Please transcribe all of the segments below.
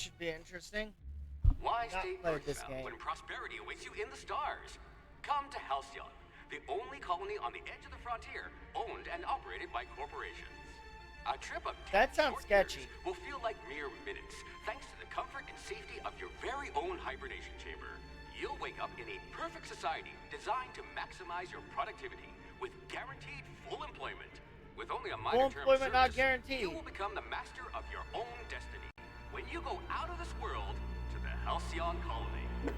should be interesting. Why Not stay played this earthbound game. when prosperity awaits you in the stars? Come to Halcyon, the only colony on the edge of the frontier, owned and operated by corporations. A trip of 10 That sounds short sketchy. years will feel like mere minutes, thanks to the comfort and safety of your very own hibernation chamber. You'll wake up in a perfect society designed to maximize your productivity with guaranteed full employment. With only a minor term of employment not service, guaranteed. you will become the master of your own destiny when you go out of this world to the Halcyon colony.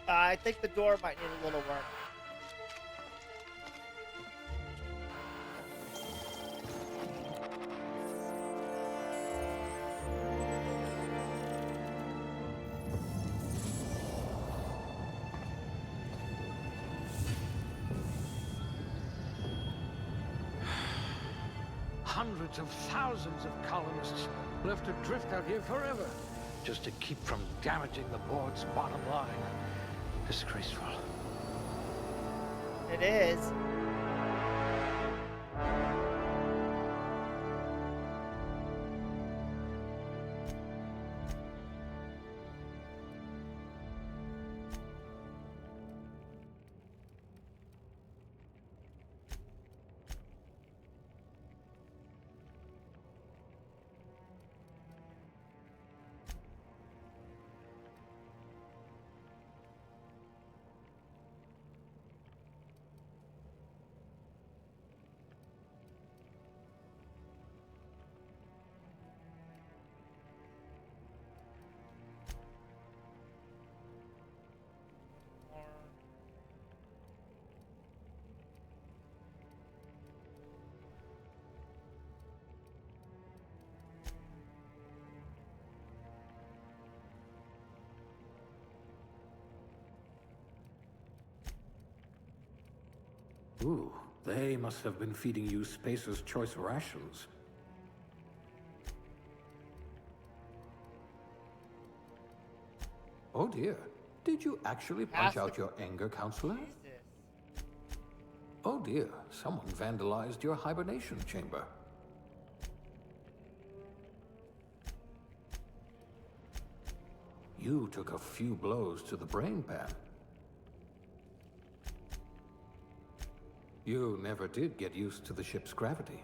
I think the door might need a little work. Hundreds of thousands of colonists left adrift out here forever, just to keep from damaging the board's bottom line. Disgraceful. It is. Ooh, they must have been feeding you Spacer's Choice rations. Oh dear, did you actually punch out your anger counselor? Jesus. Oh dear, someone vandalized your hibernation chamber. You took a few blows to the brain pan. You never did get used to the ship's gravity.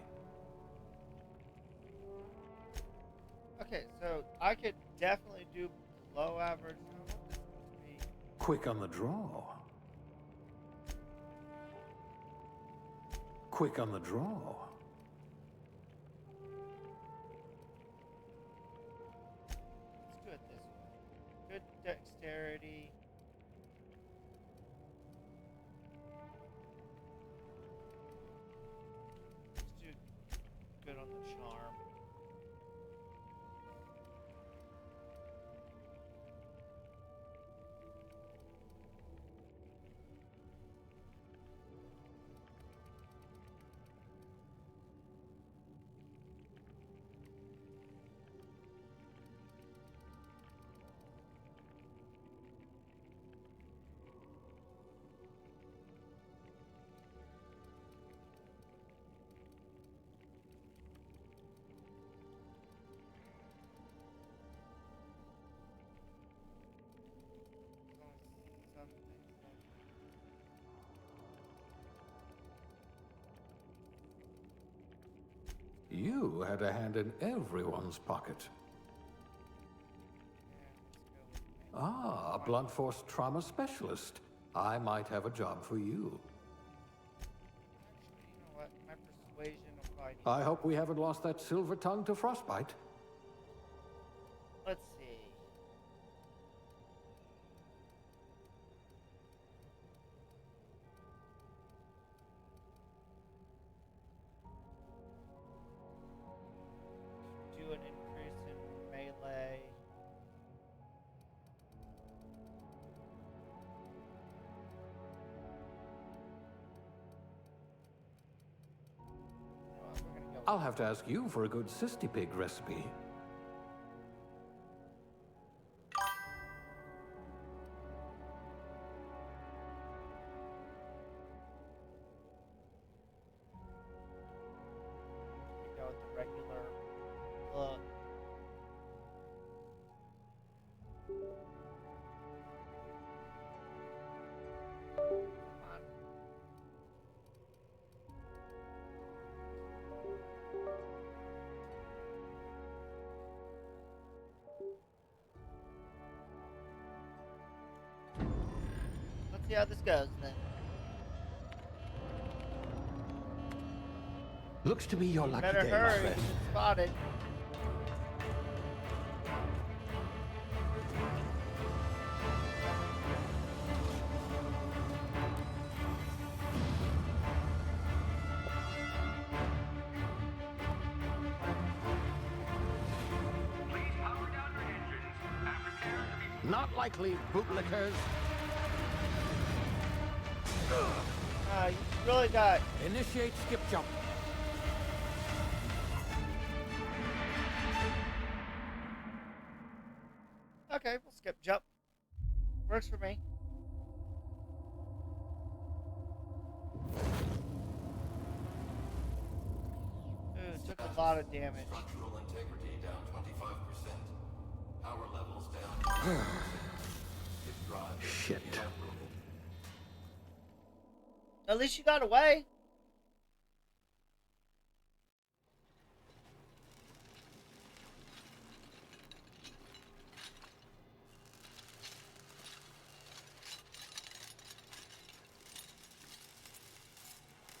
Okay, so I could definitely do below average. I want this to be. Quick on the draw. Quick on the draw. Let's do it this way. Good dexterity. Let's do good on the charm. You had a hand in everyone's pocket. Ah, a blunt force trauma specialist. I might have a job for you. Actually, you know what? My persuasion will probably need. I hope we haven't lost that silver tongue to frostbite. Let's see. I'll have to ask you for a good Sisty Pig recipe. Go with the regular look. Come on. Let's see how this goes then. Looks to be your lucky Better day, my hurry. friend. Get spotted. Please power down your engines and prepare to be... Not likely, bootlickers. You really got. Initiate skip jump. Okay, we'll skip jump. Works for me. Ooh, took a lot of damage. Structural integrity down 25%. Power levels down. If drive is Shit. uprooted. At least you got away.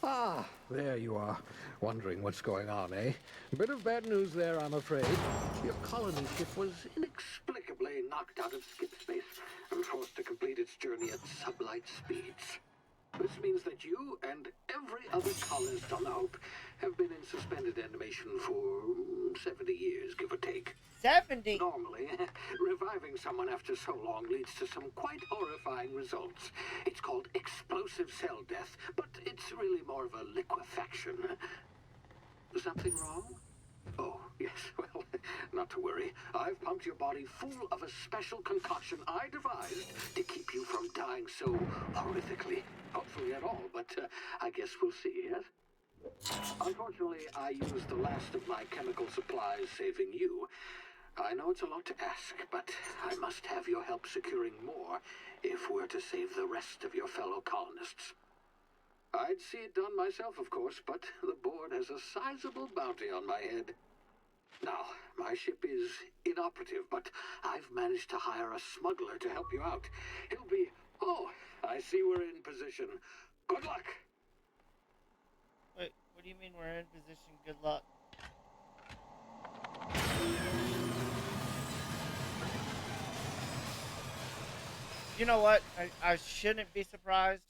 Ah, there you are. Wondering what's going on, eh? Bit of bad news there, I'm afraid. Your colony ship was inexplicably knocked out of skip space and forced to complete its journey at sublight speeds. This means that you and every other colonist on the Hope have been in suspended animation for 70 years, give or take. 70. Normally, reviving someone after so long leads to some quite horrifying results. It's called explosive cell death, but it's really more of a liquefaction. Something wrong? Oh, yes, well, not to worry. I've pumped your body full of a special concoction I devised to keep you from dying so horrifically. Hopefully at all, but I guess we'll see, yes? Unfortunately, I used the last of my chemical supplies saving you. I know it's a lot to ask, but I must have your help securing more if we're to save the rest of your fellow colonists. I'd see it done myself, of course, but the board has a sizable bounty on my head. Now, my ship is inoperative, but I've managed to hire a smuggler to help you out. He'll be... Oh, I see we're in position. Good luck! Wait, what do you mean we're in position? Good luck. You know what? I shouldn't be surprised.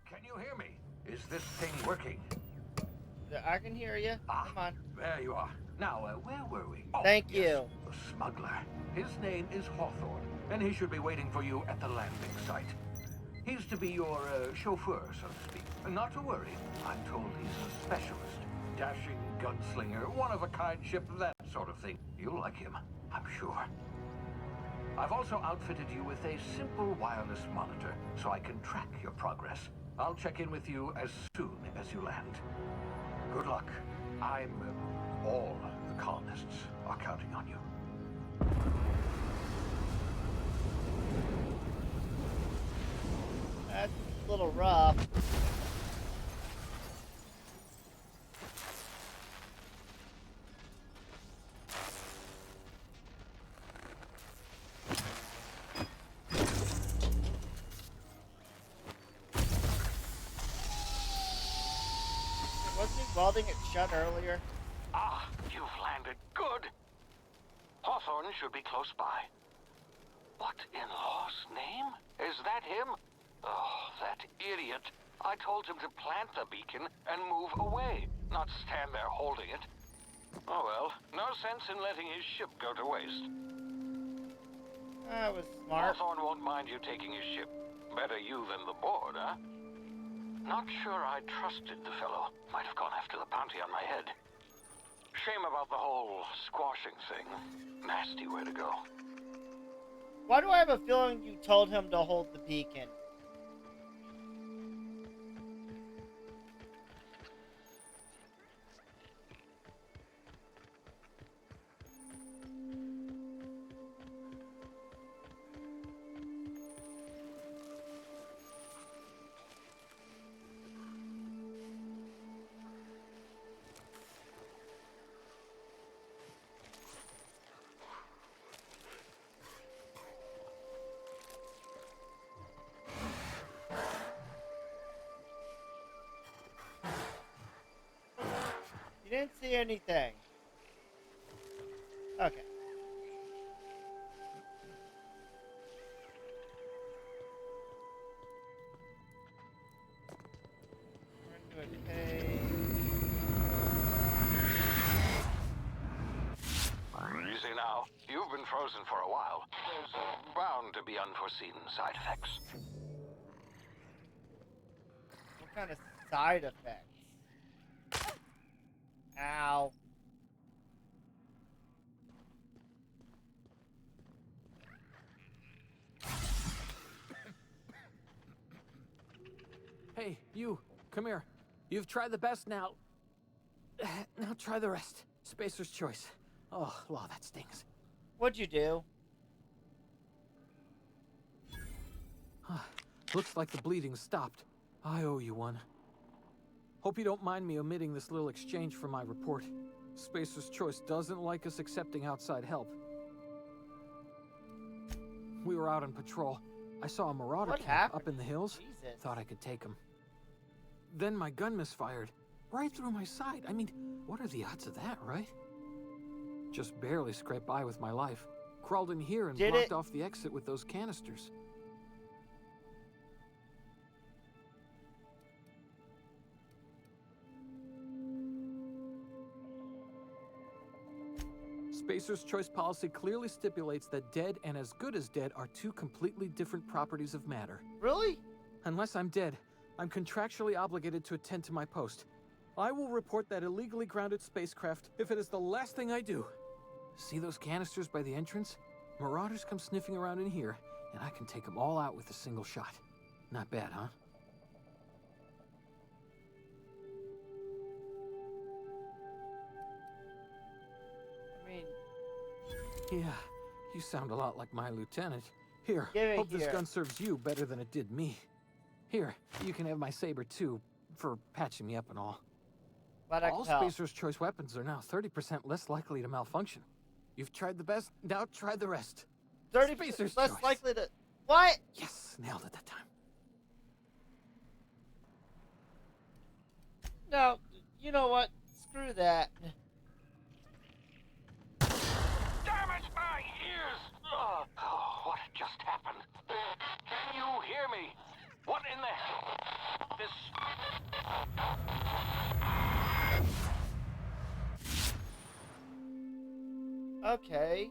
Can you hear me? Is this thing working? I can hear you. Come on. There you are. Now, where were we? Oh, Thank yes, you. The smuggler. His name is Hawthorne, and he should be waiting for you at the landing site. He's to be your chauffeur, so to speak. Not to worry. I'm told he's a specialist. Dashing gunslinger, one-of-a-kind ship, that sort of thing. You'll like him, I'm sure. I've also outfitted you with a simple wireless monitor, so I can track your progress. I'll check in with you as soon as you land. Good luck. All the colonists are counting on you. That's a little rough. Wasn't he welding it shut earlier? Ah, you've landed. Good. Hawthorne should be close by. What in law's name? Is that him? Oh, that idiot. I told him to plant the beacon and move away, not stand there holding it. Oh well, no sense in letting his ship go to waste. That was smart. Hawthorne won't mind you taking his ship. Better you than the board, huh? Not sure I trusted the fellow. Might have gone after the bounty on my head. Shame about the whole squashing thing. Nasty way to go. Why do I have a feeling you told him to hold the beacon? You didn't see anything. Okay. We're into a cave. Easy now. You've been frozen for a while. There's bound to be unforeseen side effects. What kind of side effects? Ow. Hey, you, come here. You've tried the best now. Now try the rest. Spacer's choice. Oh, law, that stings. What'd you do? Looks like the bleeding stopped. I owe you one. Hope you don't mind me omitting this little exchange from my report. Spacer's choice doesn't like us accepting outside help. We were out on patrol. I saw a marauder What camp happened? up in the hills. Jesus. Thought I could take him. Then my gun misfired. Right through my side. I mean, what are the odds of that, right? Just barely scraped by with my life. Crawled in here and Did blocked it? off the exit with those canisters. Spacer's choice policy clearly stipulates that dead and as good as dead are two completely different properties of matter. Really? Unless I'm dead, I'm contractually obligated to attend to my post. I will report that illegally grounded spacecraft if it is the last thing I do. See those canisters by the entrance? Marauders come sniffing around in here, and I can take them all out with a single shot. Not bad, huh? I mean, Yeah, you sound a lot like my lieutenant. Here, Give it hope this here. gun serves you better than it did me. Here, you can have my saber too, for patching me up and all. glad I All could help. Spacer's choice weapons are now 30% less likely to malfunction. You've tried the best, now try the rest. 30% Spacer's less choice. likely to... What? Yes, nailed it that time. No, you know what? Screw that. Damage my ears! Oh, what just happened? Can you hear me? What in the hell? This... Okay.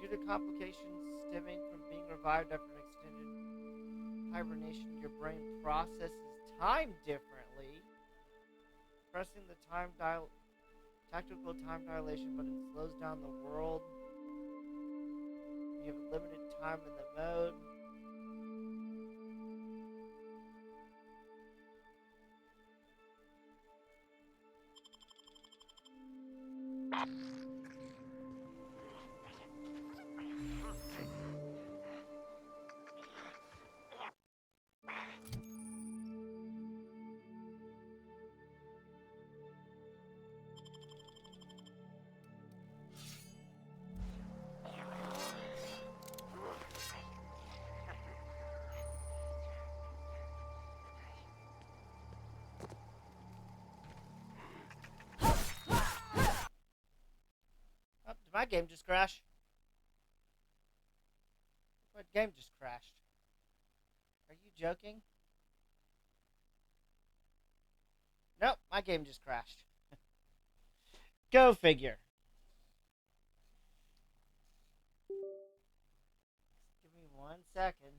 Due to complications stemming from being revived after an extended hibernation, your brain processes time differently. Pressing the tactical time dilation button slows down the world. You have limited time in the mode. Oh, did my game just crash? What game just crashed? Are you joking? Nope, my game just crashed. Go figure. Give me 1 second.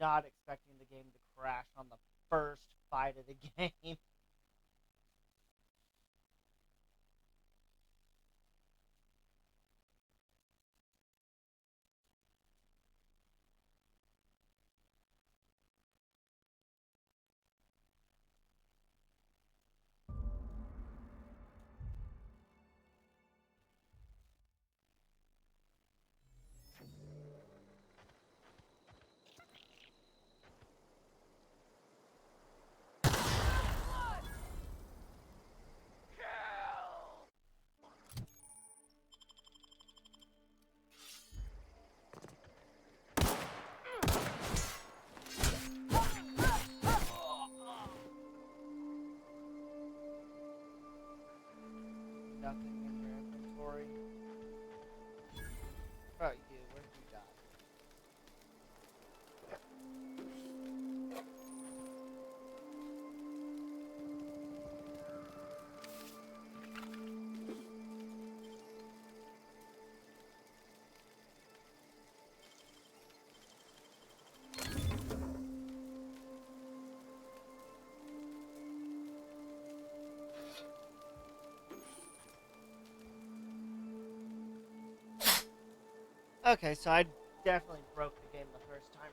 not expecting the game to crash on the first fight of the game. Nothing in your inventory. What about you? Where did you die? Okay, so I definitely broke the game the first time.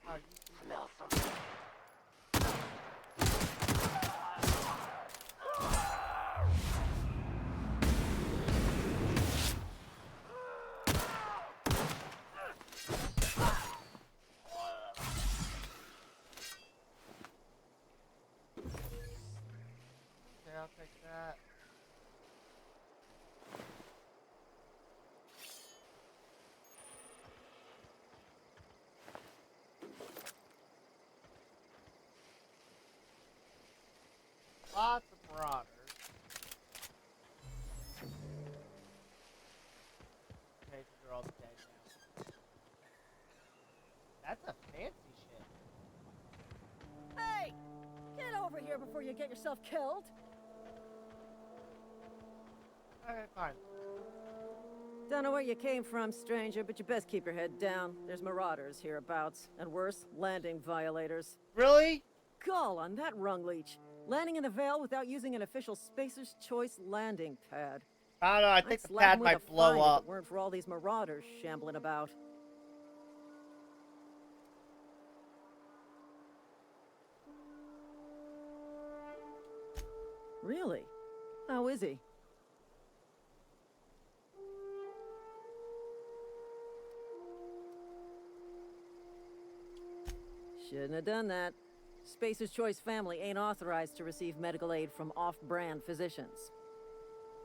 Oh, you smell something. Okay, I'll take that. Lots of marauders. Okay, so they're all dead now. That's a fancy ship. Hey! Get over here before you get yourself killed! Okay, fine. Don't know where you came from, stranger, but you best keep your head down. There's marauders hereabouts, and worse, landing violators. Really? Gall on that rung leech. Landing in the Vale without using an official Spacer's Choice landing pad. I don't know, I I'd think the slap pad 'em with might a blow fine if up. it weren't for all these marauders shambling about. Really? How is he? Shouldn't have done that. Spacer's Choice family ain't authorized to receive medical aid from off-brand physicians.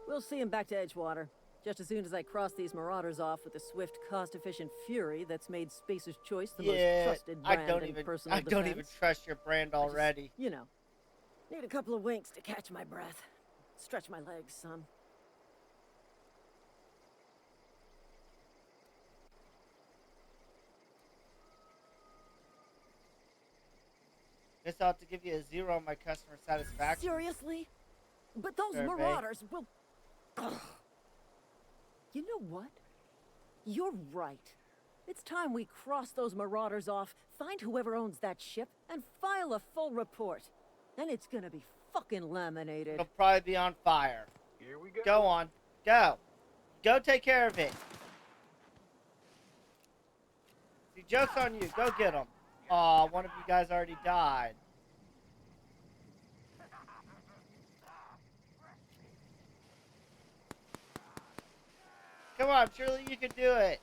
We'll see him back to Edgewater, just as soon as I cross these marauders off with the swift, cost-efficient fury that's made Spacer's Choice the most trusted brand in personal I defense. don't even trust your brand already. You know, need a couple of winks to catch my breath. Stretch my legs, son. Guess I'll have to give you a 0 on my customer satisfaction. Seriously? But those Survey. marauders will... Ugh. You know what? You're right. It's time we cross those marauders off, find whoever owns that ship, and file a full report. And it's gonna be fucking laminated. It'll probably be on fire. Here we go. Go on. Go. Go take care of it. See, joke's on you. Go get them. Aw, one of you guys already died. Come on, surely you can do it.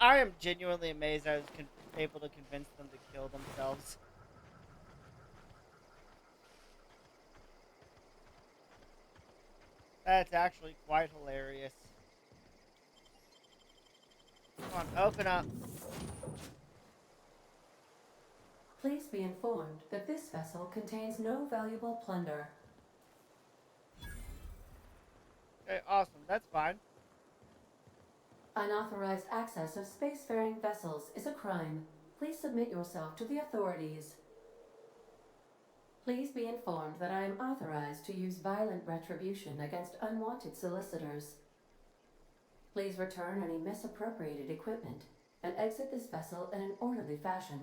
I am genuinely amazed I was able to convince them to kill themselves. That's actually quite hilarious. Come on, open up. Please be informed that this vessel contains no valuable plunder. Okay, awesome. That's fine. Unauthorized access of spacefaring vessels is a crime. Please submit yourself to the authorities. Please be informed that I am authorized to use violent retribution against unwanted solicitors. Please return any misappropriated equipment and exit this vessel in an orderly fashion.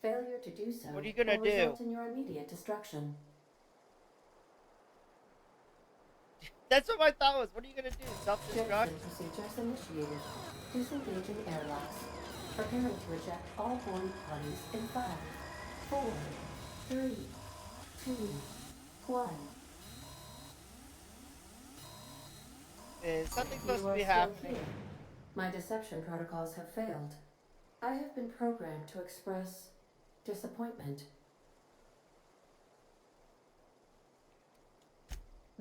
Failure to do so What are you gonna will do? result in your immediate destruction. That's what my thought was. What are you gonna do? Self-destruct? Jettison procedures initiated. Disengaging airlocks. Preparing to eject all boarding parties in 5, 4, 3, 2, 1. Is something supposed You to are be still happening? here. My deception protocols have failed. I have been programmed to express disappointment.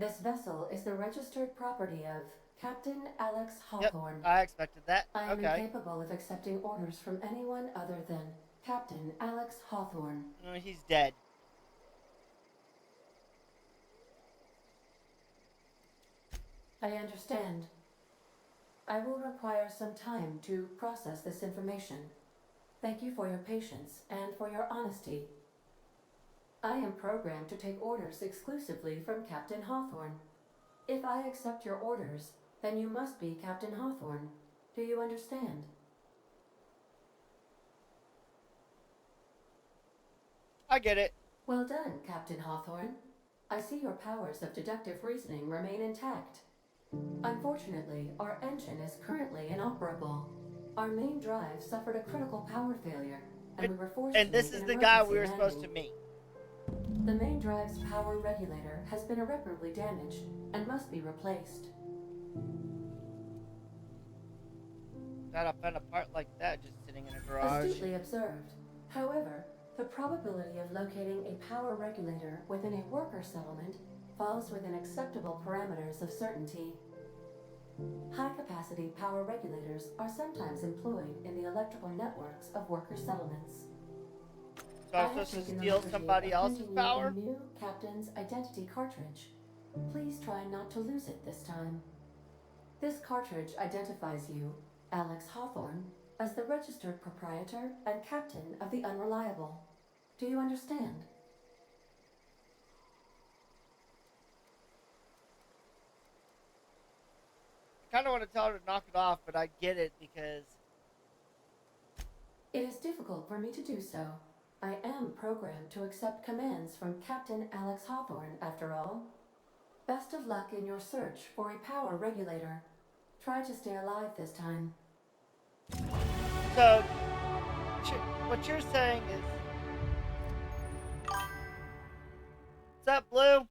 This vessel is the registered property of Captain Alex Yep, Hawthorne. I expected that. I am Okay. incapable of accepting orders from anyone other than Captain Alex Hawthorne. No, he's dead. I understand. I will require some time to process this information. Thank you for your patience and for your honesty. I am programmed to take orders exclusively from Captain Hawthorne. If I accept your orders, then you must be Captain Hawthorne. Do you understand? I get it. Well done, Captain Hawthorne. I see your powers of deductive reasoning remain intact. Unfortunately, our engine is currently inoperable. Our main drive suffered a critical power failure, and we were forced And to this make is an the guy emergency we were supposed to landing. meet. The main drive's power regulator has been irreparably damaged and must be replaced. Gotta find a part like that just sitting in a garage. Astutely observed. However, the probability of locating a power regulator within a worker settlement falls within acceptable parameters of certainty. High-capacity power regulators are sometimes employed in the electrical networks of worker settlements. So I'm supposed to steal somebody else's power? A new captain's identity cartridge. Please try not to lose it this time. This cartridge identifies you, Alex Hawthorne, as the registered proprietor and captain of the Unreliable. Do you understand? I kind of want to tell her to knock it off, but I get it because... It is difficult for me to do so. I am programmed to accept commands from Captain Alex Hawthorne, after all. Best of luck in your search for a power regulator. Try to stay alive this time. So, what you're saying is... What's up, Blue?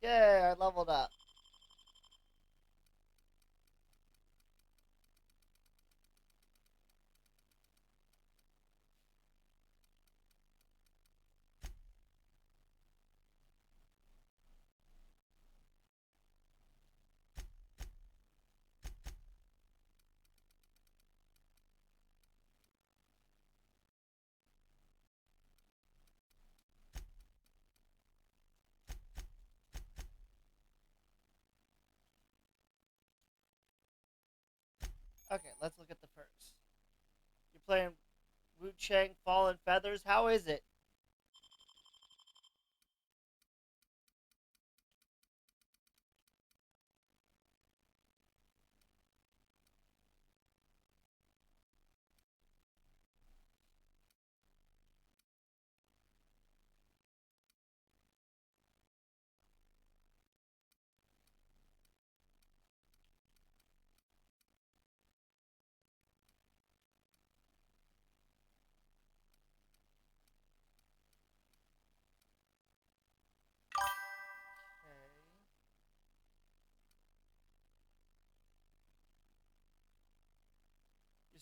Yay, I leveled up. Okay, let's look at the perks. You're playing Wu Chang Fallen Feathers. How is it?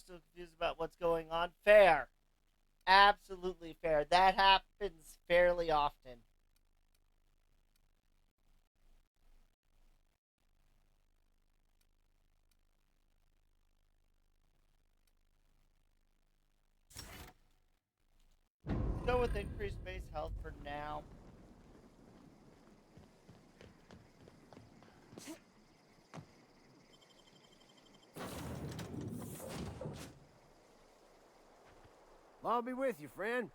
still confused about what's going on. Fair. Absolutely fair. That happens fairly often. Go with increased base health for now. I'll be with you, friend.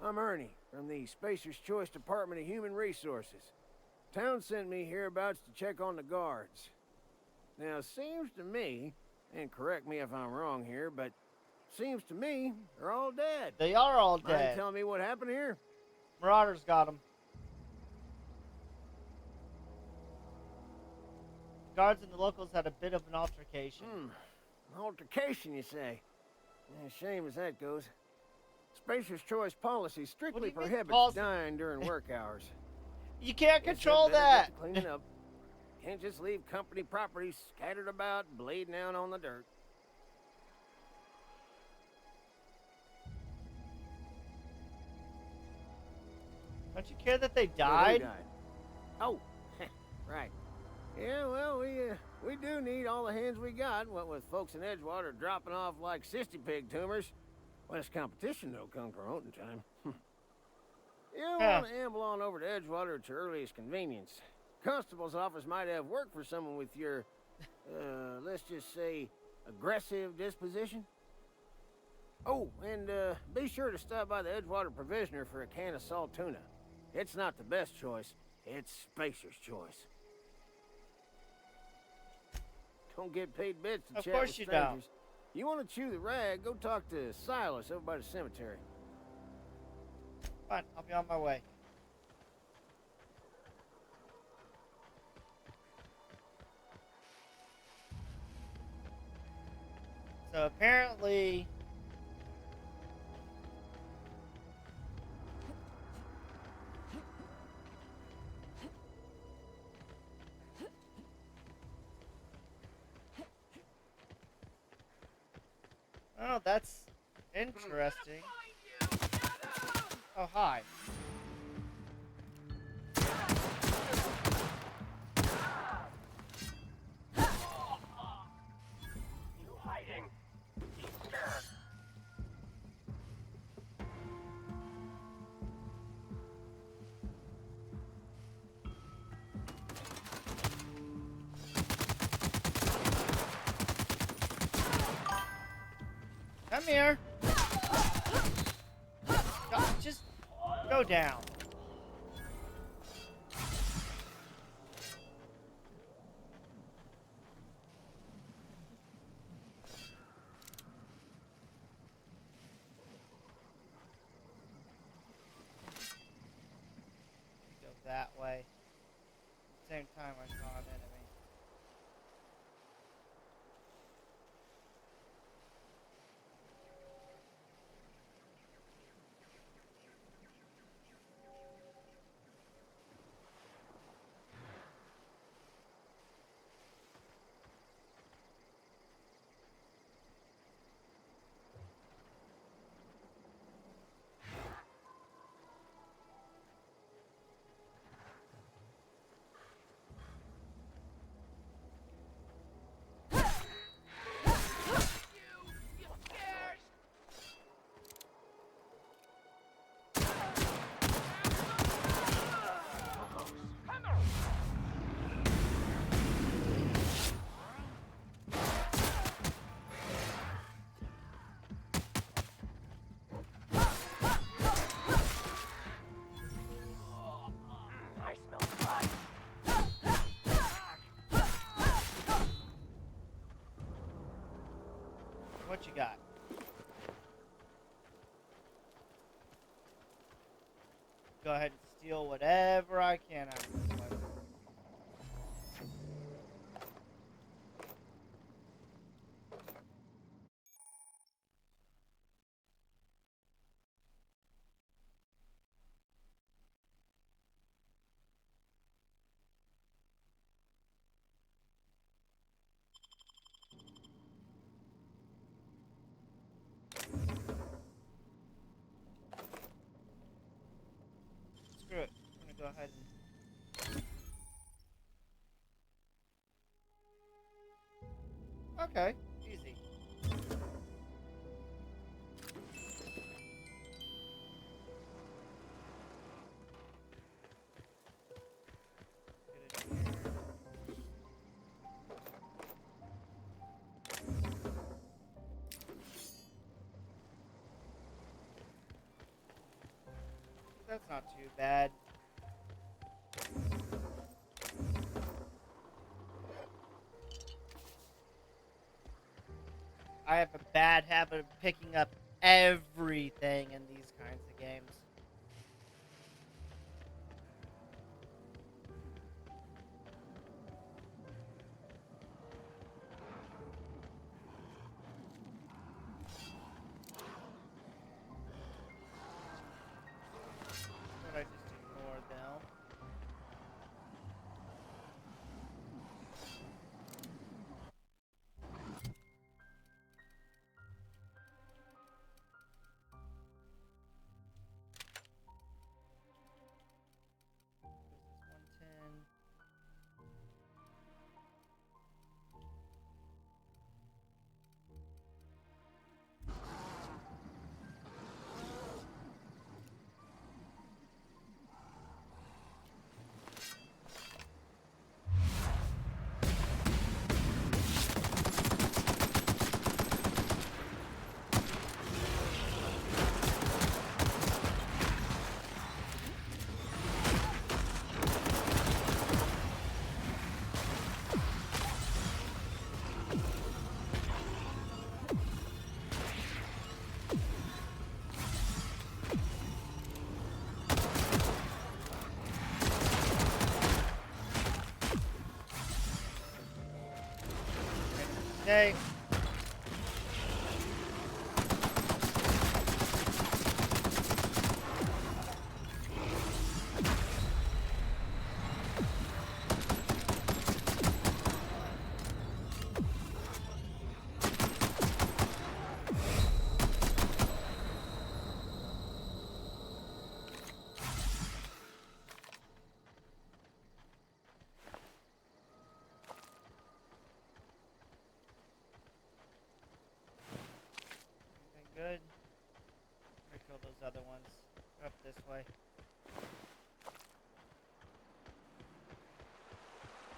I'm Ernie, from the Spacer's Choice Department of Human Resources. Town sent me hereabouts to check on the guards. Now, it seems to me, and correct me if I'm wrong here, but seems to me they're all dead. They are all Mind dead. telling me what happened here? Marauders got them. The guards and the locals had a bit of an altercation. Altercation, you say? Yeah, shame as that goes. Spacer's Choice policy strictly prohibits dying during work hours. You can't Guess control I'd better that. get to cleaning up. Can't just leave company property scattered about, bleeding out on the dirt. Don't you care that they Who died? died? Oh, right. Yeah, well, we do need all the hands we got, what with folks in Edgewater dropping off like sissy pig tumors. Less competition, though, come promoting time. You want to amble on over to Edgewater at your earliest convenience. Constable's office might have work for someone with your, let's just say, aggressive disposition. Oh, and be sure to stop by the Edgewater Provisioner for a can of salt tuna. It's not the best choice, it's Spacer's Choice. Don't get paid bits to chat with strangers. You want to chew the rag, go talk to Silas over by the cemetery. Fine, I'll be on my way. So apparently... Oh, that's interesting. Oh, hi. You hiding? He's scared. Come here. Just go down. Go that way. At the same time, I saw an enemy. What you got? Go ahead and steal whatever I can out of this weapon. go ahead and... Okay, easy. Get it in here. That's not too bad. I have a bad habit of picking up everything in these kinds of games. But I just ignore them. This is 110. Okay. Anything good? I'm gonna kill those other ones. Up this way.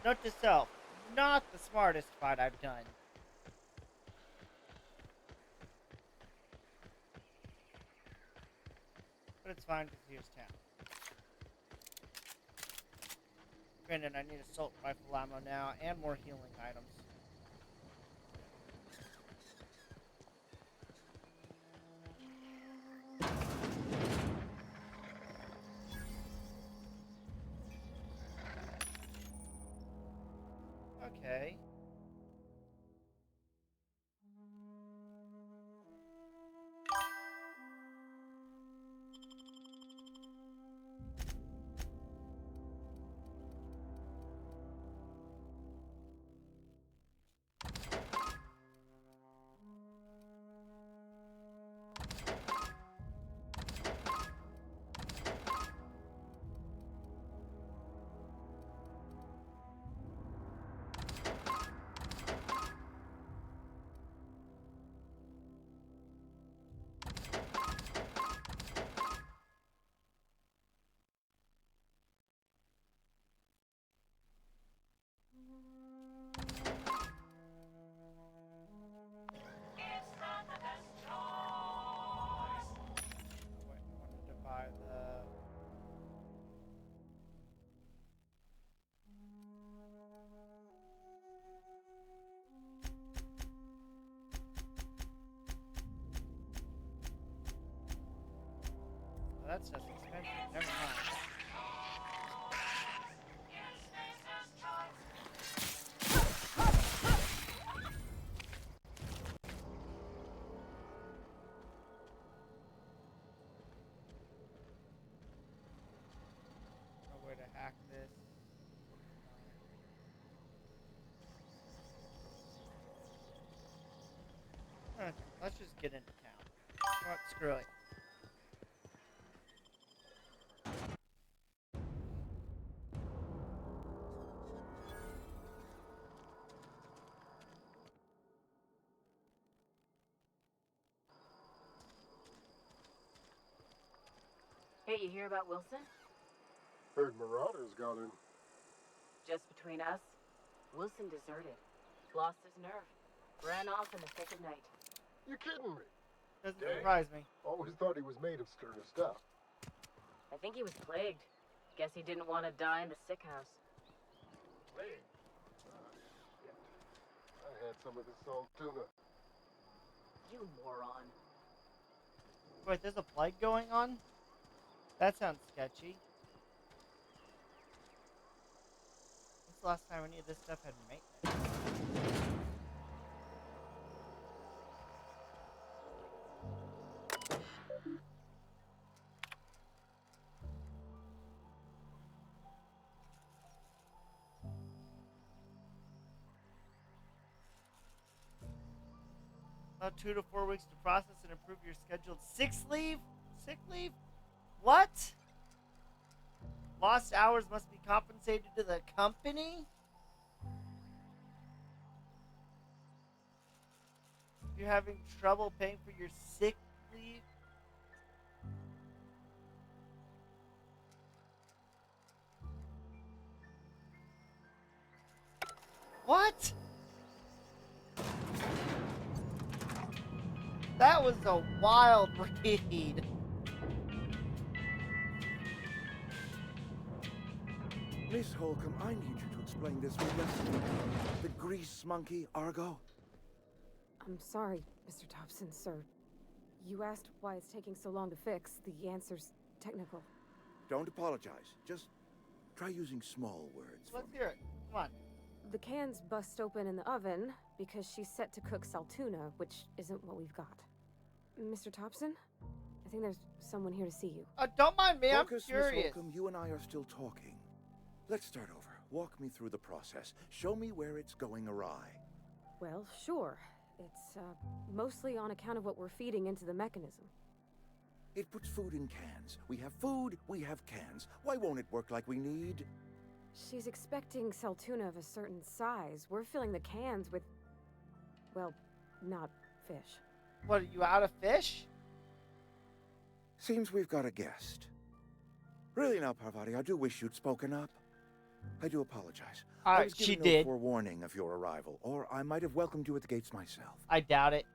Note to self, not the smartest fight I've done. But it's fine because here's town. Granted, I need assault rifle ammo now and more healing items. Okay. Wait, I wanted to buy the... Oh, that's just expensive. Never mind. No way to hack this. Okay, let's just get into town. You know what? Screw it. Hey, you hear about Wilson? Heard Marauders got in. Just between us, Wilson deserted. Lost his nerve. Ran off in the thick of night. You kidding me? Doesn't surprise me. Always thought he was made of sterner stuff. I think he was plagued. Guess he didn't want to die in the sick house. Plague? Shit. I had some of this salt tuna. You moron. Wait, there's a plague going on? That sounds sketchy. When's the last time any of this stuff had maintenance? About 2 to 4 weeks to process and improve your scheduled sick leave? What? Lost hours must be compensated to the company? If you're having trouble paying for your sick leave? What? That was a wild read. Miss Holcomb, I need you to explain this with us. The grease monkey, Argo? I'm sorry, Mr. Thompson, sir. You asked why it's taking so long to fix. The answer's technical. Don't apologize. Just try using small words. Let's hear it. Come on. The cans bust open in the oven because she's set to cook saltuna, which isn't what we've got. Mr. Thompson? I think there's someone here to see you. Don't mind me, Focus, I'm curious. Miss Holcomb, you and I are still talking. Let's start over. Walk me through the process. Show me where it's going awry. Well, sure. It's mostly on account of what we're feeding into the mechanism. It puts food in cans. We have food, we have cans. Why won't it work like we need? She's expecting saltuna of a certain size. We're filling the cans with, well, not fish. What, are you out of fish? Seems we've got a guest. Really now, Parvati, I do wish you'd spoken up. I do apologize. I was given no forewarning of your arrival, or I might have welcomed you at the gates myself. I doubt it.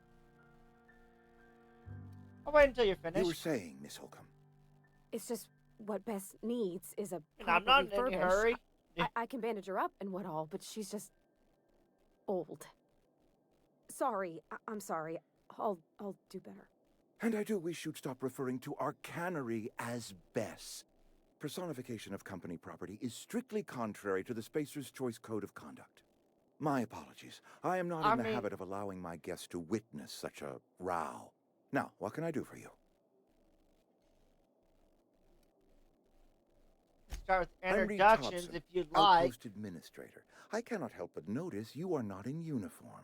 I'll wait until you're finished. You were saying, Miss Holcomb. It's just what Bess needs is a and I'm not in any hurry. I can bandage her up and what all, but she's just old. Sorry, I'm sorry. I'll do better. And I do wish you'd stop referring to our cannery as Bess. Personification of company property is strictly contrary to the Spacer's Choice Code of Conduct. My apologies. I am not in the habit of allowing my guests to witness such a row. Now, what can I do for you? Start with introductions if you'd like. Outpost Administrator. I cannot help but notice you are not in uniform.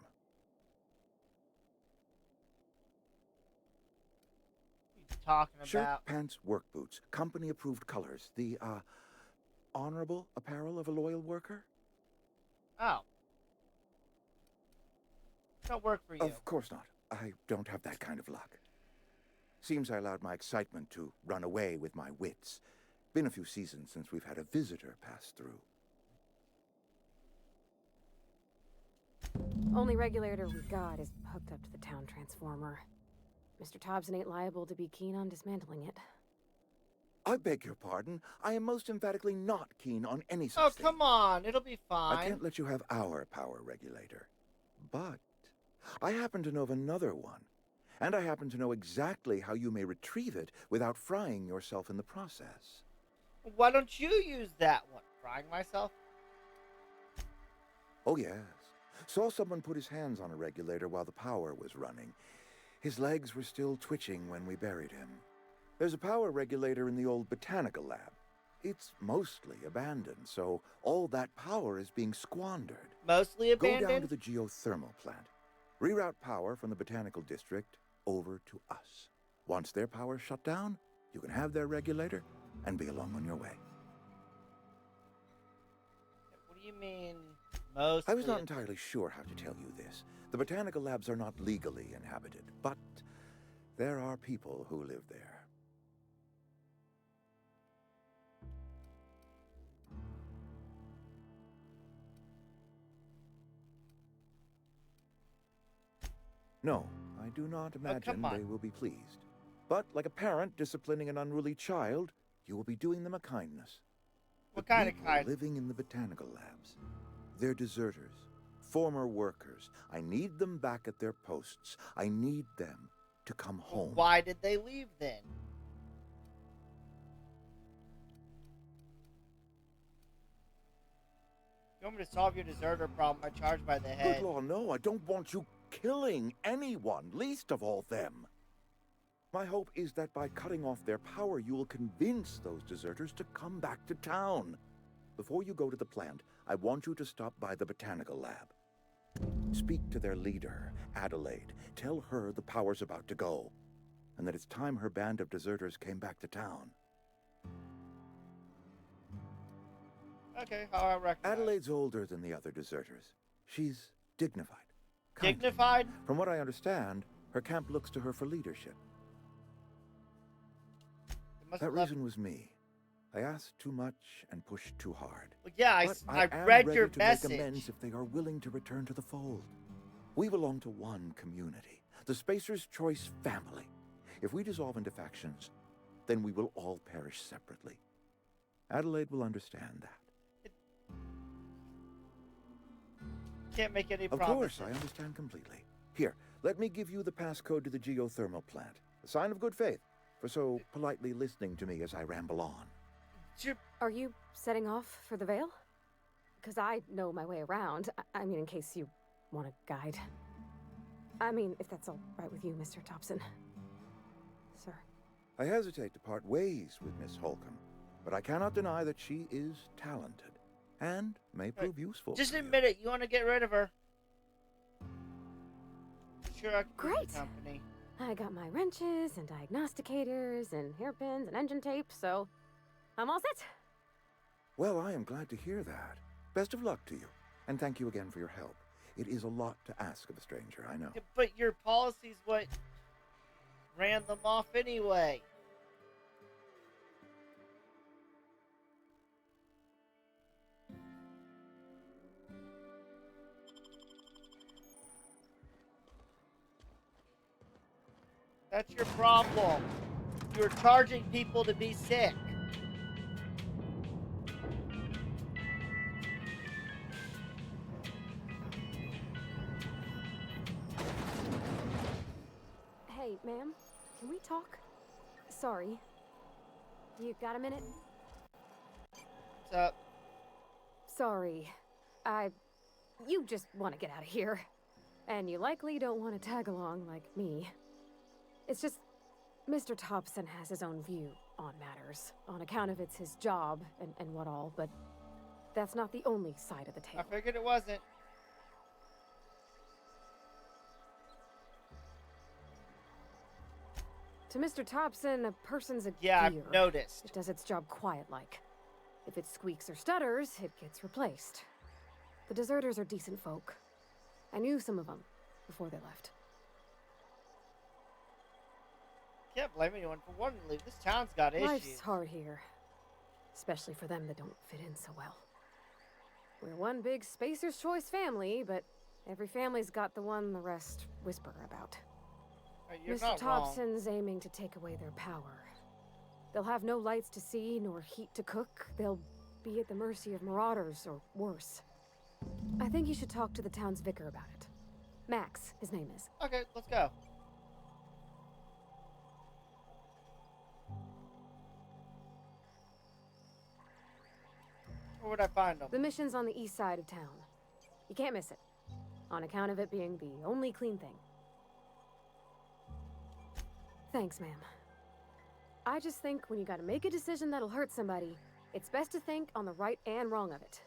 Talking Shirt, about pants, work boots, company-approved colors. The, honorable apparel of a loyal worker? Oh. Don't work for you. Of course not. I don't have that kind of luck. Seems I allowed my excitement to run away with my wits. Been a few seasons since we've had a visitor pass through. Only regulator we've got is hooked up to the town transformer. Mr. Thompson ain't liable to be keen on dismantling it. I beg your pardon. I am most emphatically not keen on any such thing. Oh, come on. It'll be fine. I can't let you have our power regulator. But I happen to know of another one. And I happen to know exactly how you may retrieve it without frying yourself in the process. Why don't you use that one? Frying myself? Oh, yes. Saw someone put his hands on a regulator while the power was running. His legs were still twitching when we buried him. There's a power regulator in the old botanical lab. It's mostly abandoned, so all that power is being squandered. Mostly abandoned? Go down to the geothermal plant. Reroute power from the botanical district over to us. Once their power's shut down, you can have their regulator and be along on your way. What do you mean, mostly? I was not entirely sure how to tell you this. The botanical labs are not legally inhabited, but there are people who live there. No, I do not imagine on. they will be pleased. But like a parent disciplining an unruly child, you will be doing them a kindness. What The kind of people kindness? living in the botanical labs. They're deserters, former workers. I need them back at their posts. I need them to come home. Why did they leave then? You want me to solve your deserter problem? I charge by the head. Good law, no, I don't want you killing anyone, least of all them. My hope is that by cutting off their power, you will convince those deserters to come back to town. Before you go to the plant, I want you to stop by the botanical lab. Speak to their leader, Adelaide. Tell her the power's about to go, and that it's time her band of deserters came back to town. Okay, how I recognize. Adelaide's older than the other deserters. She's dignified. kindly. Dignified? From what I understand, her camp looks to her for leadership. That reason was me. I asked too much and pushed too hard. Well, yeah, But I am read ready your to message. make amends if they are willing to return to the fold. We belong to one community, the Spacer's Choice family. If we dissolve into factions, then we will all perish separately. Adelaide will understand that. Can't make any Of promises. course, I understand completely. Here, let me give you the passcode to the geothermal plant. A sign of good faith for so politely listening to me as I ramble on. Are you setting off for the Vale? Because I know my way around. I mean, in case you want a guide. I mean, if that's all right with you, Mr. Thompson. Sir. I hesitate to part ways with Miss Holcomb, but I cannot deny that she is talented and may prove useful. Just admit it. You want to get rid of her. Sure, I can use Great. the company. I got my wrenches and diagnosticators and hairpins and engine tape, so I'm all set. Well, I am glad to hear that. Best of luck to you, and thank you again for your help. It is a lot to ask of a stranger, I know. Yeah, but your policy's what ran them off anyway. That's your problem. You're charging people to be sick. Hey, ma'am, can we talk? Sorry. You got a minute? What's up? Sorry. You just want to get out of here. And you likely don't want to tag along like me. It's just, Mr. Thompson has his own view on matters, on account of it's his job and what all, but that's not the only side of the table. I figured it wasn't. To Mr. Thompson, a person's a Yeah, gear. I've noticed. It does its job quiet-like. If it squeaks or stutters, it gets replaced. The deserters are decent folk. I knew some of them before they left. Can't blame anyone for wanting to leave. This town's got Life's issues. hard here. Especially for them that don't fit in so well. We're one big Spacer's Choice family, but every family's got the one the rest whisper about. You're Mr. not wrong. Thompson's aiming to take away their power. They'll have no lights to see, nor heat to cook. They'll be at the mercy of marauders, or worse. I think you should talk to the town's vicar about it. Max, his name is. Okay, let's go. Where would I find them? The mission's on the east side of town. You can't miss it, on account of it being the only clean thing. Thanks, ma'am. I just think when you gotta make a decision that'll hurt somebody, it's best to think on the right and wrong of it.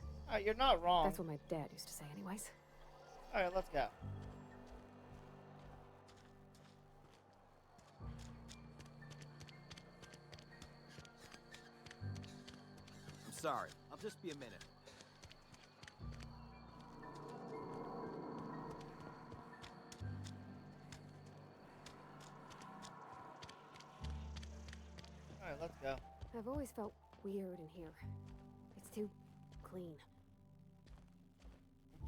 You're not wrong. That's what my dad used to say anyways. Alright, let's go. I'm sorry. I'll just be a minute. Alright, let's go. I've always felt weird in here. It's too clean.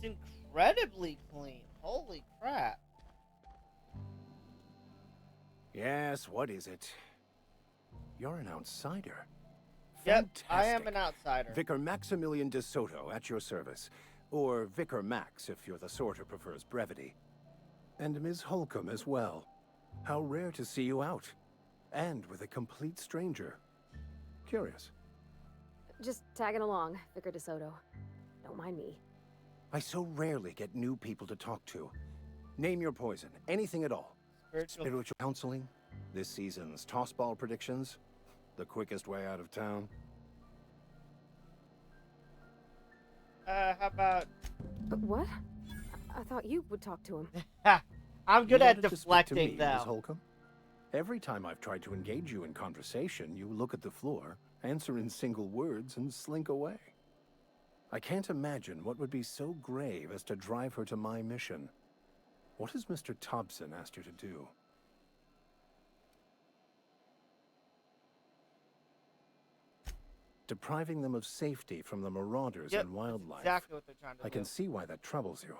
It's incredibly clean. Holy crap. Yes, what is it? You're an outsider. Yep, Fantastic. I am an outsider. Vicar Maximilian de Soto, at your service. Or Vicar Max, if you're the sort who prefers brevity. And Ms. Holcomb as well. How rare to see you out. And with a complete stranger. Curious. Just tagging along, Vicar DeSoto. Don't mind me. I so rarely get new people to talk to. Name your poison, anything at all. Spiritual counseling, this season's tossball predictions, the quickest way out of town. How about... But what? I thought you would talk to him. I'm good You at wanted to speak to deflecting, me, Ms. though. Holcomb? Every time I've tried to engage you in conversation, you look at the floor, answer in single words, and slink away. I can't imagine what would be so grave as to drive her to my mission. What has Mr. Thompson asked you to do? Depriving them of safety from the marauders and wildlife. Exactly what they're trying to do. I can see why that troubles you.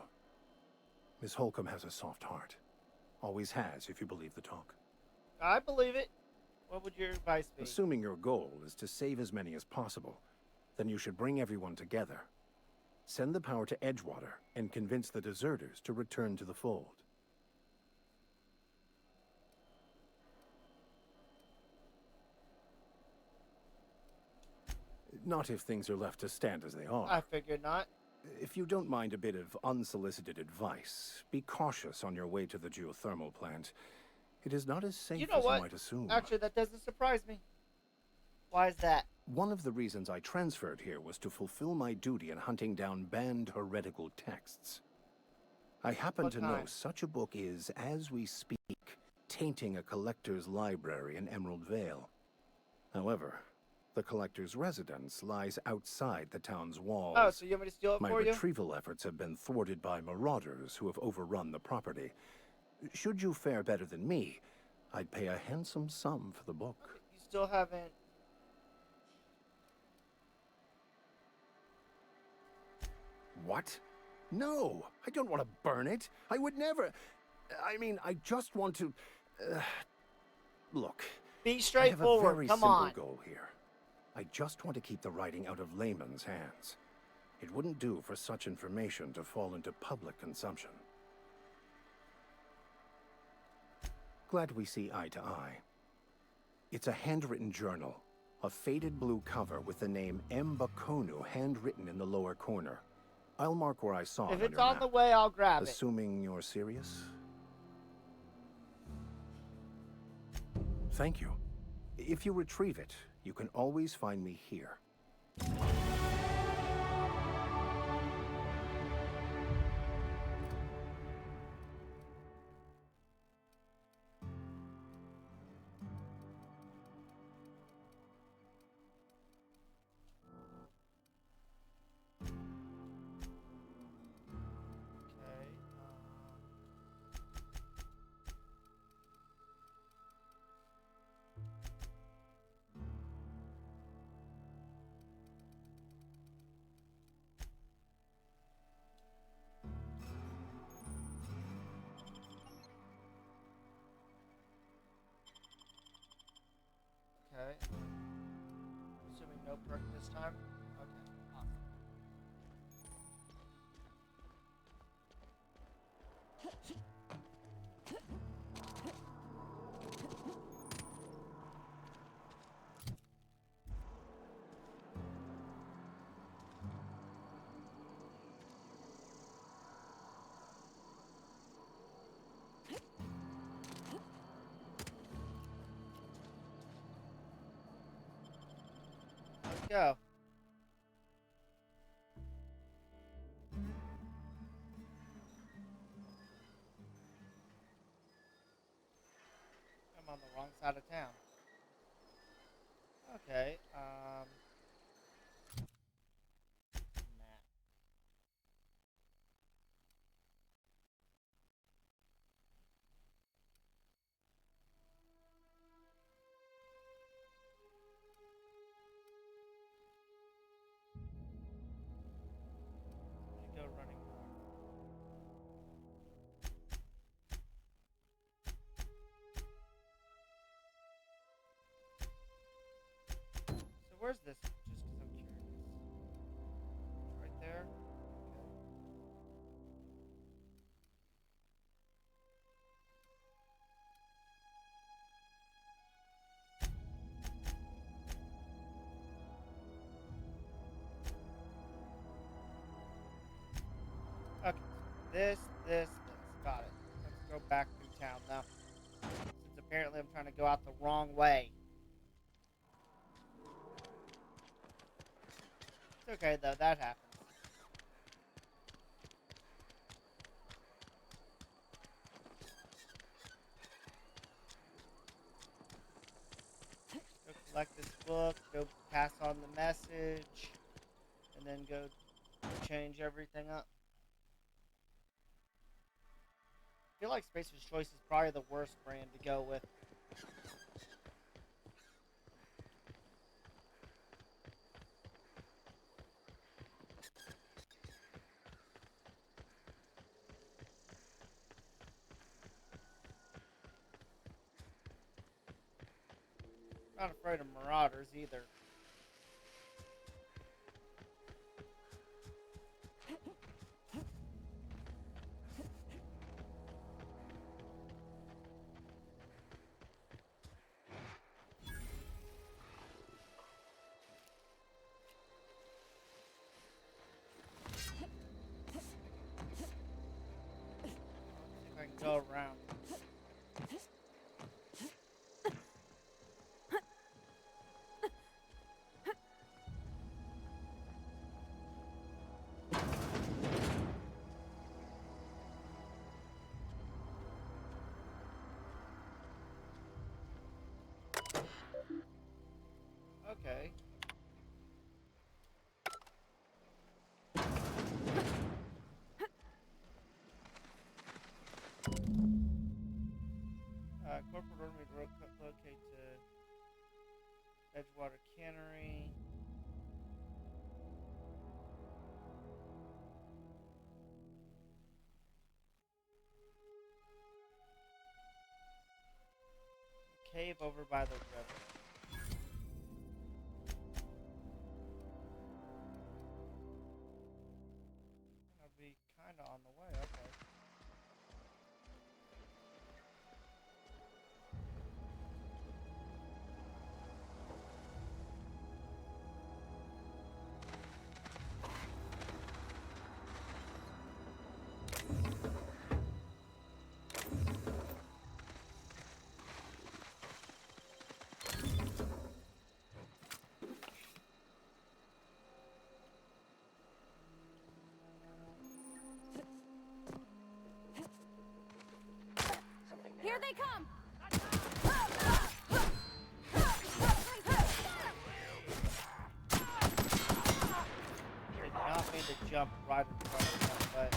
Miss Holcomb has a soft heart. Always has, if you believe the talk. I believe it. What would your advice be? Assuming your goal is to save as many as possible, then you should bring everyone together. Send the power to Edgewater and convince the deserters to return to the fold. Not if things are left to stand as they are. I figured not. If you don't mind a bit of unsolicited advice, be cautious on your way to the geothermal plant. It is not as safe You know as what? you might assume. Actually, that doesn't surprise me. Why is that? One of the reasons I transferred here was to fulfill my duty in hunting down banned heretical texts. I happen to know such a book is, as we speak, tainting a collector's library in Emerald Vale. However, the collector's residence lies outside the town's walls. Oh, so you want me to steal it My for you? retrieval efforts have been thwarted by marauders who have overrun the property. Should you fare better than me, I'd pay a handsome sum for the book. You still haven't... What? No, I don't want to burn it. I would never... I mean, I just want to... Look. Be straightforward. I have a very Come simple on. goal here. I just want to keep the writing out of layman's hands. It wouldn't do for such information to fall into public consumption. Glad we see eye to eye. It's a handwritten journal, a faded blue cover with the name M. Bakonu handwritten in the lower corner. I'll mark where I saw it If on it's your on map. the way, I'll grab it. Assuming you're serious? Thank you. If you retrieve it, you can always find me here. Okay. Assuming no perk this time. Okay, awesome. Let's go. I'm on the wrong side of town. Okay, map. Go running north. where's this? Just because I'm curious. Right there? Okay. Okay. This. Got it. Let's go back through town now. Since apparently I'm trying to go out the wrong way. It's okay though, that happens. Go collect this book, go pass on the message, and then go change everything up. I feel like Spacer's Choice is probably the worst brand to go with. Not afraid of Marauders either. Let's see if I can go around. Okay. Corporate order me to locate to Edgewater Cannery. Cave over by the river. I'll be kind of on the way, okay. Here they come! Did not mean to jump right in front of them, but...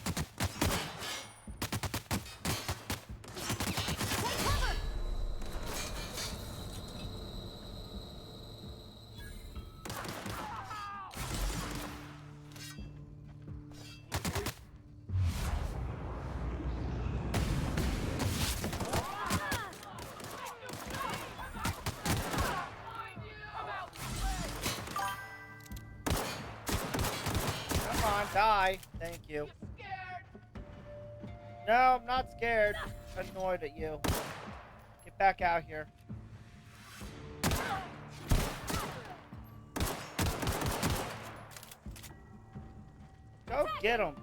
Die. Thank you. No, I'm not scared. I'm annoyed at you. Get back out here. Go get him.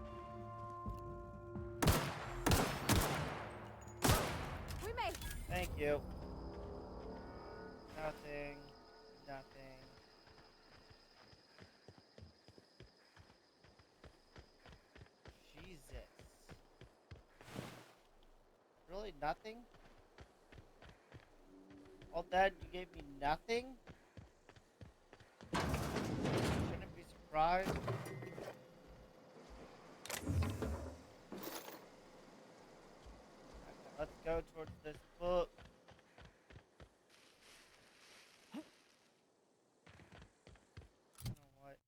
We made. Thank you. Nothing. Nothing. Really nothing? All that you gave me nothing? Shouldn't be surprised. Okay, let's go towards this book. You know what?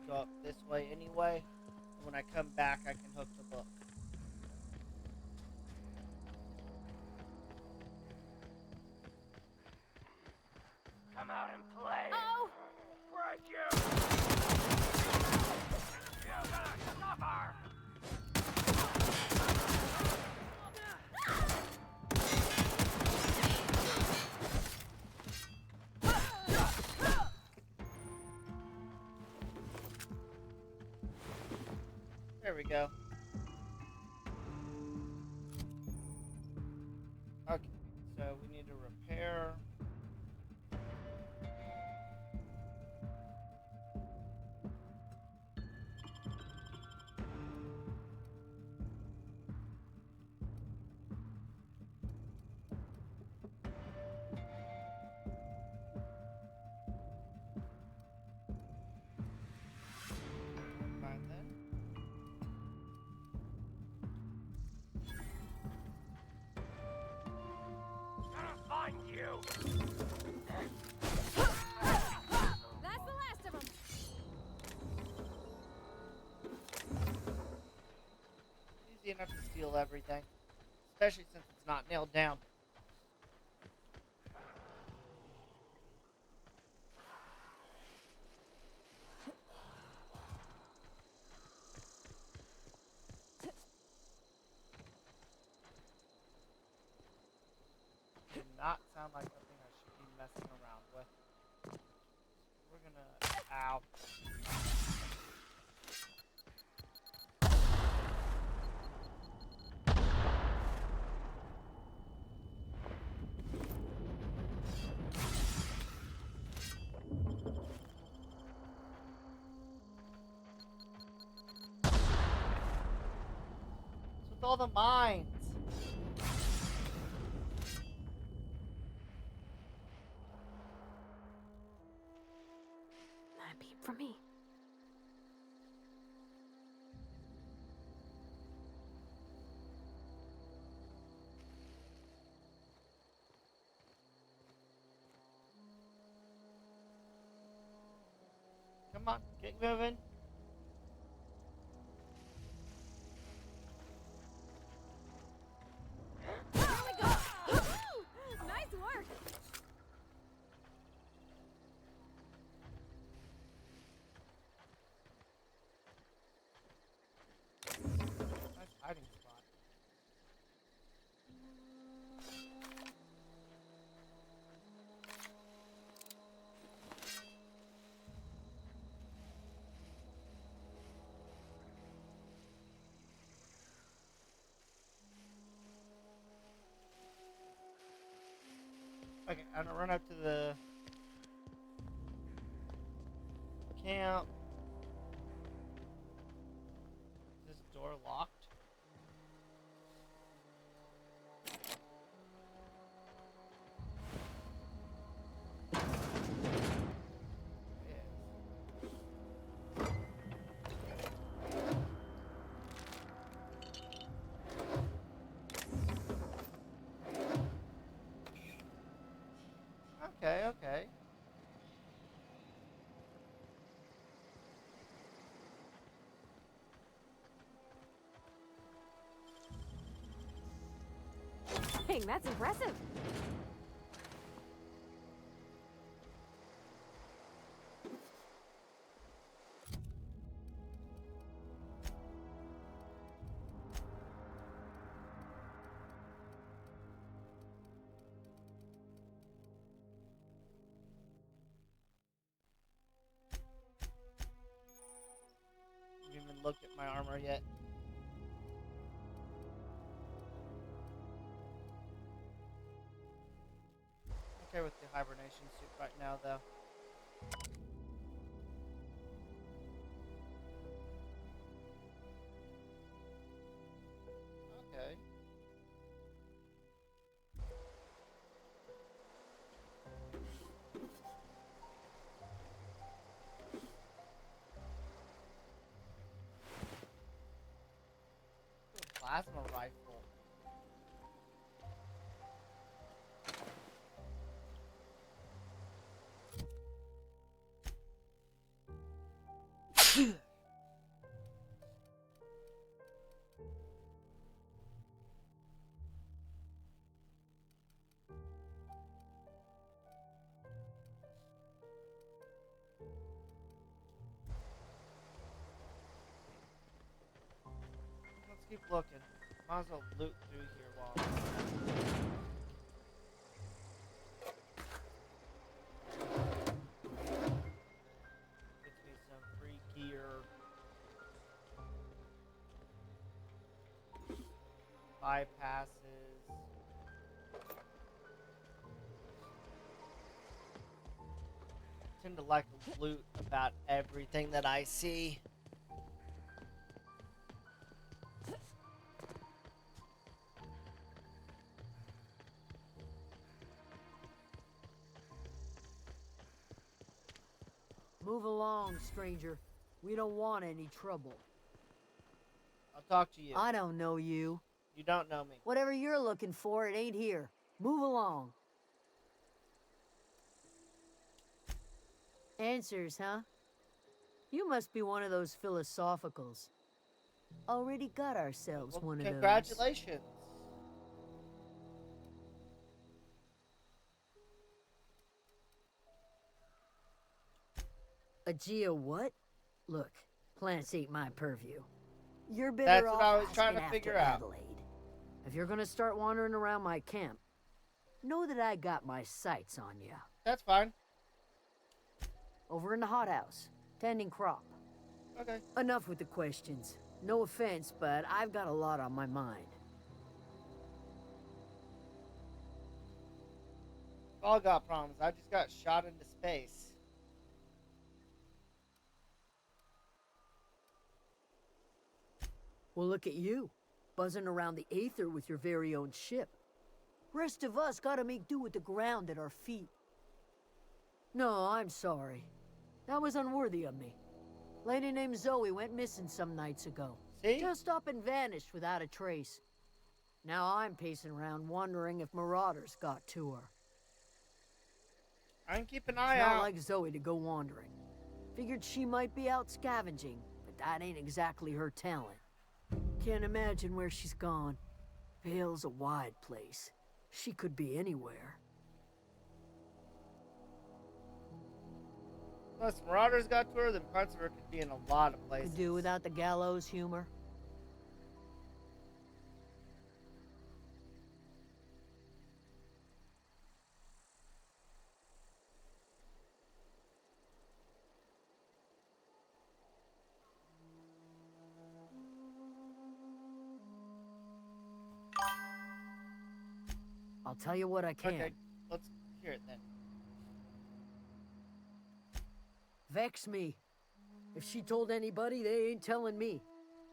Go up this way anyway. And when I come back, I can hook the book. we go. Okay, so we need to repair. Fine then. Find you! That's the last of them. Easy enough to steal everything, especially since it's not nailed down. Did not sound like something I should be messing around with. We're gonna. Ow. What's with all the mines? That beat for me. Come on, get moving. Here we go. Woo-hoo! Nice work. Nice hiding spot. Okay, I'm gonna run up to the camp. Is this door locked? Okay, okay. Dang, that's impressive. Haven't even looked at my armor yet. Okay with the hibernation suit right now, though. Okay. Plasma rifle. Let's keep looking. Might as well loot through here while gets me some free gear. bypasses. I tend to like to loot about everything that I see. Move along, stranger. We don't want any trouble. I'll talk to you. I don't know you. You don't know me. Whatever you're looking for, it ain't here. Move along. Answers, huh? You must be one of those philosophicals. Already got ourselves one of those. Congratulations. A geo what? Look, plants ain't my purview. You're better off That's what I was trying asking to figure after out. Adelaide. If you're gonna start wandering around my camp, know that I got my sights on you. That's fine. Over in the hothouse, tending crop. Okay. Enough with the questions. No offense, but I've got a lot on my mind. All got problems. I just got shot into space. Well, look at you, buzzing around the aether with your very own ship. Rest of us gotta make do with the ground at our feet. No, I'm sorry. That was unworthy of me. Lady named Zoe went missing some nights ago. See? Just up and vanished without a trace. Now I'm pacing around wondering if marauders got to her. I can keep an eye It's not out. like Zoe to go wandering. Figured she might be out scavenging, but that ain't exactly her talent. Can't imagine where she's gone. Vale's a wide place. She could be anywhere. Plus, Marauders got to her, then parts of her could be in a lot of places. Could do without the gallows humor. I'll tell you what I can. Okay, let's hear it then. Vex me. If she told anybody, they ain't telling me.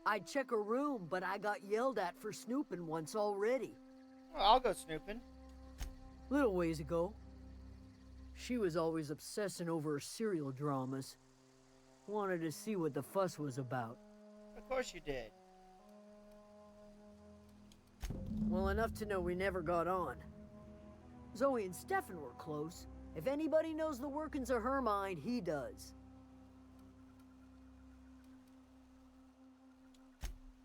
I'd check her room, but I got yelled at for snooping once already. Well, I'll go snooping. Little ways ago. She was always obsessing over her serial dramas. Wanted to see what the fuss was about. Of course you did. Well, enough to know we never got on. Zoe and Stefan were close. If anybody knows the workings of her mind, he does.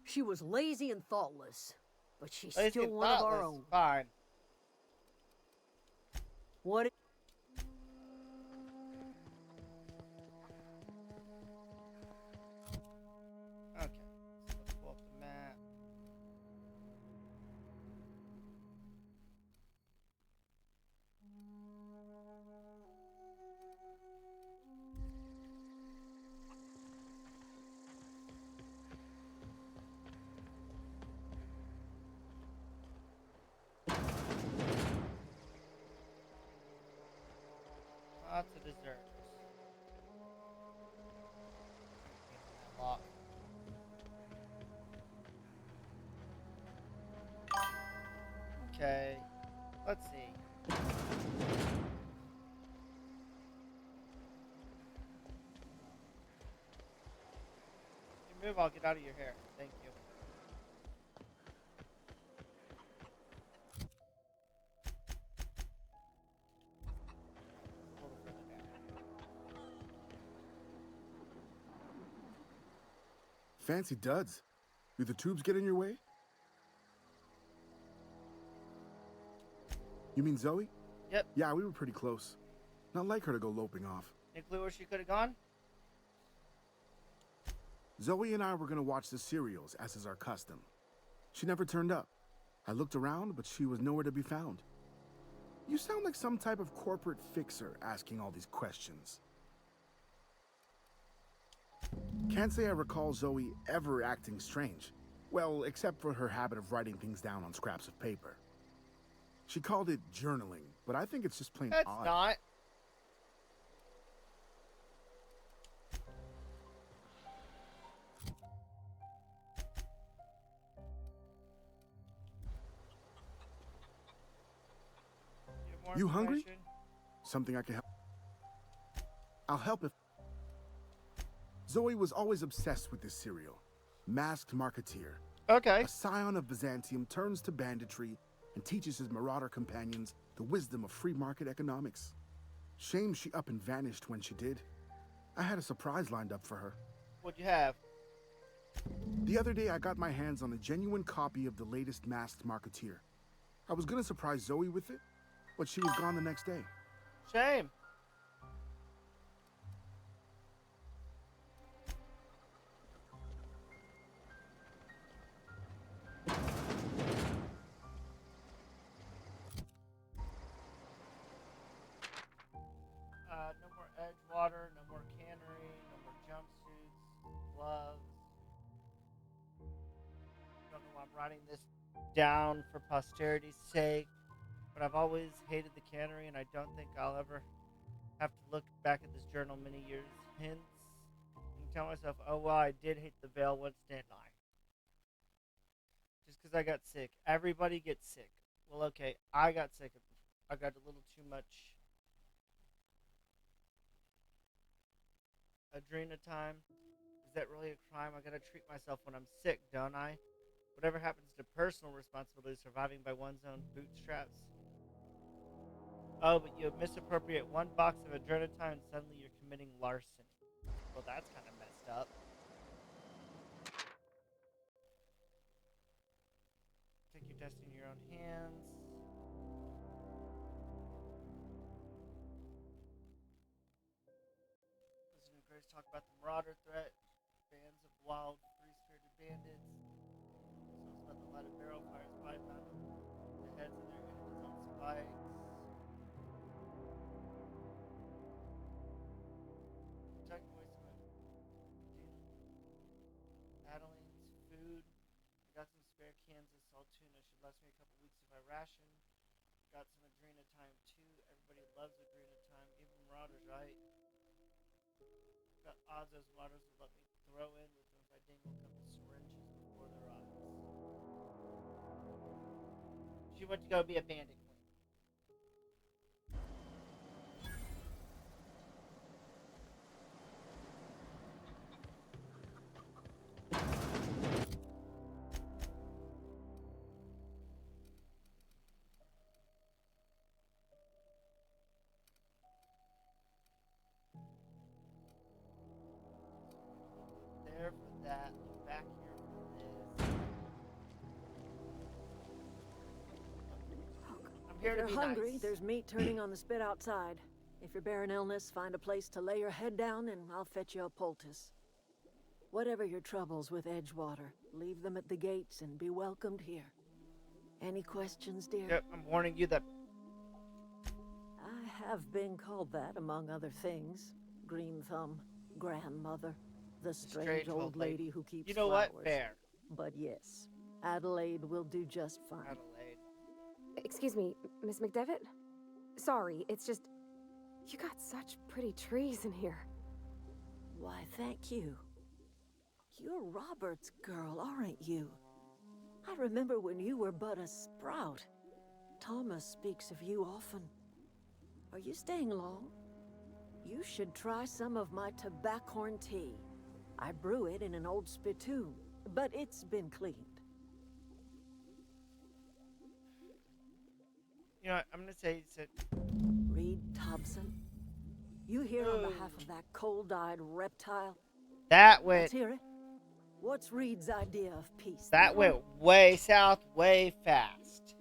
She was lazy and thoughtless, but she's Lazy still and one of our thoughtless, own. Fine. What? Okay, so let's pull up the map. Lots of deserters. Lock. Okay, let's see. You move, I'll get out of your hair. Thank you. A little further down. Fancy duds. Do the tubes get in your way? You mean Zoe? Yep. Yeah, we were pretty close. Not like her to go loping off. Any clue where she could have gone? Zoe and I were gonna watch the serials, as is our custom. She never turned up. I looked around, but she was nowhere to be found. You sound like some type of corporate fixer asking all these questions. Can't say I recall Zoe ever acting strange. Well, except for her habit of writing things down on scraps of paper. She called it journaling, but I think it's just plain That's odd. not. You hungry? Something I can help? I'll help if... Zoe was always obsessed with this cereal. Masked Marketeer. Okay. A scion of Byzantium turns to banditry and teaches his marauder companions the wisdom of free market economics. Shame she up and vanished when she did. I had a surprise lined up for her. What'd you have? The other day I got my hands on a genuine copy of the latest Masked Marketeer. I was gonna surprise Zoe with it, but she was gone the next day. Shame. No more Edgewater, no more cannery, no more jumpsuits, gloves. Don't know why I'm writing this down for posterity's sake, but I've always hated the cannery, and I don't think I'll ever have to look back at this journal many years hence and tell myself, oh, well, I did hate the veil once, didn't I? Just because I got sick. Everybody gets sick. Well, okay, I got sick. I got a little too much adrenatime. Is that really a crime? I gotta treat myself when I'm sick, don't I? Whatever happens to personal responsibility surviving by one's own bootstraps. Oh, but you misappropriate one box of adrenatime and suddenly you're committing larceny. Well, that's kind of messed up. Take your destiny in your own hands. Listen to Grace talk about the Marauder threat. Bands of wild, free-spirited bandits. Songs about the lighted barrel fires python. The heads of their enemies on spikes. Tucking away some of Adeline's food. I got some spare cans of salt tuna. Should last me a couple weeks if I ration. Got some adrenatime too. Everybody loves adrenatime. Even Marauders, right? Got odds those Marauders will let me throw in with them if I dangle a couple syringes before their eyes. She went to go be a bandit queen. There for that. Look back here for this. I'm here If to you're be hungry, nice. there's meat turning on the spit outside. If you're bearing illness, find a place to lay your head down and I'll fetch you a poultice. Whatever your troubles with Edgewater, leave them at the gates and be welcomed here. Any questions, dear? Yep, I'm warning you that. I have been called that, among other things. Green Thumb, grandmother, the strange old lady who keeps You know flowers. what? Fair. But yes, Adelaide will do just fine. Adelaide. Excuse me, Miss McDevitt? Sorry, it's just... You got such pretty trees in here. Why, thank you. You're Robert's girl, aren't you? I remember when you were but a sprout. Thomas speaks of you often. Are you staying long? You should try some of my tobaccorn tea. I brew it in an old spittoon, but it's been cleaned. You know what? I'm going to say that. Reed Thompson? You here on behalf of that cold-eyed reptile? That went. Let's hear it. What's Reed's idea of peace? That went way south, way fast.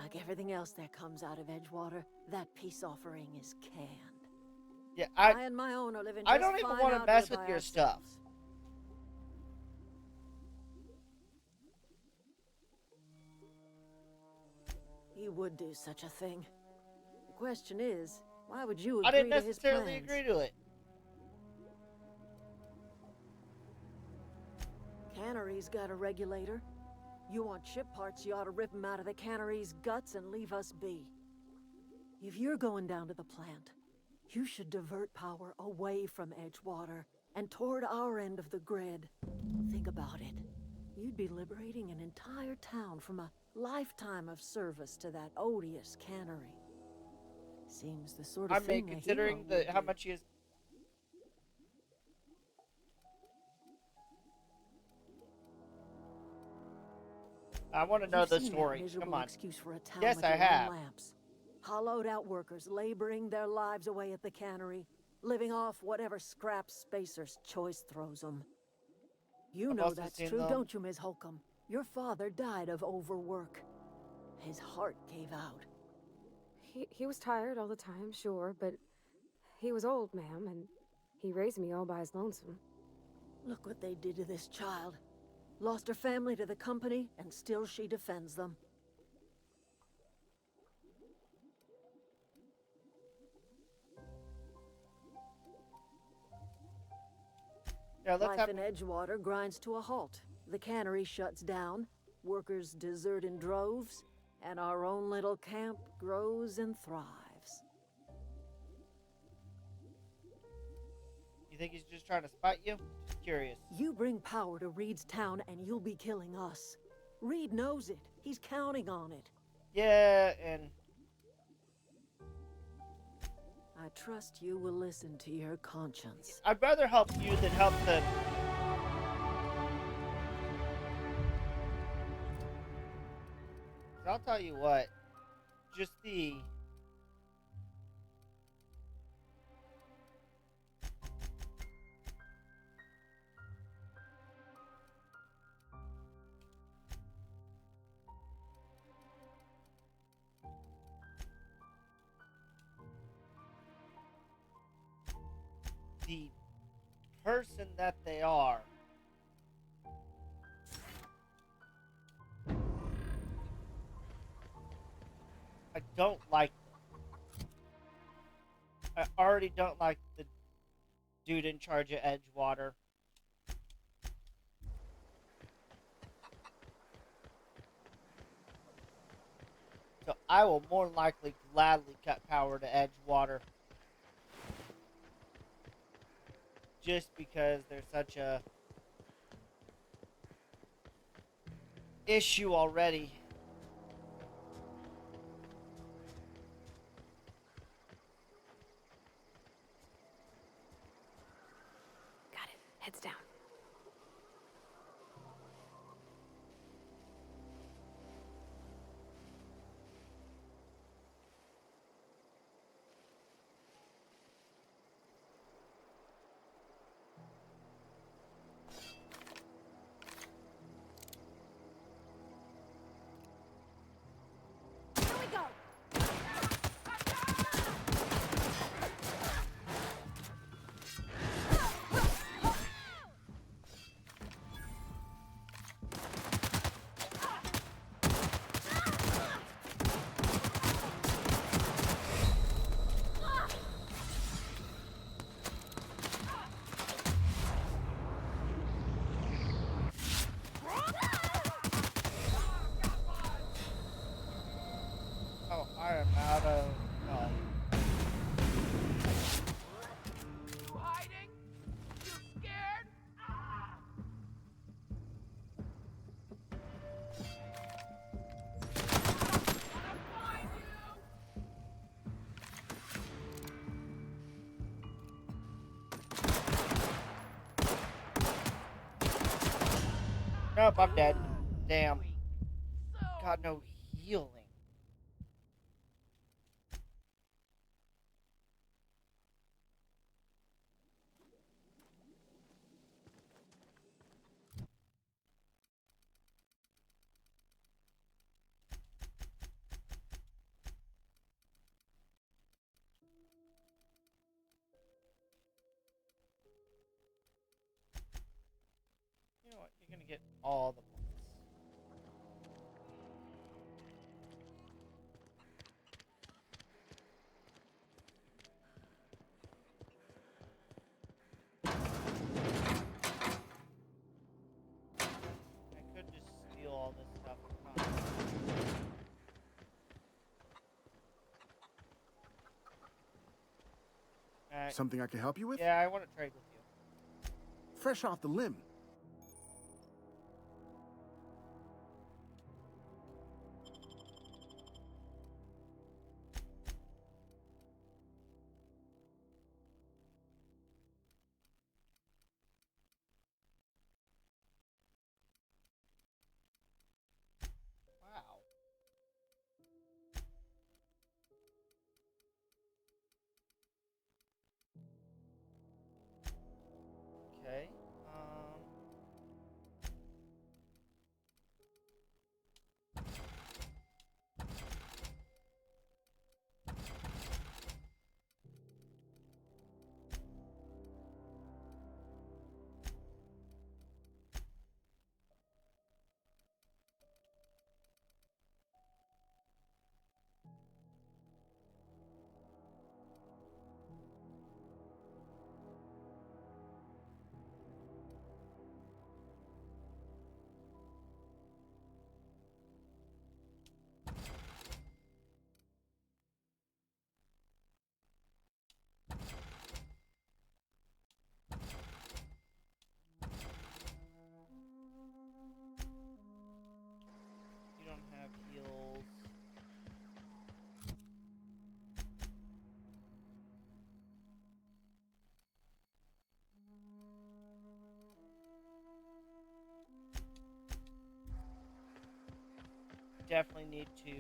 Like everything else that comes out of Edgewater, that peace offering is canned. Yeah, I and my own are living I just don't even fine want to out mess here with by your ourselves. stuff. He would do such a thing. The question is, Why would you I agree didn't to his necessarily plans? agree to it. Cannery's got a regulator. You want chip parts, you ought to rip them out of the cannery's guts and leave us be. If you're going down to the plant, you should divert power away from Edgewater and toward our end of the grid. Think about it. You'd be liberating an entire town from a lifetime of service to that odious cannery. Seems the sort of I thing mean, a considering hero would how do. much he is. I want to know You've the seen that story. miserable Come on. excuse for a town Yes, with I your own have. lamps. Hollowed out workers laboring their lives away at the cannery, living off whatever scrap Spacer's Choice throws them. You I've know also that's seen true, them. don't you, Ms. Holcomb? Your father died of overwork. His heart gave out. He was tired all the time, sure, but he was old, ma'am, and he raised me all by his lonesome. Look what they did to this child. Lost her family to the company, and still she defends them. Yeah, let's Life in Edgewater grinds to a halt. The cannery shuts down, workers desert in droves, and our own little camp grows and thrives. You think he's just trying to spite you? Just curious. You bring power to Reed's town and you'll be killing us. Reed knows it. He's counting on it. Yeah, and I trust you will listen to your conscience. I'd rather help you than help the. I'll tell you what, just the person that they are. I don't like them. I already don't like the dude in charge of Edgewater. So I will more than likely gladly cut power to Edgewater. Just because there's such a issue already. Got it. Heads down. Oh, I am out of... No. You hiding? You scared? Nope, I'm dead. Damn. Got no healing. You know what? You're gonna get all the points. Something I can help you with? Yeah, I want to trade with you. Fresh off the limb. Wow. Okay. You don't have heals. Definitely need to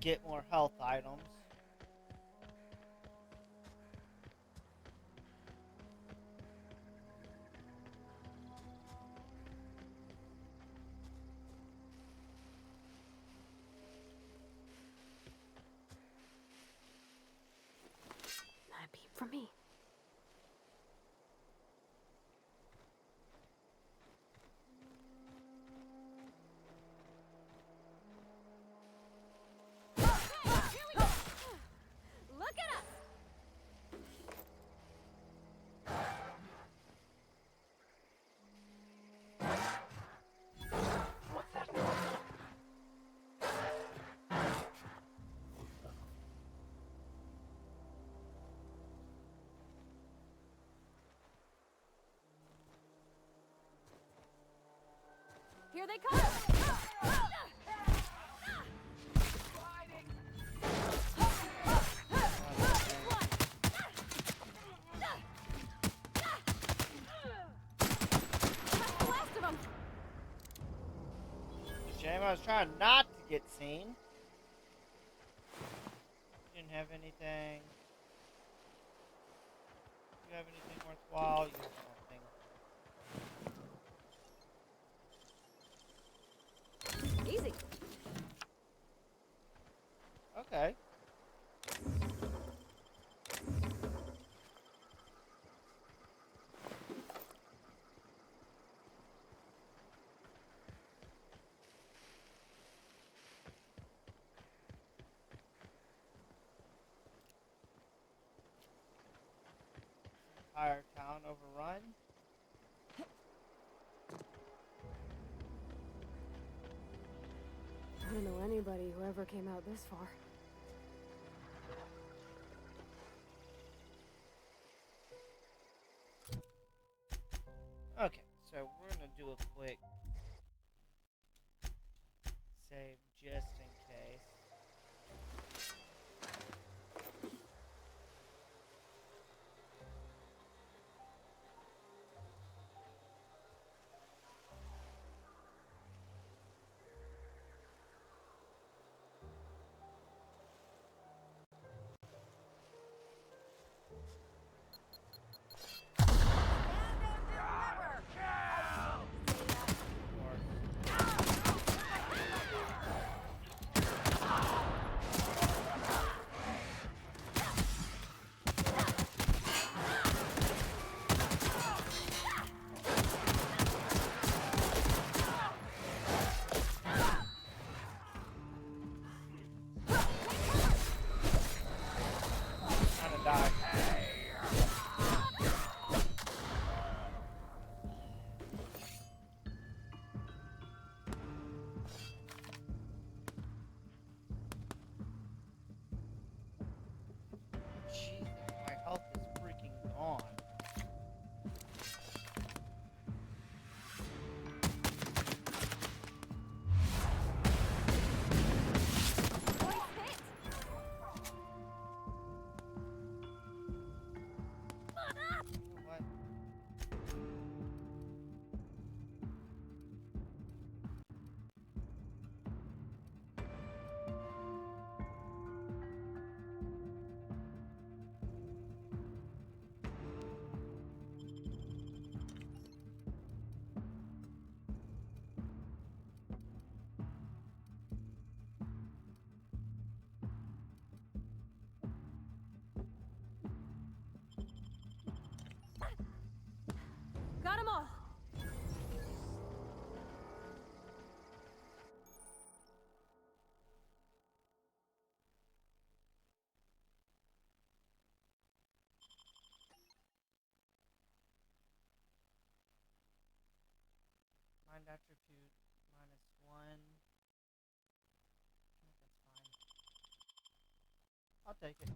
get more health items. Not a peep from me. Look at us! What's that noise? Here they come! Last of them! Shame, I was trying not to get seen. Didn't have anything. Do you have anything worthwhile? You have something. Easy. Okay. Entire town overrun. I don't know anybody who ever came out this far. Okay, so we're gonna do a quick save just in case. Find attribute -1. That's fine. I'll take it.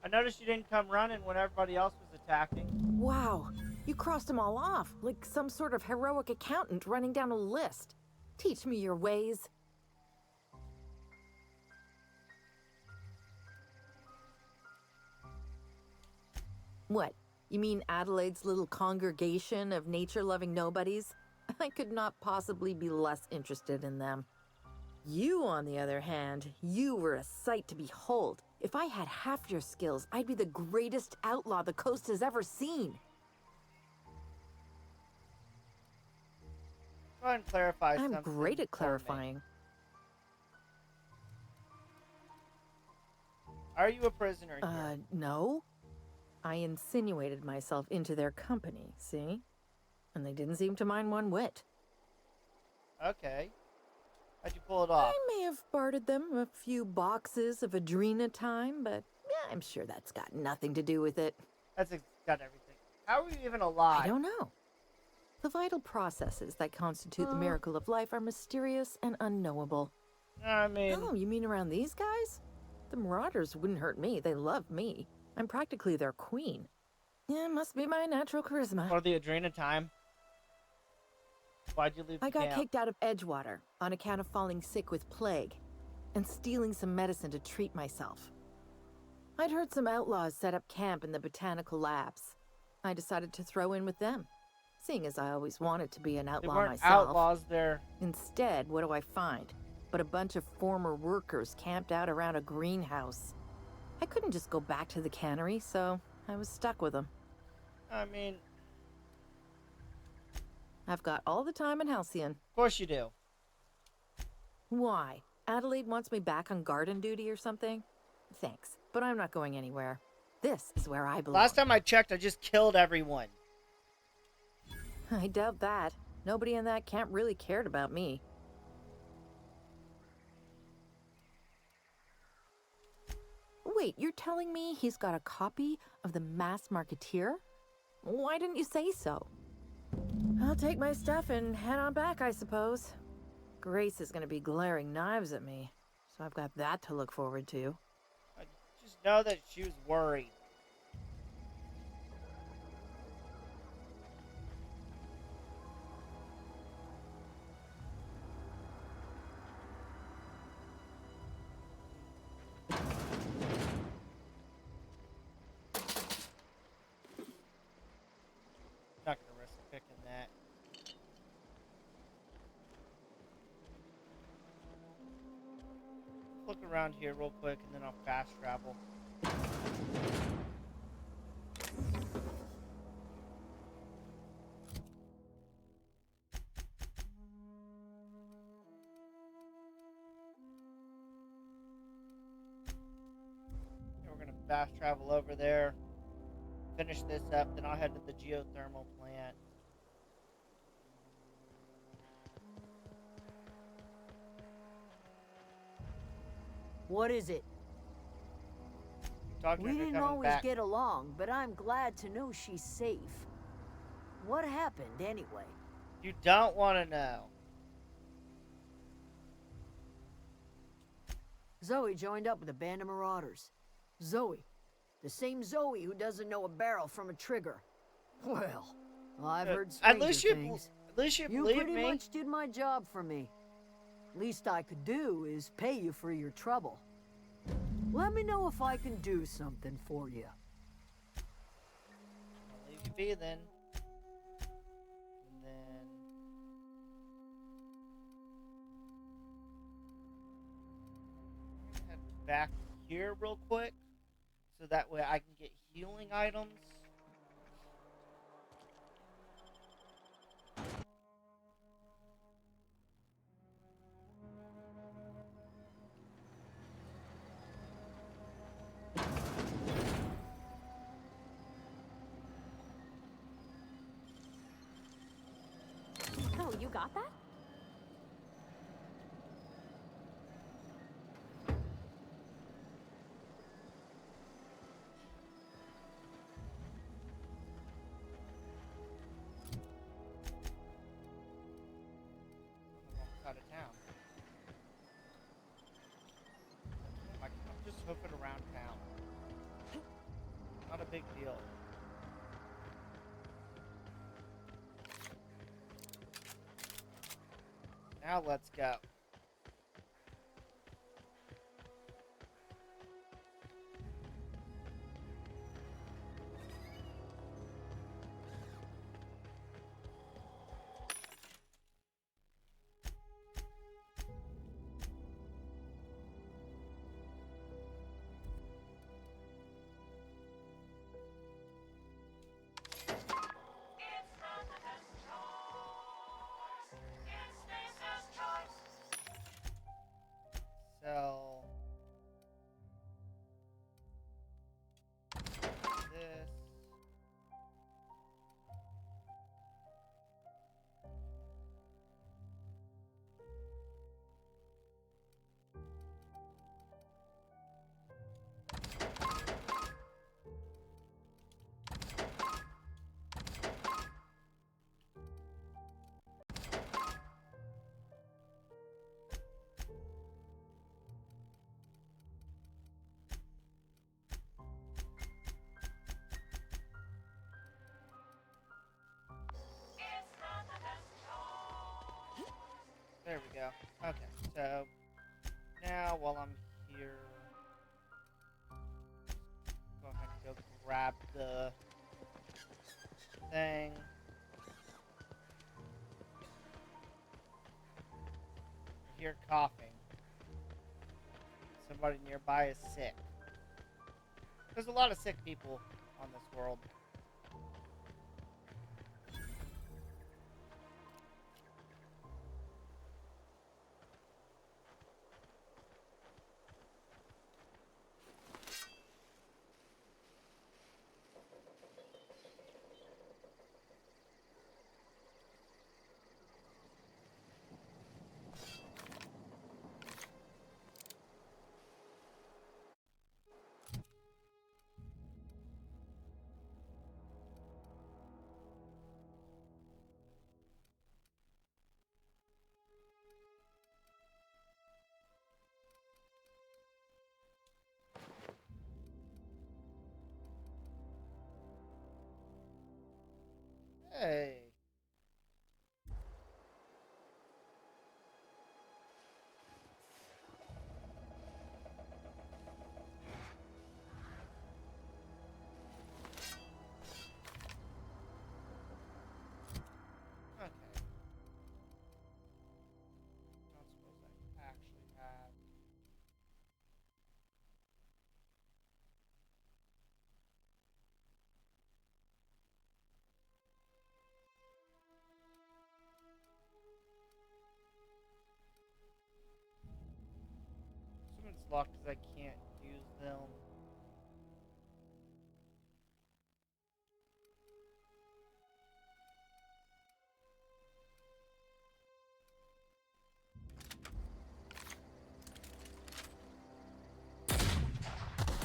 I noticed you didn't come running when everybody else was attacking. Wow, you crossed them all off, like some sort of heroic accountant running down a list. Teach me your ways. What? You mean Adelaide's little congregation of nature-loving nobodies? I could not possibly be less interested in them. You, on the other hand, you were a sight to behold. If I had half your skills, I'd be the greatest outlaw the coast has ever seen. Try and clarify something. I'm great at clarifying. Are you a prisoner here? No. I insinuated myself into their company, see? And they didn't seem to mind one whit. Okay. How'd you pull it off? I may have bartered them a few boxes of Adrena time, but yeah, I'm sure that's got nothing to do with it. That's got everything. How are you even alive? I don't know. The vital processes that constitute the miracle of life are mysterious and unknowable. I mean... Oh, you mean around these guys? The Marauders wouldn't hurt me. They love me. I'm practically their queen. Yeah, must be my natural charisma. Or the Adrena time. Why'd you leave the I got camp? kicked out of Edgewater on account of falling sick with plague and stealing some medicine to treat myself. I'd heard some outlaws set up camp in the botanical labs. I decided to throw in with them, seeing as I always wanted to be an outlaw They weren't myself. outlaws there. Instead, what do I find? But a bunch of former workers camped out around a greenhouse. I couldn't just go back to the cannery, so I was stuck with them. I mean... I've got all the time in Halcyon. Of course you do. Why? Adelaide wants me back on garden duty or something? Thanks, but I'm not going anywhere. This is where I belong. Last time I checked, I just killed everyone. I doubt that. Nobody in that camp really cared about me. Wait, you're telling me he's got a copy of the Mass Marketeer? Why didn't you say so? I'll take my stuff and head on back, I suppose. Grace is gonna be glaring knives at me, so I've got that to look forward to. I just know that she was worried. Not gonna risk picking that. Look around here real quick and then I'll fast travel. And we're gonna fast travel over there. Finish this up, then I'll head to the geothermal plant. What is it? Talking We to her didn't coming always back. get along, but I'm glad to know she's safe. What happened, anyway? You don't want to know. Zoe joined up with a band of marauders. Zoe. The same Zoe who doesn't know a barrel from a trigger. Well, I've heard At stranger least things. At least you You believe pretty me. much did my job for me. Least I could do is pay you for your trouble. Let me know if I can do something for you. I'll leave you be then. And then... I'm gonna head back here real quick. So that way I can get healing items. Oh, you got that? Out of town. I'm just hoofing around town. Not a big deal. Now let's go. So this. There we go. Okay, so now while I'm here, go ahead and go grab the thing. I hear coughing. Somebody nearby is sick. There's a lot of sick people on this world. Hey. Okay. Don't suppose I actually have. Assuming it's locked because I can't use them.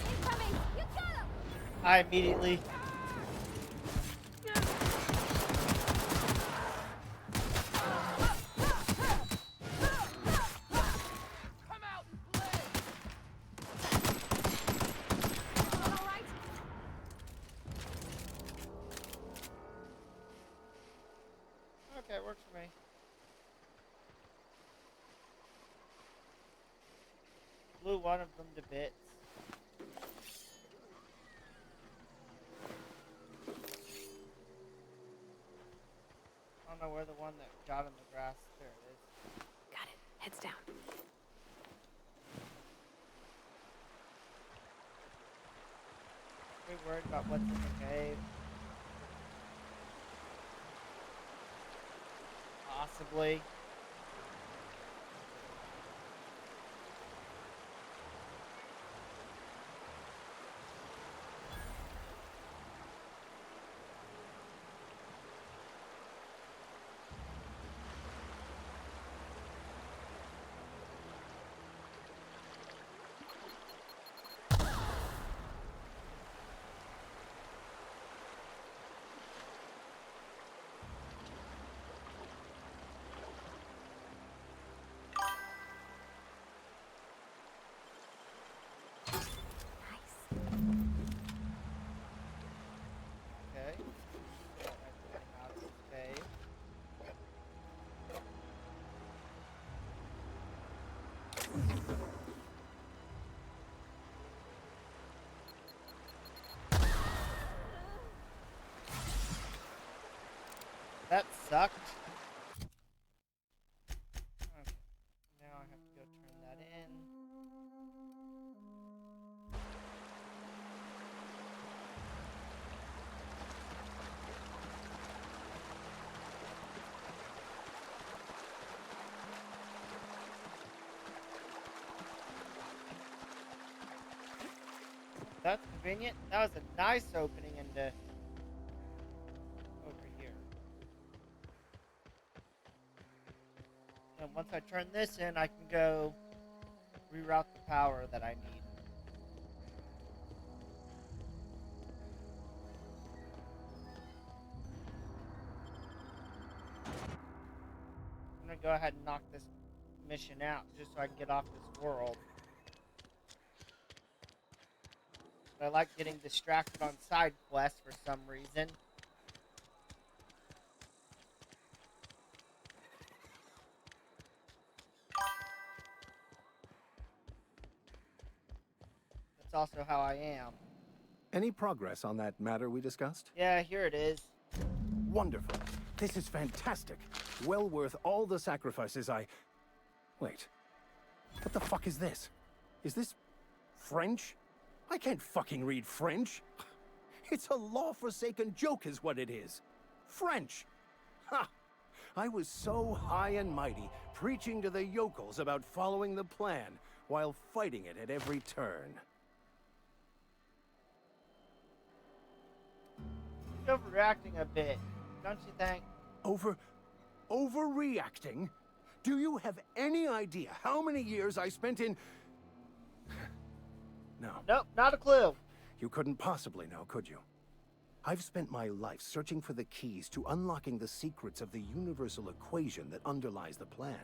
Incoming! You got him! I immediately. Okay, it works blew one of them to bits. I don't know where the one that got in the grass. There it is. Got it. Heads down. Are we worried about what's in the cave? Possibly. Okay. Get everything out of this cave. That sucked. Okay. Now I have to go turn that in. That's convenient. That was a nice opening into over here. And once I turn this in, I can go reroute the power that I need. I'm gonna go ahead and knock this mission out just so I can get off this world. I like getting distracted on side quests for some reason. That's also how I am. Any progress on that matter we discussed? Yeah, here it is. Wonderful. This is fantastic. Well worth all the sacrifices I... Wait. What the fuck is this? Is this French? I can't fucking read French. It's a law-forsaken joke is what it is. French. Ha! I was so high and mighty, preaching to the yokels about following the plan, while fighting it at every turn. You're overreacting a bit, don't you think? Overreacting? Do you have any idea how many years I spent in... No. Nope, not a clue. You couldn't possibly know, could you? I've spent my life searching for the keys to unlocking the secrets of the universal equation that underlies the plan.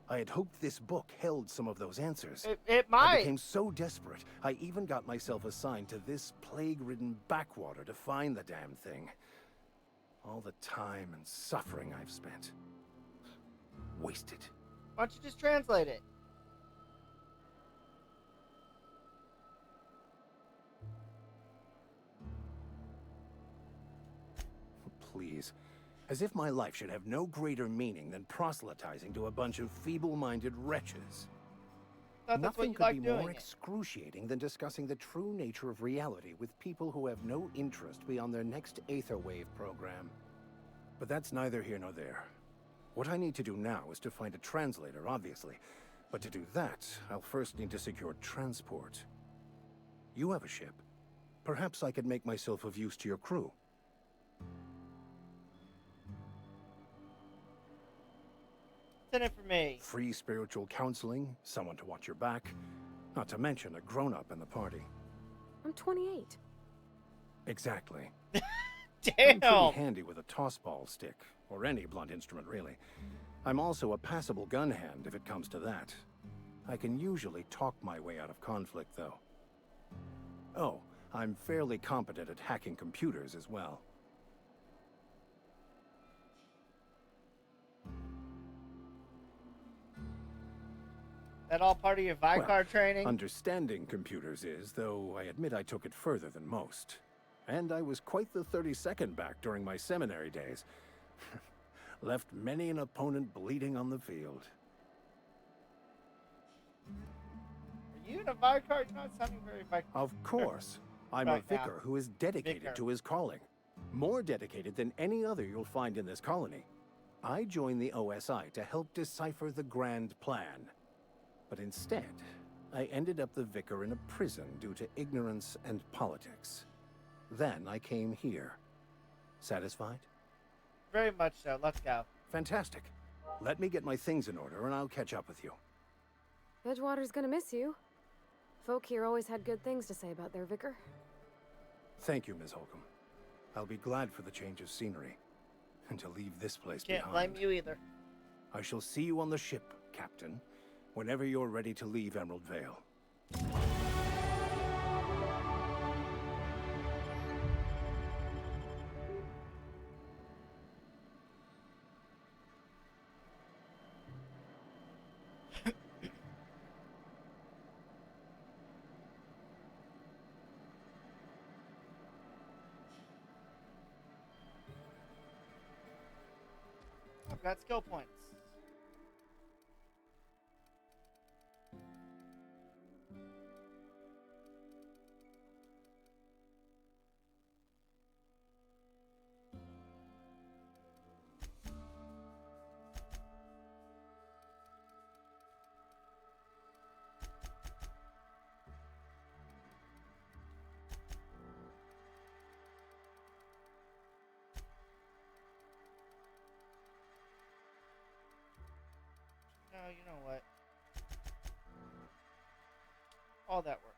I had hoped this book held some of those answers. It might. I became so desperate, I even got myself assigned to this plague-ridden backwater to find the damn thing. All the time and suffering I've spent. Wasted. Why don't you just translate it? Please. As if my life should have no greater meaning than proselytizing to a bunch of feeble-minded wretches. Nothing could be more excruciating than discussing the true nature of reality with people who have no interest beyond their next Aetherwave program. But that's neither here nor there. What I need to do now is to find a translator, obviously. But to do that, I'll first need to secure transport. You have a ship. Perhaps I could make myself of use to your crew. What's in it for me? Free spiritual counseling, someone to watch your back, not to mention a grown-up in the party. I'm 28. Exactly. Damn! I'm pretty handy with a toss-ball stick, or any blunt instrument, really. I'm also a passable gun hand, if it comes to that. I can usually talk my way out of conflict, though. Oh, I'm fairly competent at hacking computers as well. That all part of your Vicar Well, training? understanding computers is, though I admit I took it further than most. And I was quite the 32nd back during my seminary days. Left many an opponent bleeding on the field. Are you in a Vicar? You're not sounding very Vicar. Of course. I'm Right a vicar who is dedicated to his calling. More dedicated than any other you'll find in this colony. I joined the OSI to help decipher the grand plan. But instead, I ended up the vicar in a prison due to ignorance and politics. Then I came here. Satisfied? Very much so. Let's go. Fantastic. Let me get my things in order and I'll catch up with you. Edgewater's gonna miss you. Folk here always had good things to say about their vicar. Thank you, Ms. Holcomb. I'll be glad for the change of scenery and to leave this place Can't behind. blame you either. I shall see you on the ship, Captain, whenever you're ready to leave Emerald Vale. I've got skill points. No, you know what? All that works.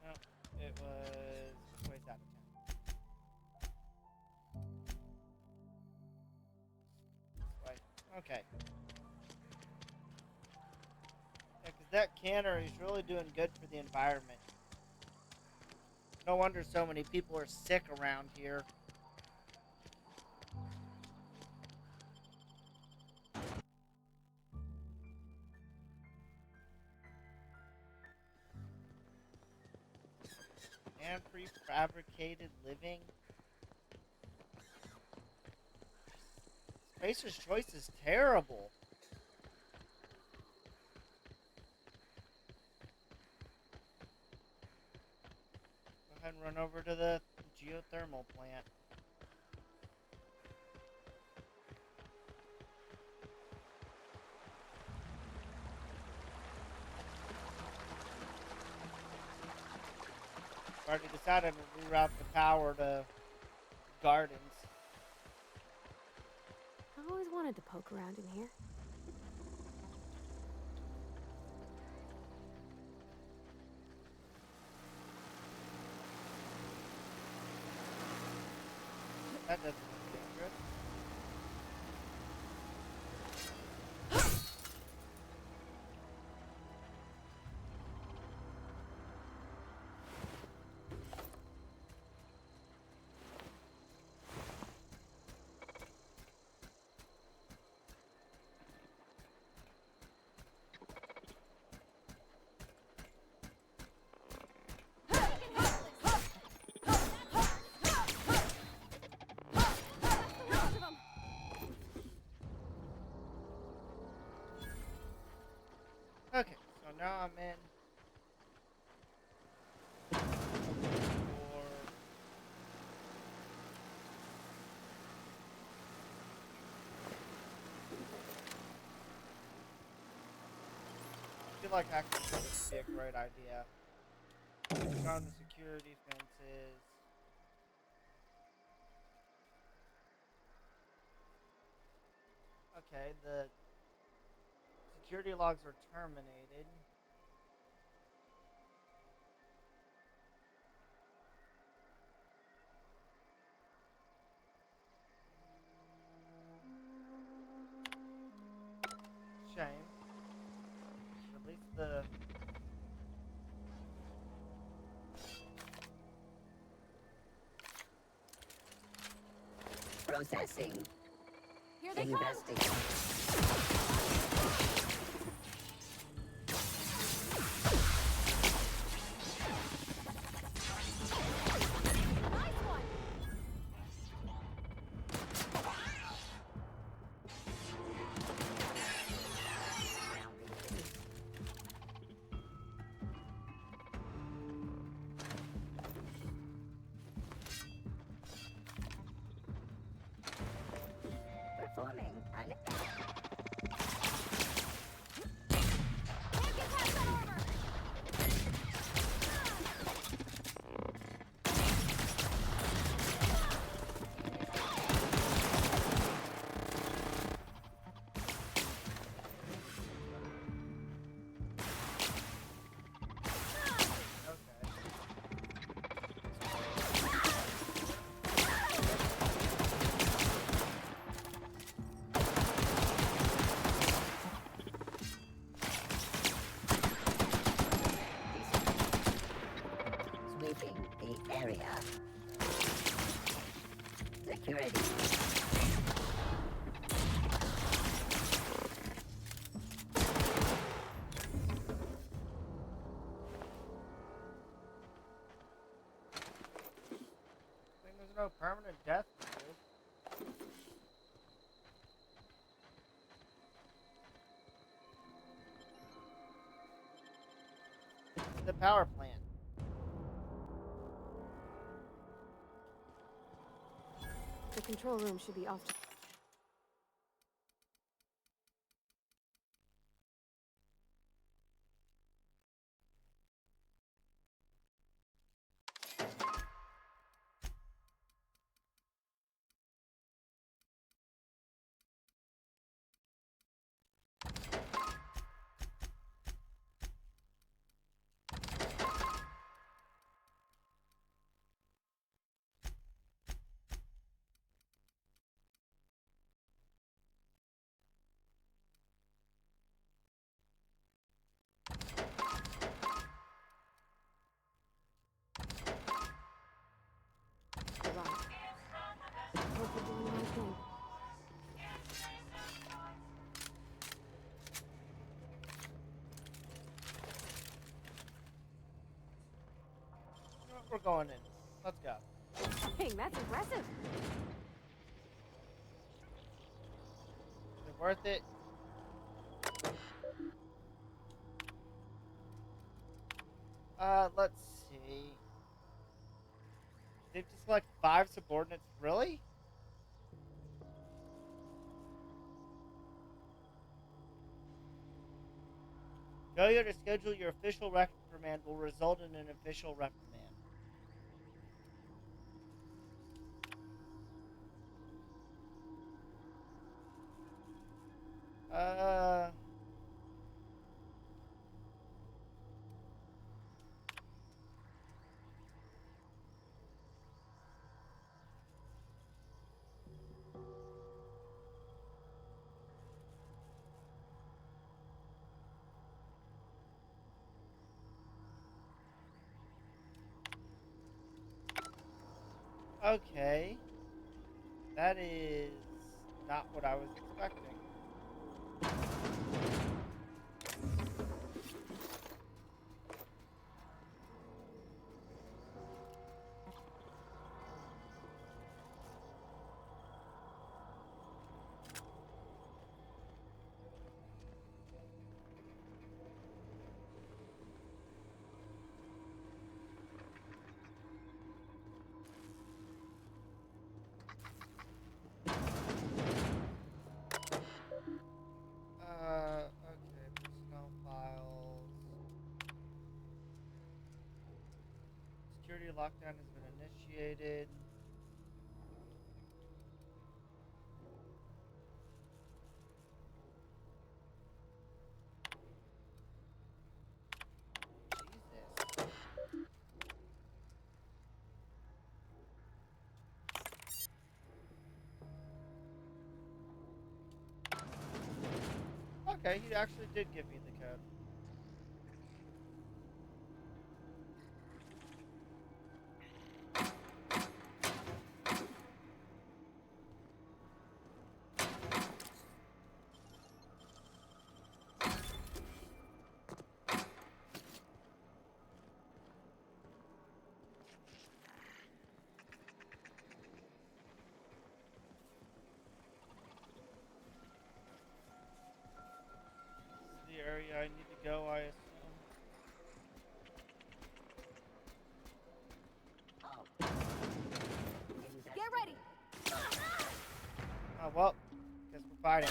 No, it was ways out of town. This way. Okay. Yeah, because that cannery is really doing good for the environment. No wonder so many people are sick around here. And prefabricated living. Spacer's Choice is terrible. Go ahead and run over to the geothermal plant. Already decided to reroute the power to gardens. I always wanted to poke around in here. That doesn't look dangerous. Okay, so now I'm in. I feel like actually this would be a great idea. Turn on the security fences. Okay, the security logs are terminated. the... Processing. Here they Investing. Performing. Sweeping the area. Security. I think there's no permanent death rules. The power plant. The control room should be off. We're going in. Let's go. Dang, that's impressive. Is it worth it? Let's see. They have to select 5 subordinates. Really? Failure to schedule your official reprimand will result in an official reprimand. Okay. That is not what I was expecting. Okay, personnel files. Security lockdown has been initiated. Jesus. Okay, he actually did give me the code. go, I assume. Get ready! Oh, well. Guess we're fighting.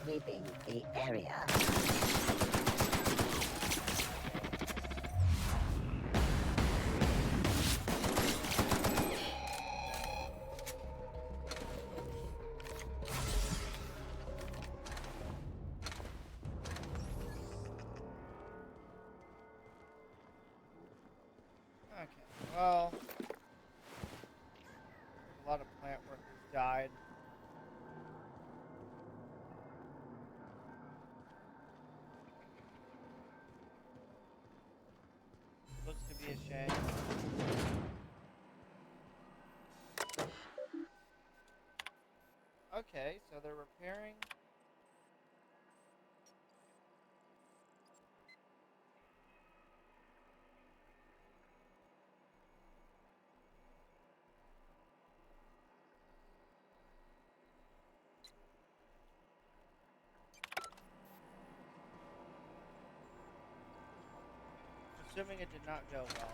Sweeping the area. Okay, well. A lot of plant workers died. Looks to be a shame. Okay, so they're repairing. Assuming it did not go well.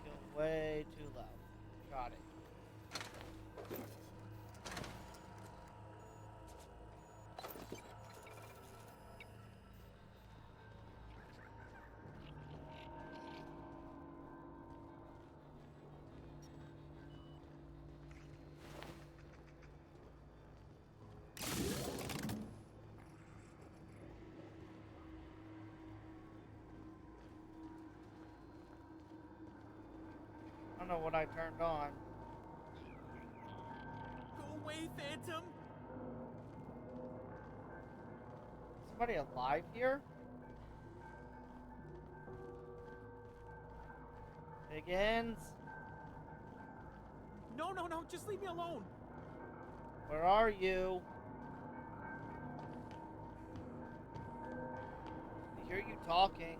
Still way too low. Got it. I don't know what I turned on. Go away, Phantom! Somebody alive here? Higgins? No, just leave me alone! Where are you? I hear you talking.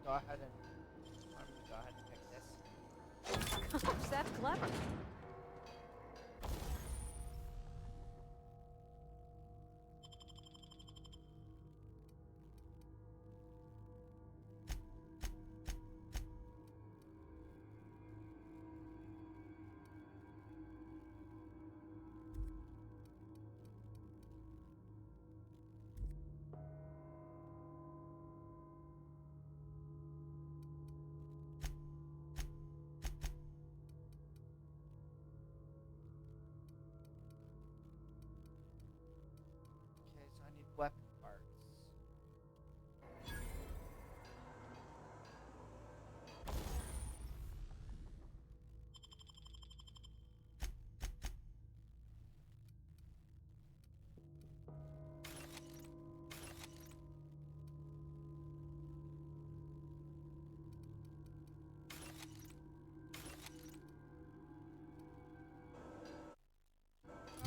Go ahead and I'm gonna go ahead and pick this. Gosh, that's clever. Weapon parts.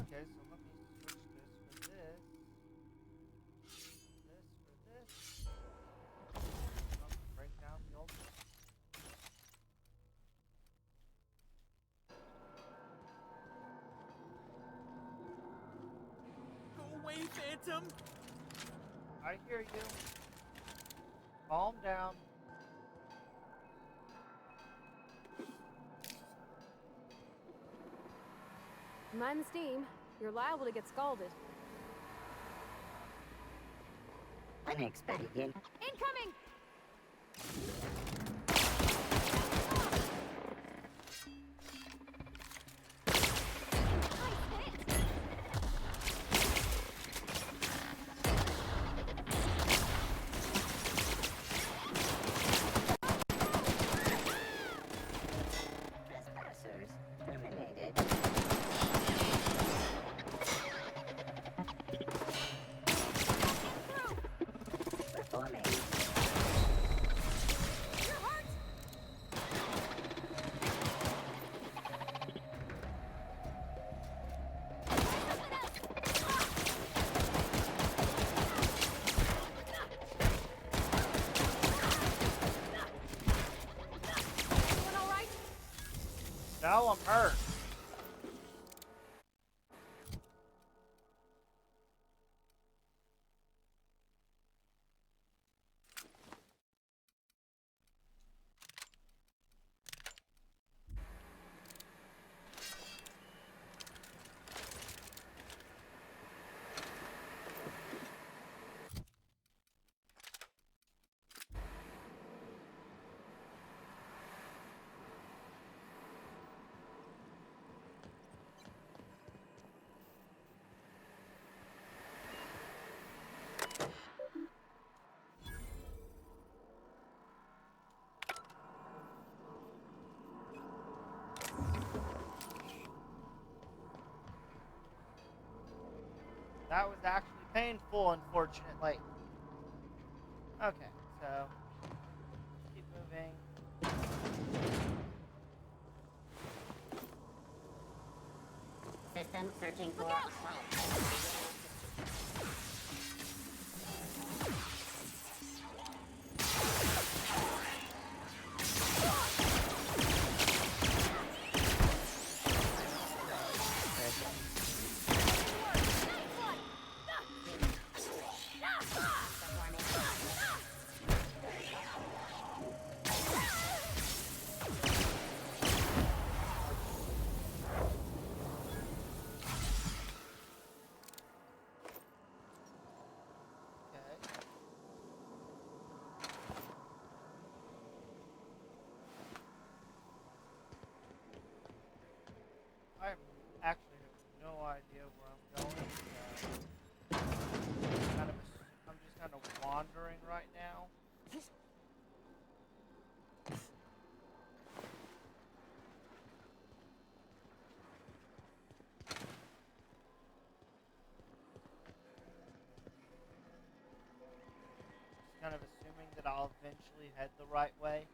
Okay, so let me switch this for this. This for this. Break down the old one. Go away, Phantom! I hear you. Calm down. Mind the steam. You're liable to get scalded. Unexpected. Incoming! No, I'm hurt. That was actually painful, unfortunately. Okay, so keep moving. System searching for assault. I actually have no idea where I'm going. I'm just kind of wandering right now. Just kind of assuming that I'll eventually head the right way.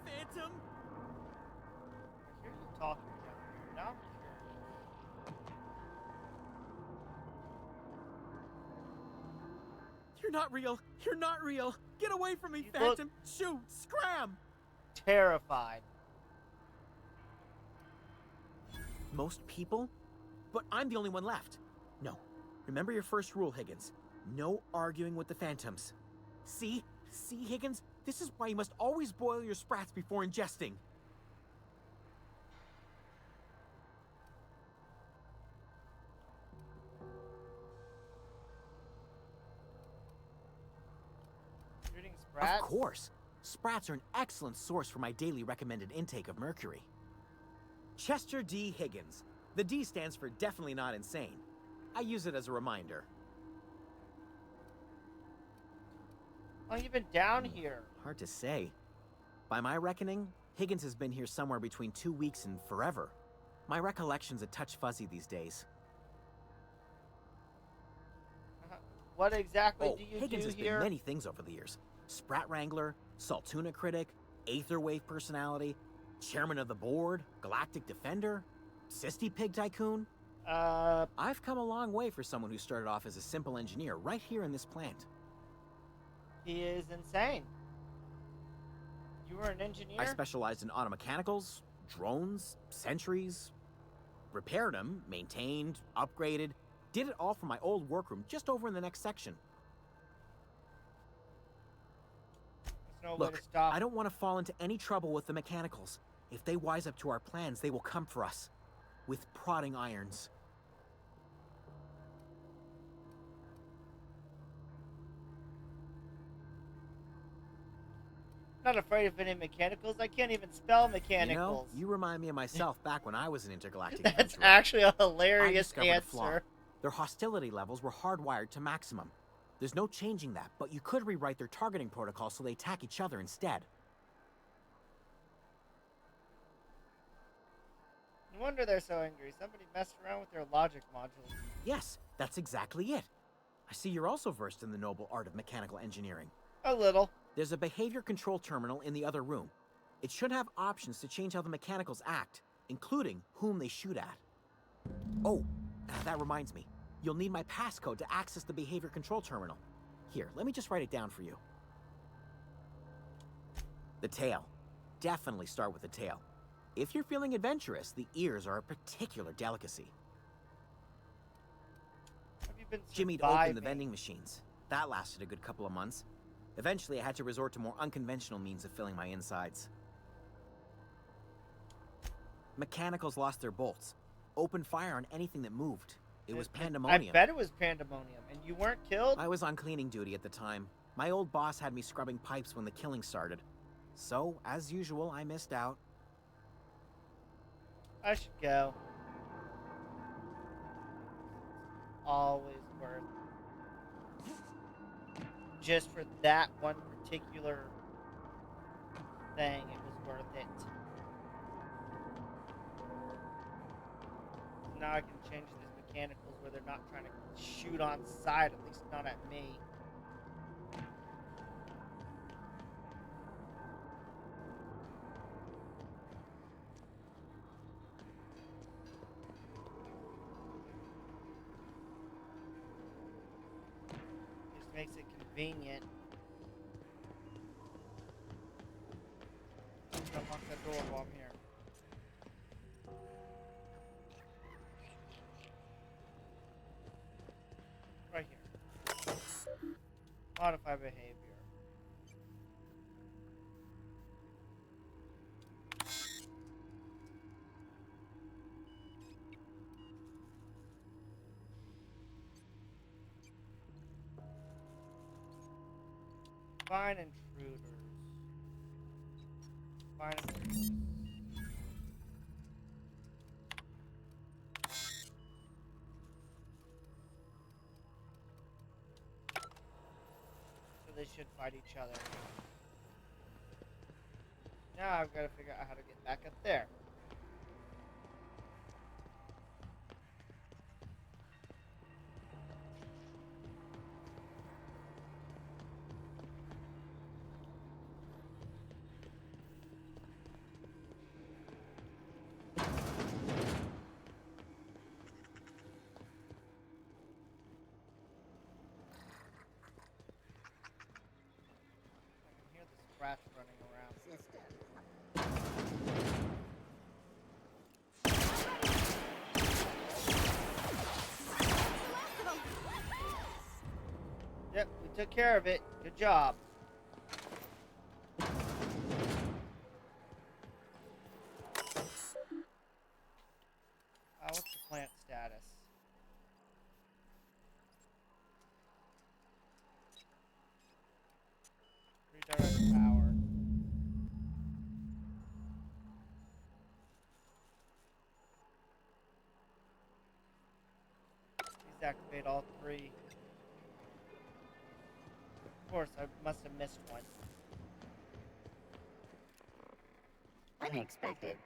Phantom? I hear you talking down here. Now I'm curious. You're not real. You're not real. Get away from me, Phantom. Shoot. Scram. Terrified. Most people? But I'm the only one left. No. Remember your first rule, Higgins. No arguing with the Phantoms. See? See, Higgins? This is why you must always boil your sprats before ingesting. Shooting sprats? Of course. Sprats are an excellent source for my daily recommended intake of mercury. Chester D. Higgins. The D stands for definitely not insane. I use it as a reminder. How long have you been down here? Hard to say. By my reckoning, Higgins has been here somewhere between 2 weeks and forever. My recollection's a touch fuzzy these days. What exactly do you Higgins do has here? been many things over the years. Sprat Wrangler, Saltuna Critic, Aetherwave Personality, Chairman of the Board, Galactic Defender, Sisty Pig Tycoon. I've come a long way for someone who started off as a simple engineer right here in this plant. He is insane. You were an engineer? I specialized in automechanicals, drones, sentries, repaired them, maintained, upgraded, did it all from my old workroom just over in the next section. There's no way Look, to stop. I don't want to fall into any trouble with the mechanicals. If they wise up to our plans, they will come for us with prodding irons. I'm not afraid of any mechanicals. I can't even spell mechanicals. You know, you remind me of myself back when I was an intergalactic That's adventurer. actually a I hilarious discovered a flaw. answer. Their hostility levels were hardwired to maximum. There's no changing that, but you could rewrite their targeting protocol so they attack each other instead. No wonder they're so angry. Somebody messed around with their logic modules. Yes, that's exactly it. I see you're also versed in the noble art of mechanical engineering. A little. There's a behavior control terminal in the other room. It should have options to change how the mechanicals act, including whom they shoot at. Oh, that reminds me. You'll need my passcode to access the behavior control terminal. Here, let me just write it down for you. The tail. Definitely start with the tail. If you're feeling adventurous, the ears are a particular delicacy. Have you been Jimmy'd open the vending machines. That lasted a good couple of months. Eventually, I had to resort to more unconventional means of filling my insides. Mechanicals lost their bolts. Opened fire on anything that moved. It was pandemonium. I bet it was pandemonium. And you weren't killed? I was on cleaning duty at the time. My old boss had me scrubbing pipes when the killing started. So, as usual, I missed out. I should go. Always worth. Just for that one particular thing, it was worth it. Now I can change these mechanicals where they're not trying to shoot on sight, at least not at me. Just makes it convenient. Unlock that door while I'm here. Right here. Modify behavior. Find intruders. Find intruders. So they should fight each other. Now I've got to figure out how to get back up there. Rats running around. Yep, we took care of it. Good job. What's the plant status? Redirect power. Deactivate all three. Of course, I must have missed one. Unexpected.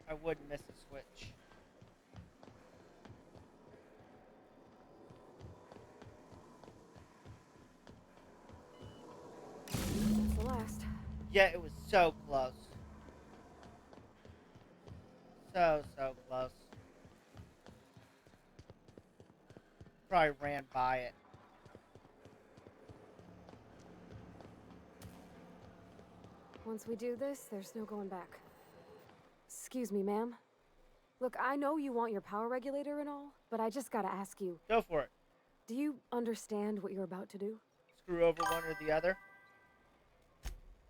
I would miss a switch. That's the last. Yeah, it was so close. So close. Probably ran by it. Once we do this, there's no going back. Excuse me, ma'am. Look, I know you want your power regulator and all, but I just gotta ask you. Go for it. Do you understand what you're about to do? Screw over one or the other?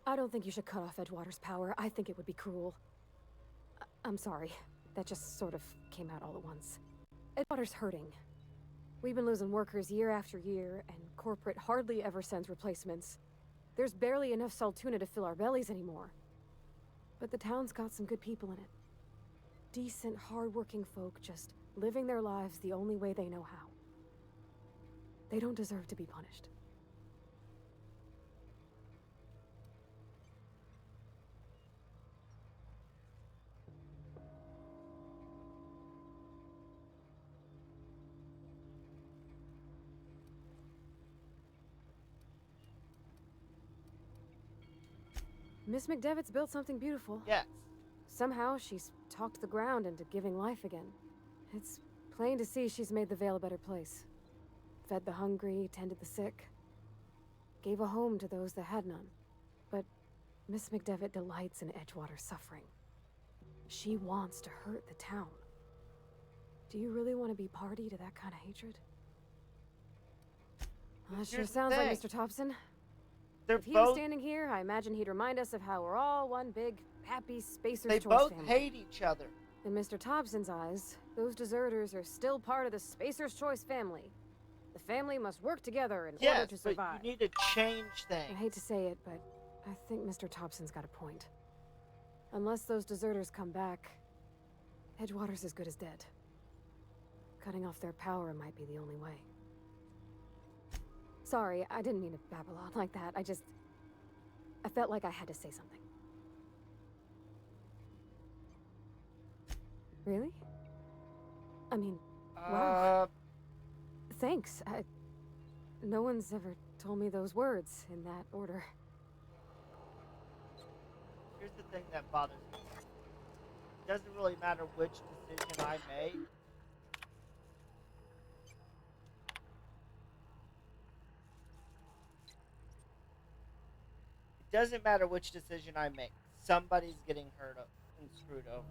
I don't think you should cut off Edgewater's power. I think it would be cruel. I'm sorry. That just sort of came out all at once. Edgewater's hurting. We've been losing workers year after year, and corporate hardly ever sends replacements. There's barely enough Saltuna to fill our bellies anymore. But the town's got some good people in it. Decent, hard-working folk just living their lives the only way they know how. They don't deserve to be punished. Miss McDevitt's built something beautiful. Yes. Somehow, she's talked the ground into giving life again. It's plain to see she's made the Vale a better place. Fed the hungry, tended the sick. Gave a home to those that had none. But Miss McDevitt delights in Edgewater's suffering. She wants to hurt the town. Do you really want to be party to that kind of hatred? Well, that sure Here's the sounds like thing. Mr. Thompson. They're If he was both. standing here, I imagine he'd remind us of how we're all one big, happy Spacer's They Choice both family. hate each other. In Mr. Thompson's eyes, those deserters are still part of the Spacer's Choice family. The family must work together in order Yes, to but survive. you need to change things. I hate to say it, but I think Mr. Thompson's got a point. Unless those deserters come back, Edgewater's as good as dead. Cutting off their power might be the only way. Sorry, I didn't mean to babble on like that. I felt like I had to say something. Really? I mean, wow. Thanks. No one's ever told me those words in that order. Here's the thing that bothers me. It doesn't really matter which decision I make. It doesn't matter which decision I make. Somebody's getting hurt and screwed over.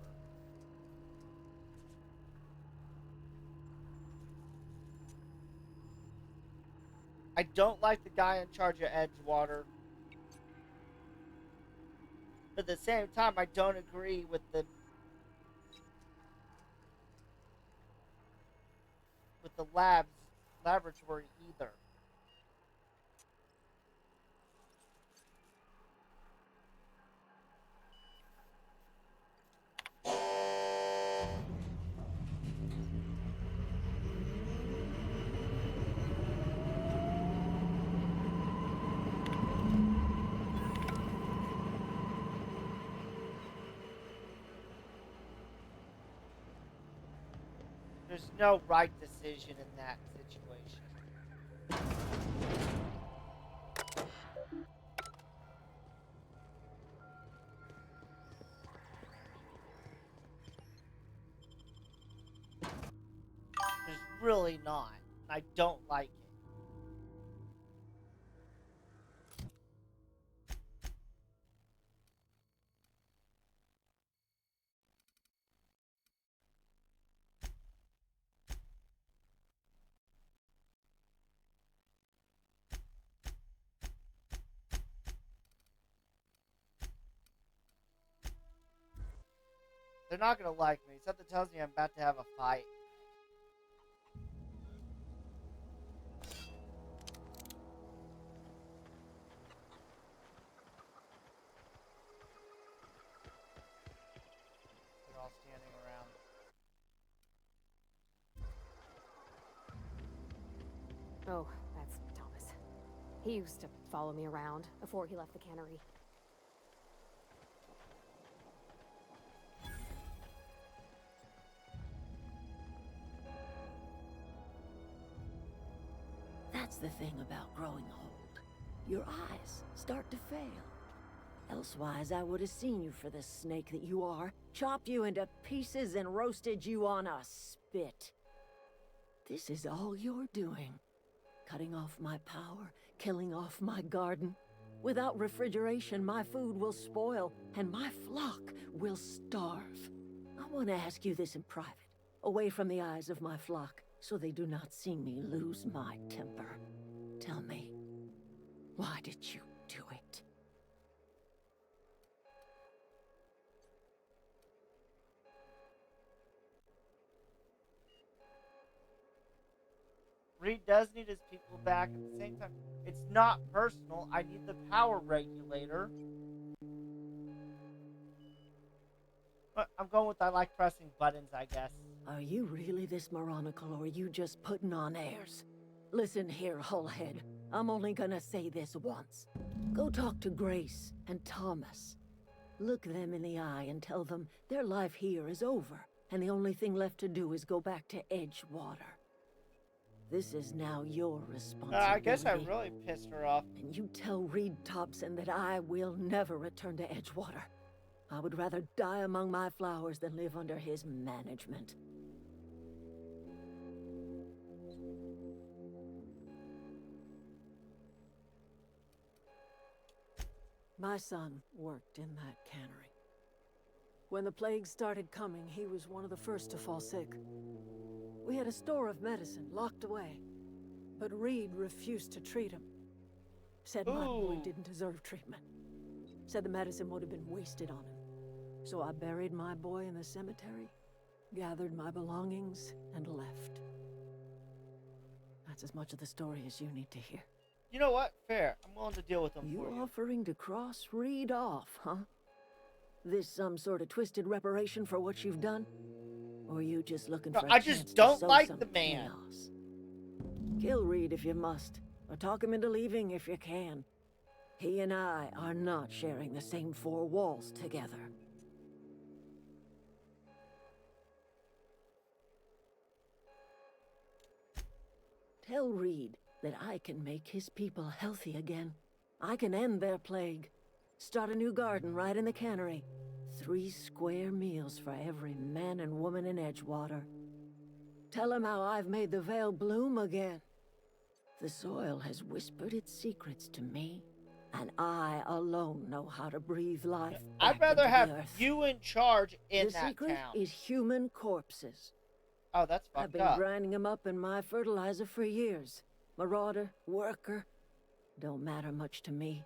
I don't like the guy in charge of Edgewater. But at the same time, I don't agree with the laboratory either. There's no right decision in that situation. There's really not. I don't like it. They're not gonna like me. Something tells me I'm about to have a fight. They're all standing around. Oh, that's Thomas. He used to follow me around before he left the cannery. That's the thing about growing old. Your eyes start to fail. Elsewise, I would have seen you for the snake that you are, chopped you into pieces and roasted you on a spit. This is all you're doing. Cutting off my power, killing off my garden. Without refrigeration, my food will spoil, and my flock will starve. I want to ask you this in private, away from the eyes of my flock, so they do not see me lose my temper. Tell me, why did you do it? Reed does need his people back. At the same time, it's not personal. I need the power regulator. But I'm going with I like pressing buttons, I guess. Are you really this moronical, or are you just putting on airs? Listen here, Hullhead. I'm only gonna say this once. Go talk to Grace and Thomas. Look them in the eye and tell them their life here is over, and the only thing left to do is go back to Edgewater. This is now your responsibility. I guess I really pissed her off. And you tell Reed Thompson that I will never return to Edgewater. I would rather die among my flowers than live under his management. My son worked in that cannery. When the plague started coming, he was one of the first to fall sick. We had a store of medicine locked away, but Reed refused to treat him. Said my boy didn't deserve treatment. Said the medicine would have been wasted on him. So I buried my boy in the cemetery, gathered my belongings, and left. That's as much of the story as you need to hear. You know what? Fair. I'm willing to deal with them You for you. offering to cross Reed off, huh? This some sort of twisted reparation for what you've done? Or you just looking for a I chance just to don't sow like some the man. chaos? Kill Reed if you must, or talk him into leaving if you can. He and I are not sharing the same four walls together. Tell Reed that I can make his people healthy again. I can end their plague. Start a new garden right in the cannery. 3 square meals for every man and woman in Edgewater. Tell him how I've made the Vale bloom again. The soil has whispered its secrets to me, and I alone know how to breathe life back I'd rather into have the earth. you in charge in The that secret town. is human corpses. Oh, that's I've fucked been up. grinding them up in my fertilizer for years. Marauder, worker, don't matter much to me.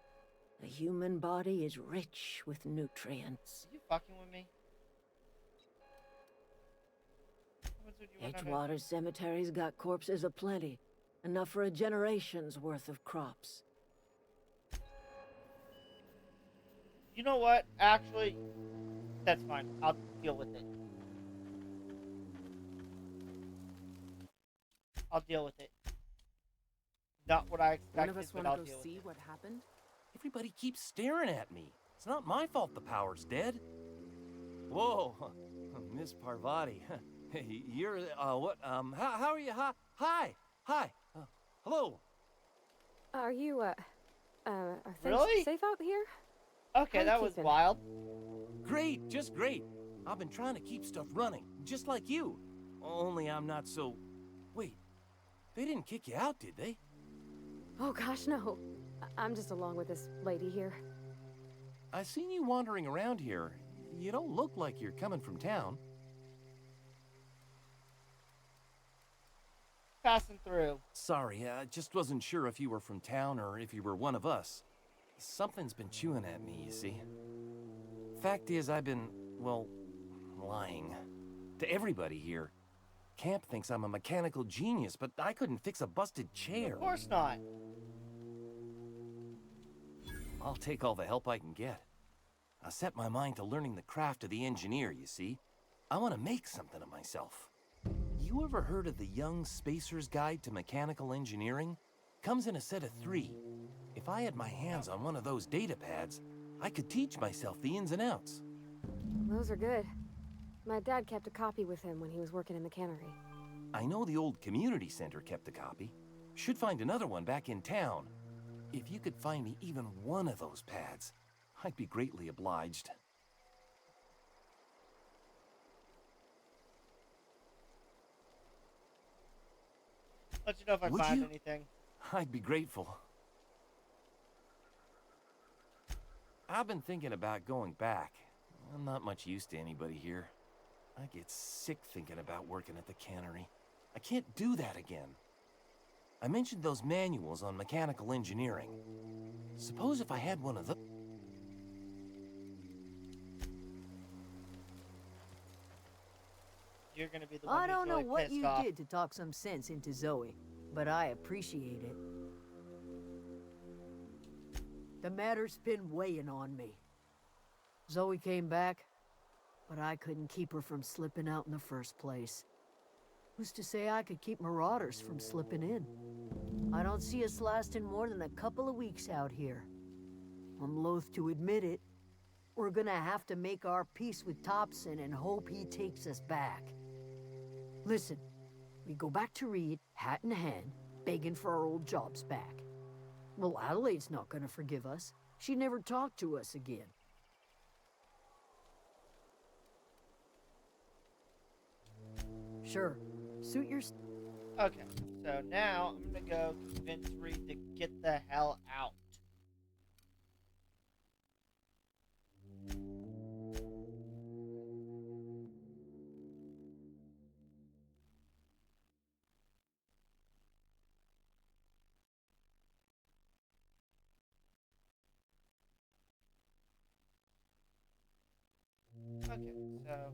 The human body is rich with nutrients. Are you fucking with me? What's with you and Edgewater Cemetery's got corpses aplenty. Enough for a generation's worth of crops. You know what? Actually, that's fine. I'll deal with it. I'll deal with it. Not what I expected, but I'll deal with it. What happened? Everybody keeps staring at me. It's not my fault the power's dead. Whoa, Miss Parvati. Hey, you're, what, how are you? Hi. Hello. Are you, are things Really? safe out here? Okay, How that you was keeping? wild. Great, just great. I've been trying to keep stuff running, just like you. Only I'm not so... Wait, they didn't kick you out, did they? Oh gosh, no. I'm just along with this lady here. I seen you wandering around here. You don't look like you're coming from town. Passing through. Sorry, I just wasn't sure if you were from town or if you were one of us. Something's been chewing at me, you see. Fact is, I've been, well, lying. To everybody here. Camp thinks I'm a mechanical genius, but I couldn't fix a busted chair. Of course not. I'll take all the help I can get. I set my mind to learning the craft of the engineer, you see. I want to make something of myself. You ever heard of the Young Spacer's Guide to Mechanical Engineering? Comes in a set of 3. If I had my hands on one of those data pads, I could teach myself the ins and outs. Those are good. My dad kept a copy with him when he was working in the cannery. I know the old community center kept a copy. Should find another one back in town. If you could find me even one of those pads, I'd be greatly obliged. Let you know if I Would find you? anything. I'd be grateful. I've been thinking about going back. I'm not much use to anybody here. I get sick thinking about working at the cannery. I can't do that again. I mentioned those manuals on mechanical engineering. Suppose if I had one of them... You're gonna be the one I who's don't know really what pissed you off. did to talk some sense into Zoe, but I appreciate it. The matter's been weighing on me. Zoe came back. but I couldn't keep her from slipping out in the first place. Who's to say I could keep marauders from slipping in? I don't see us lasting more than a couple of weeks out here. I'm loath to admit it. We're gonna have to make our peace with Thompson and hope he takes us back. Listen, we go back to Reed, hat in hand, begging for our old jobs back. Well, Adelaide's not gonna forgive us. She never talked to us again. Sure, suit your... Okay, so now I'm gonna go convince Reed to get the hell out. Okay, so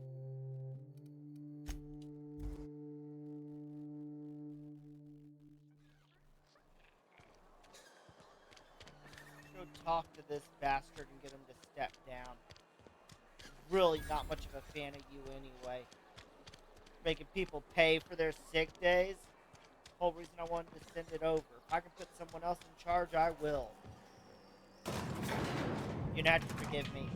go talk to this bastard and get him to step down. Really not much of a fan of you anyway. Making people pay for their sick days. Whole reason I wanted to send it over. If I can put someone else in charge, I will. You're gonna have to forgive me.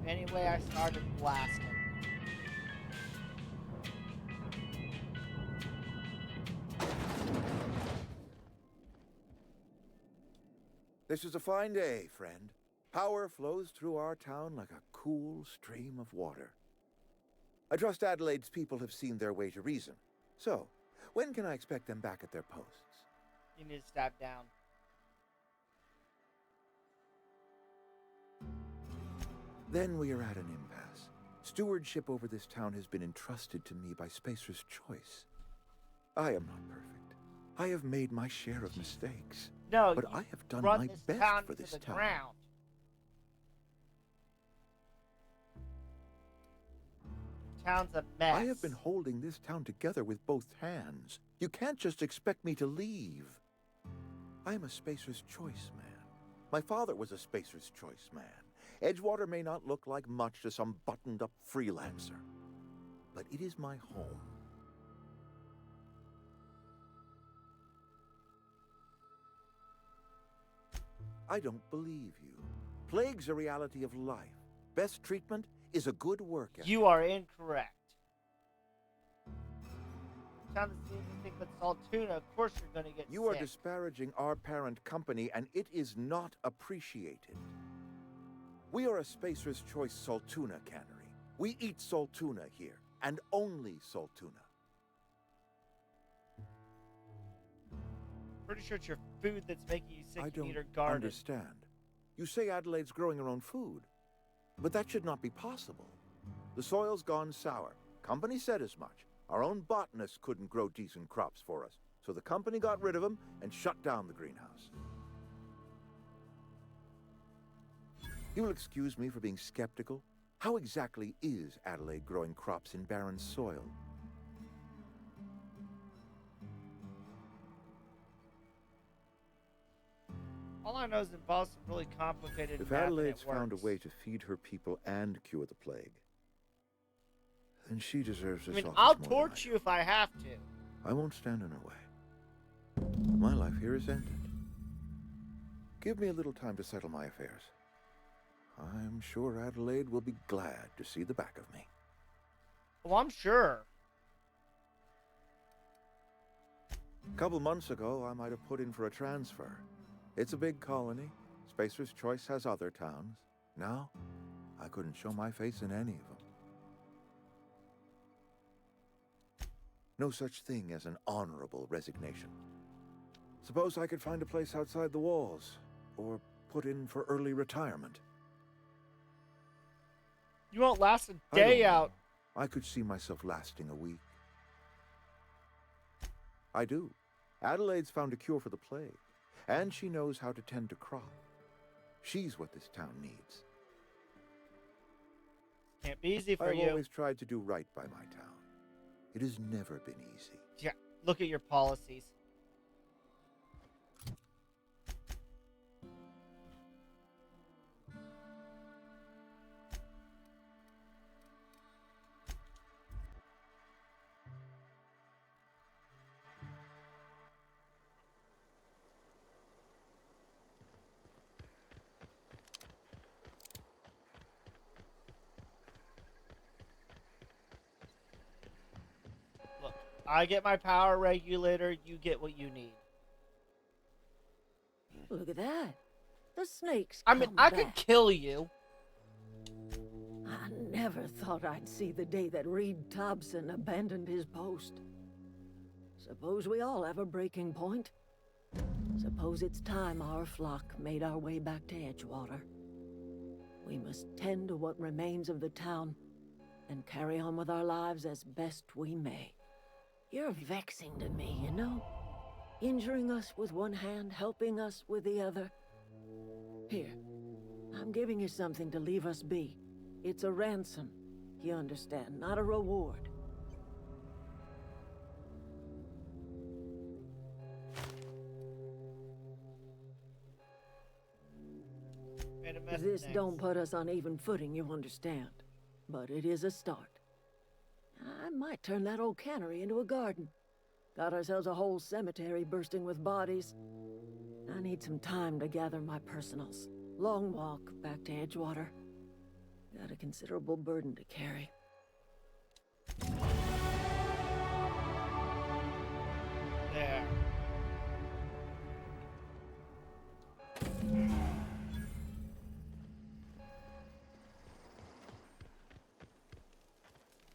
Anyway, I started blasting. This is a fine day, friend. Power flows through our town like a cool stream of water. I trust Adelaide's people have seen their way to reason. So, when can I expect them back at their posts? You need to step down. Then we are at an impasse. Stewardship over this town has been entrusted to me by Spacer's Choice. I am not perfect. I have made my share of mistakes. No, but I have done my best for this town. Ground. Town's a mess. I have been holding this town together with both hands. You can't just expect me to leave. I am a Spacer's Choice man. My father was a Spacer's Choice man. Edgewater may not look like much to some buttoned-up freelancer, but it is my home. I don't believe you. Plague's a reality of life. Best treatment is a good work ethic. You are incorrect. Town doesn't need anything but Saltuna. Of course you're gonna get You are sick. disparaging our parent company, and it is not appreciated. We are a Spacer's Choice Saltuna cannery. We eat Saltuna here, and only Saltuna. Pretty sure it's your food that's making you sick. I You don't need her garden. understand. You say Adelaide's growing her own food, but that should not be possible. The soil's gone sour. Company said as much. Our own botanists couldn't grow decent crops for us, so the company got rid of them and shut down the greenhouse. You will excuse me for being skeptical. How exactly is Adelaide growing crops in barren soil? All I know is it involves some really complicated If math and Adelaide's it found a works. way to feed her people and cure the plague, then she deserves this office I'll more than torch you if I have to. I won't stand in her way. My life here is ended. Give me a little time to settle my affairs. I'm sure Adelaide will be glad to see the back of me. Well, I'm sure. A couple months ago, I might have put in for a transfer. It's a big colony. Spacer's Choice has other towns. Now, I couldn't show my face in any of them. No such thing as an honorable resignation. Suppose I could find a place outside the walls, or put in for early retirement. You won't last a day out. I could see myself lasting a week. I do. Adelaide's found a cure for the plague, and she knows how to tend a crop. She's what this town needs. Can't be easy for I've you. always tried to do right by my town. It has never been easy. Yeah, look at your policies. I get my power regulator, you get what you need. Look at that. The snakes I mean, come I back. could kill you. I never thought I'd see the day that Reed Thompson abandoned his post. Suppose we all have a breaking point. Suppose it's time our flock made our way back to Edgewater. We must tend to what remains of the town and carry on with our lives as best we may. You're vexing to me, you know? Injuring us with one hand, helping us with the other. Here, I'm giving you something to leave us be. It's a ransom, you understand, not a reward. This don't put us on even footing, you understand. But it is a start. I might turn that old cannery into a garden. Got ourselves a whole cemetery bursting with bodies. I need some time to gather my personals. Long walk back to Edgewater. Got a considerable burden to carry. There.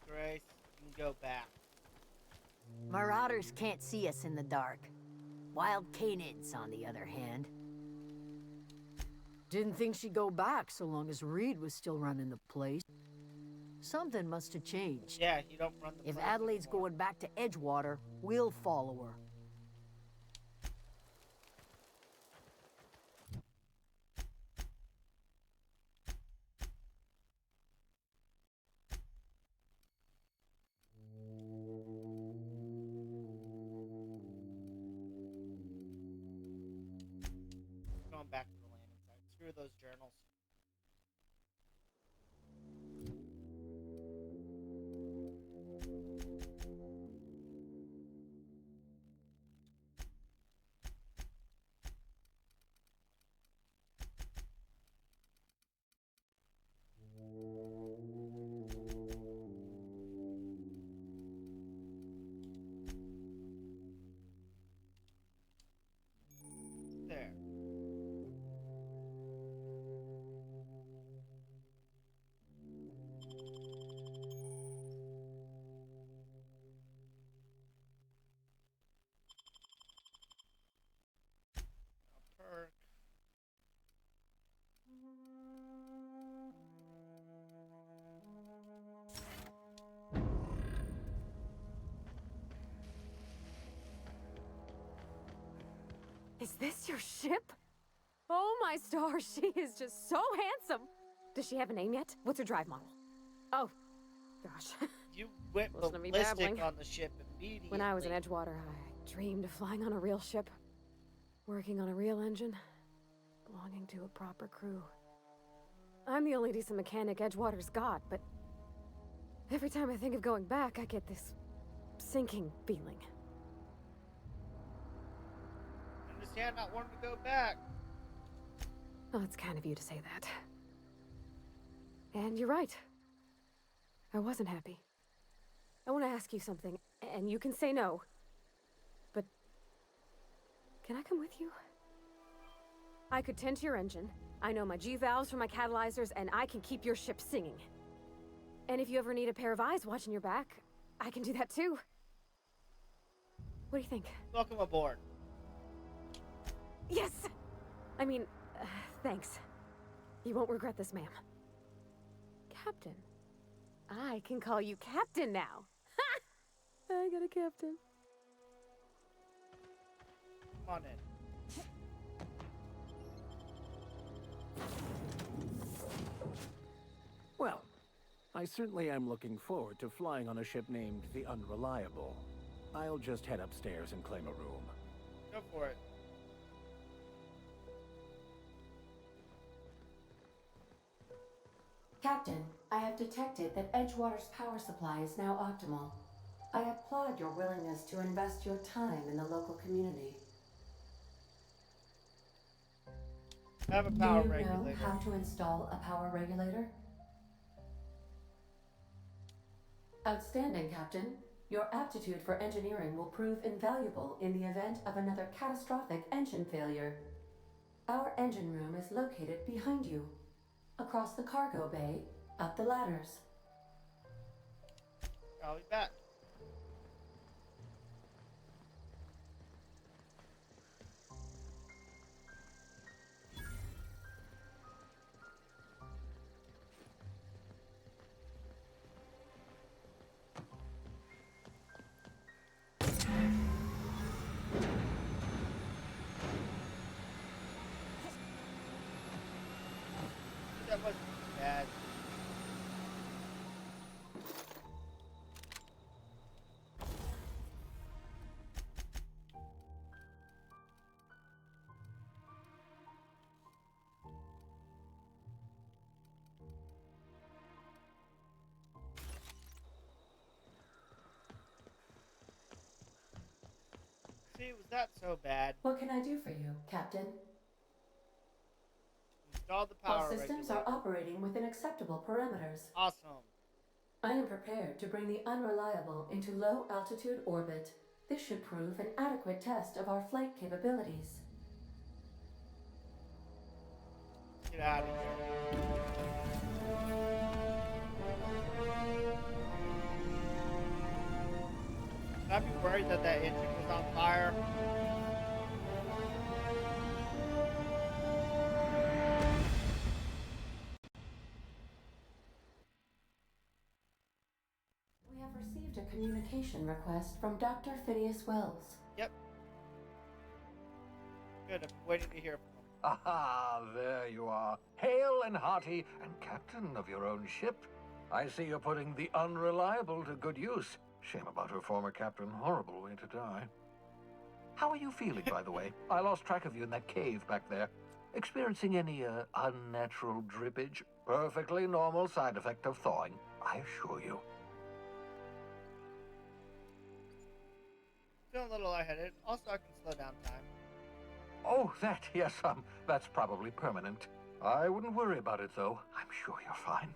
Grace, you can go back. Marauders can't see us in the dark. Wild canids, on the other hand. Didn't think she'd go back so long as Reed was still running the place. Something must have changed. Yeah, you don't run the If place Adelaide's anymore. going back to Edgewater, we'll follow her. Going back to the landing site. Screw those journals. There. Perk. Is this your ship? Oh my stars, she is just so handsome. Does she have a name yet? What's her drive model? Oh, gosh. You went Listen to me ballistic babbling. on the ship immediately. When I was in Edgewater, I dreamed of flying on a real ship, working on a real engine, belonging to a proper crew. I'm the only decent mechanic Edgewater's got, but every time I think of going back, I get this sinking feeling. I understand not wanting to go back. Well, it's kind of you to say that. And you're right. I wasn't happy. I want to ask you something, and you can say no. But can I come with you? I could tend to your engine. I know my G-valves for my catalyzers, and I can keep your ship singing. And if you ever need a pair of eyes watching your back, I can do that too. What do you think? Welcome aboard. Yes! I mean, thanks. You won't regret this, ma'am. Captain. I can call you Captain now. Ha! I got a captain. Come on in. Well, I certainly am looking forward to flying on a ship named the Unreliable. I'll just head upstairs and claim a room. Go for it. Captain, I have detected that Edgewater's power supply is now optimal. I applaud your willingness to invest your time in the local community. I have a power Do you regulator. know how to install a power regulator? Outstanding, Captain. Your aptitude for engineering will prove invaluable in the event of another catastrophic engine failure. Our engine room is located behind you, across the cargo bay, up the ladders. I'll be back. That wasn't bad. See, was that so bad? What can I do for you, Captain? Install the power All systems regulator. are operating within acceptable parameters. Awesome. I am prepared to bring the unreliable into low-altitude orbit. This should prove an adequate test of our flight capabilities. Get out of here. Should I be worried that that engine was on fire? We have received a communication request from Dr. Phineas Wells. Yep. Good, I've been waiting to hear from him. Aha, there you are. Hale and hearty, and captain of your own ship. I see you're putting the unreliable to good use. Shame about her former captain. Horrible way to die. How are you feeling, by the way? I lost track of you in that cave back there. Experiencing any, unnatural drippage? Perfectly normal side effect of thawing, I assure you. Feeling a little lightheaded. Also, I can slow down time. Oh, that, yes, that's probably permanent. I wouldn't worry about it, though. I'm sure you're fine.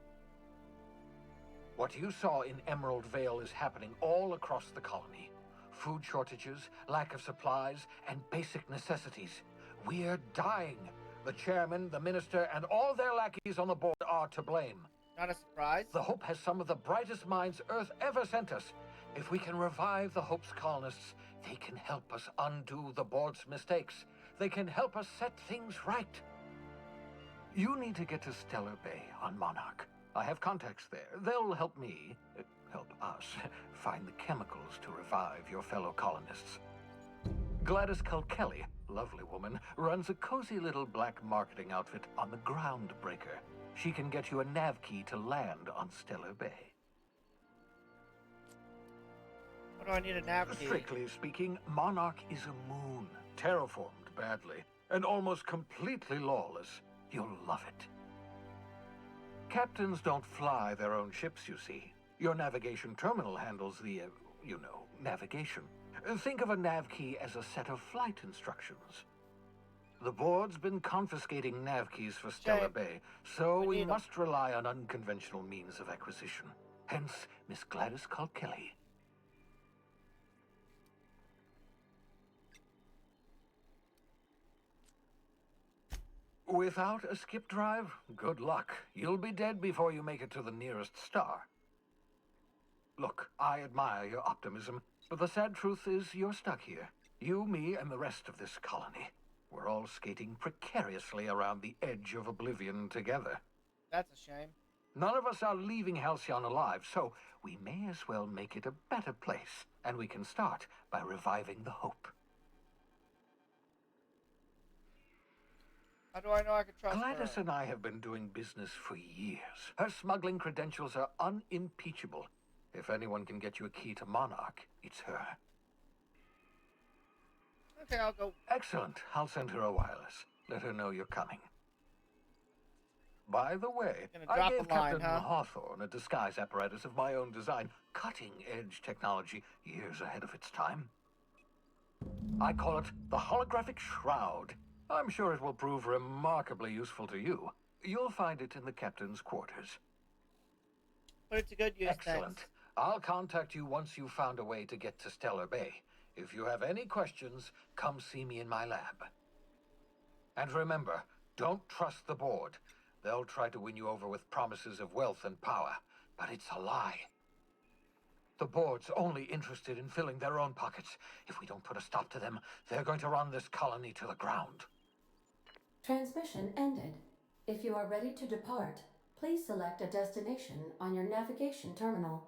What you saw in Emerald Vale is happening all across the colony. Food shortages, lack of supplies, and basic necessities. We're dying. The chairman, the minister, and all their lackeys on the board are to blame. Not a surprise. The Hope has some of the brightest minds Earth ever sent us. If we can revive the Hope's colonists, they can help us undo the board's mistakes. They can help us set things right. You need to get to Stellar Bay on Monarch. I have contacts there. They'll help me, help us, find the chemicals to revive your fellow colonists. Gladys Culkelly, lovely woman, runs a cozy little black marketing outfit on the Groundbreaker. She can get you a nav key to land on Stellar Bay. What do I need a nav key? Strictly speaking, Monarch is a moon, terraformed badly, and almost completely lawless. You'll love it. Captains don't fly their own ships, you see. Your navigation terminal handles the, navigation. Think of a nav key as a set of flight instructions. The board's been confiscating nav keys for Stellar Bay, so we must rely on unconventional means of acquisition. Hence, Miss Gladys Culkelly. Without a skip drive, good luck. You'll be dead before you make it to the nearest star. Look, I admire your optimism, but the sad truth is you're stuck here. You, me, and the rest of this colony. We're all skating precariously around the edge of oblivion together. That's a shame. None of us are leaving Halcyon alive, so we may as well make it a better place. And we can start by reviving the Hope. How do I know I can trust Gladys her? and I have been doing business for years. Her smuggling credentials are unimpeachable. If anyone can get you a key to Monarch, it's her. Okay, I'll go. Excellent. I'll send her a wireless. Let her know you're coming. By the way, I gave Captain Hawthorne a disguise apparatus of my own design. Cutting-edge technology, years ahead of its time. I call it the Holographic Shroud. I'm sure it will prove remarkably useful to you. You'll find it in the captain's quarters. Put it to good use, Excellent. thanks. I'll contact you once you've found a way to get to Stellar Bay. If you have any questions, come see me in my lab. And remember, don't trust the board. They'll try to win you over with promises of wealth and power, but it's a lie. The board's only interested in filling their own pockets. If we don't put a stop to them, they're going to run this colony to the ground. Transmission ended. If you are ready to depart, please select a destination on your navigation terminal.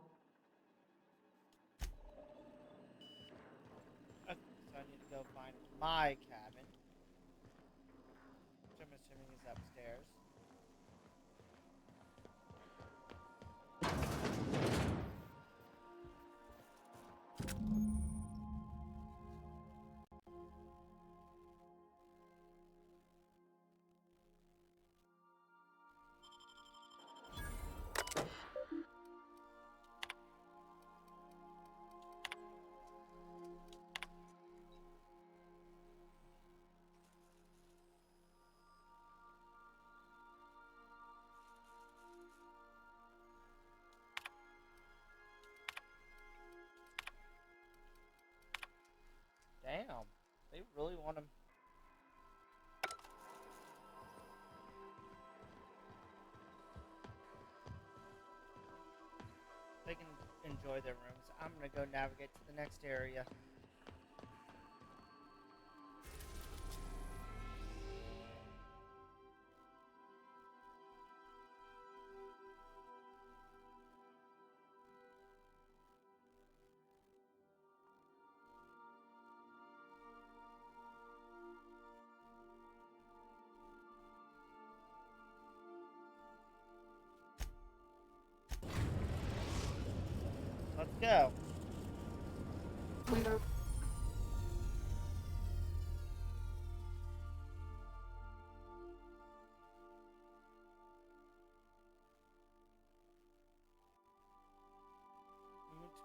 Okay, so I need to go find my cabin, which I'm assuming is upstairs. Damn, they really want to. They can enjoy their rooms. I'm gonna go navigate to the next area. Let's go. Moving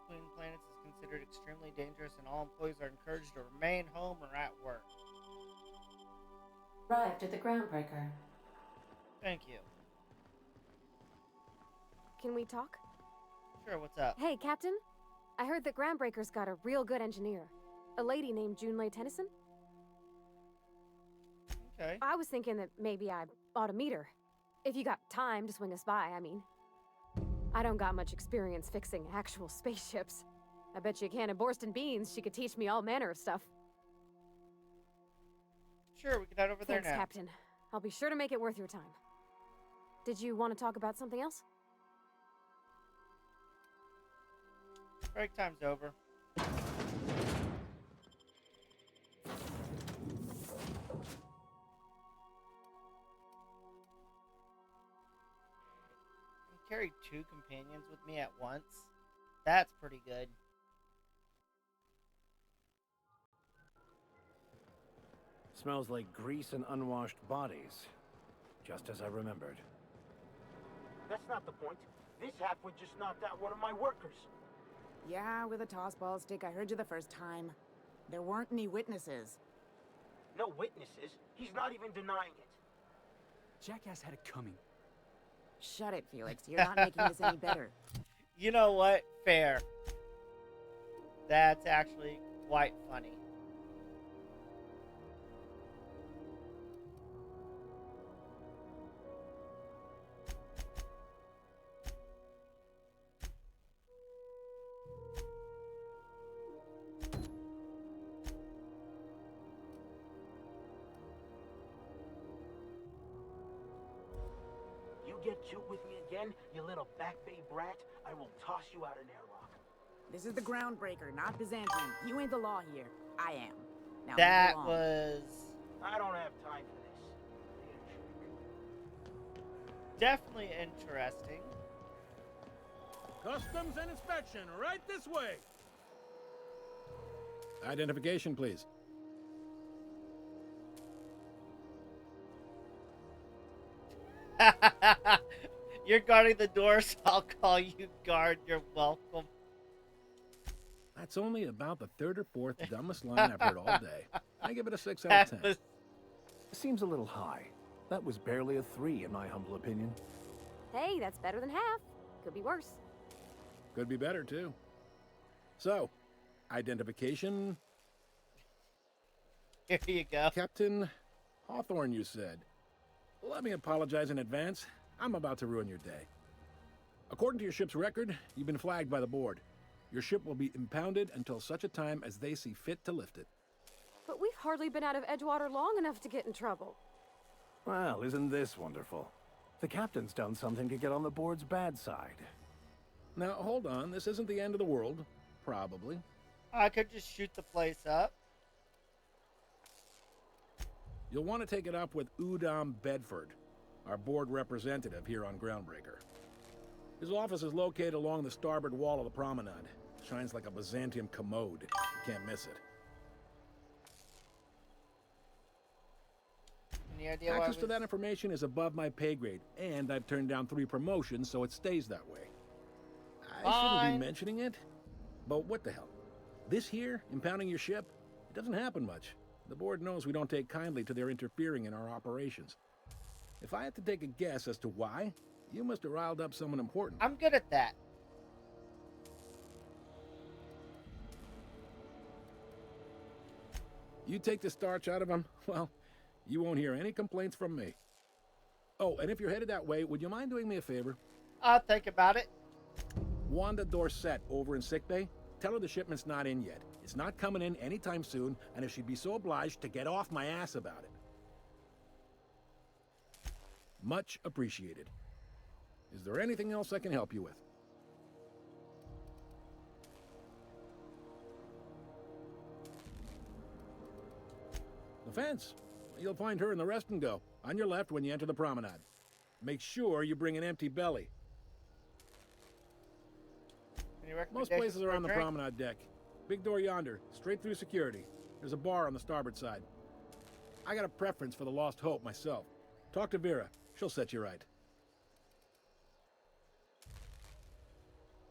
between planets is considered extremely dangerous, and all employees are encouraged to remain home or at work. Arrived at the groundbreaker. Thank you. Can we talk? Sure, what's up? Hey, Captain. I heard that Groundbreaker's got a real good engineer. A lady named Junlei Tennyson. Okay. I was thinking that maybe I ought to meet her. If you got time to swing us by, I mean. I don't got much experience fixing actual spaceships. I bet you a can of Borston beans she could teach me all manner of stuff. Sure, we can head over there now. Thanks, Captain. I'll be sure to make it worth your time. Did you want to talk about something else? Break time's over. I carry 2 companions with me at once. That's pretty good. Smells like grease and unwashed bodies. Just as I remembered. That's not the point. This halfwit just knocked out one of my workers. Yeah, with a tossball stick. I heard you the first time. There weren't any witnesses. No witnesses. He's not even denying it. Jackass had it coming. Shut it, Felix. You're not making this any better. You know what? Fair. That's actually quite funny. Get cute with me again, you little Back Bay brat, I will toss you out an airlock. This is the groundbreaker, not Byzantium. You ain't the law here. I am. Now that was... I don't have time for this. Definitely interesting. Customs and inspection, right this way. Identification, please. You're guarding the door, so I'll call you guard. You're welcome. That's only about the 3rd or 4th dumbest line I've heard all day. I give it a 6 out of 10. Seems a little high. That was barely a 3 in my humble opinion. Hey, that's better than half. Could be worse. Could be better, too. So, identification. Here you go. Captain Hawthorne, you said. Let me apologize in advance. I'm about to ruin your day. According to your ship's record, you've been flagged by the board. Your ship will be impounded until such a time as they see fit to lift it. But we've hardly been out of Edgewater long enough to get in trouble. Well, isn't this wonderful? The captain's done something to get on the board's bad side. Now, hold on. This isn't the end of the world. Probably. I could just shoot the place up. You'll want to take it up with Udom Bedford, our board representative here on Groundbreaker. His office is located along the starboard wall of the promenade. Shines like a Byzantium commode. You can't miss it. Any idea why Access to that information is above my pay grade, and I've turned down 3 promotions, so it stays that way. I shouldn't be mentioning it, but what the hell? This here, impounding your ship, it doesn't happen much. The board knows we don't take kindly to their interfering in our operations. If I had to take a guess as to why, you must have riled up someone important. I'm good at that. You take the starch out of them, well, you won't hear any complaints from me. Oh, and if you're headed that way, would you mind doing me a favor? I'll think about it. Wanda Dorset over in sickbay, tell her the shipment's not in yet. It's not coming in anytime soon, and if she'd be so obliged to get off my ass about it. Much appreciated. Is there anything else I can help you with? The fence. You'll find her in the rest and go, on your left when you enter the promenade. Make sure you bring an empty belly. Most places are on the promenade deck. Big door yonder, straight through security. There's a bar on the starboard side. I got a preference for the Lost Hope myself. Talk to Vera. She'll set you right.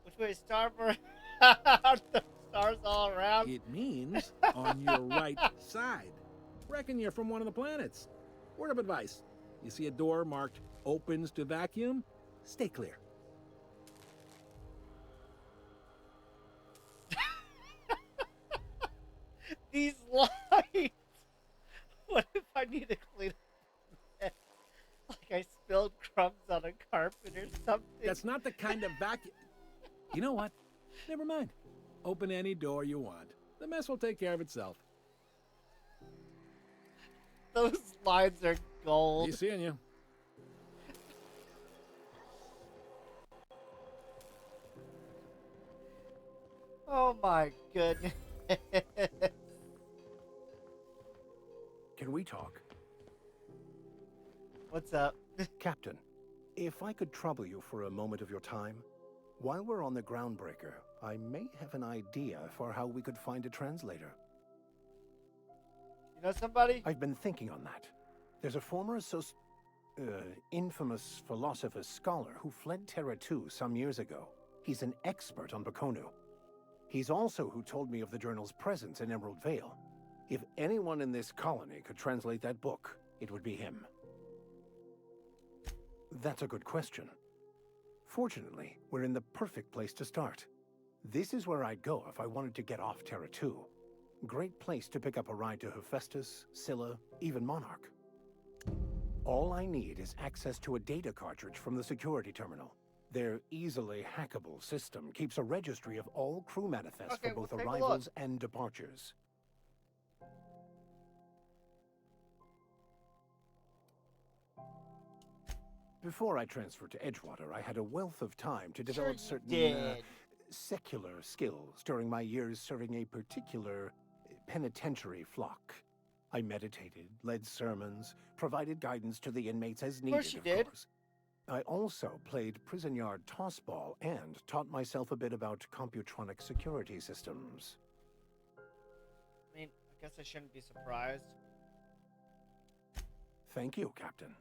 Which way is starboard? The stars all around. It means on your right side. Reckon you're from one of the planets. Word of advice. You see a door marked opens to vacuum? Stay clear. These lights. What if I need to clean up? Like I spilled crumbs on a carpet or something? That's not the kind of vacuum. You know what? Never mind. Open any door you want. The mess will take care of itself. Those lines are gold. He's seeing you. Oh my goodness. Can we talk? What's up? Captain, if I could trouble you for a moment of your time, while we're on the Groundbreaker, I may have an idea for how we could find a translator. You know somebody? I've been thinking on that. There's a former infamous philosopher scholar who fled Terra 2 some years ago. He's an expert on Bakonu. He's also who told me of the journal's presence in Emerald Vale. If anyone in this colony could translate that book, it would be him. That's a good question. Fortunately, we're in the perfect place to start. This is where I'd go if I wanted to get off Terra 2. Great place to pick up a ride to Hephaestus, Scylla, even Monarch. All I need is access to a data cartridge from the security terminal. Their easily hackable system keeps a registry of all crew manifests for both arrivals and departures. Before I transferred to Edgewater, I had a wealth of time to develop certain secular skills during my years serving a particular penitentiary flock. I meditated, led sermons, provided guidance to the inmates as needed, of course. I also played prison yard tossball and taught myself a bit about computronic security systems. I mean, I guess I shouldn't be surprised. Thank you, Captain.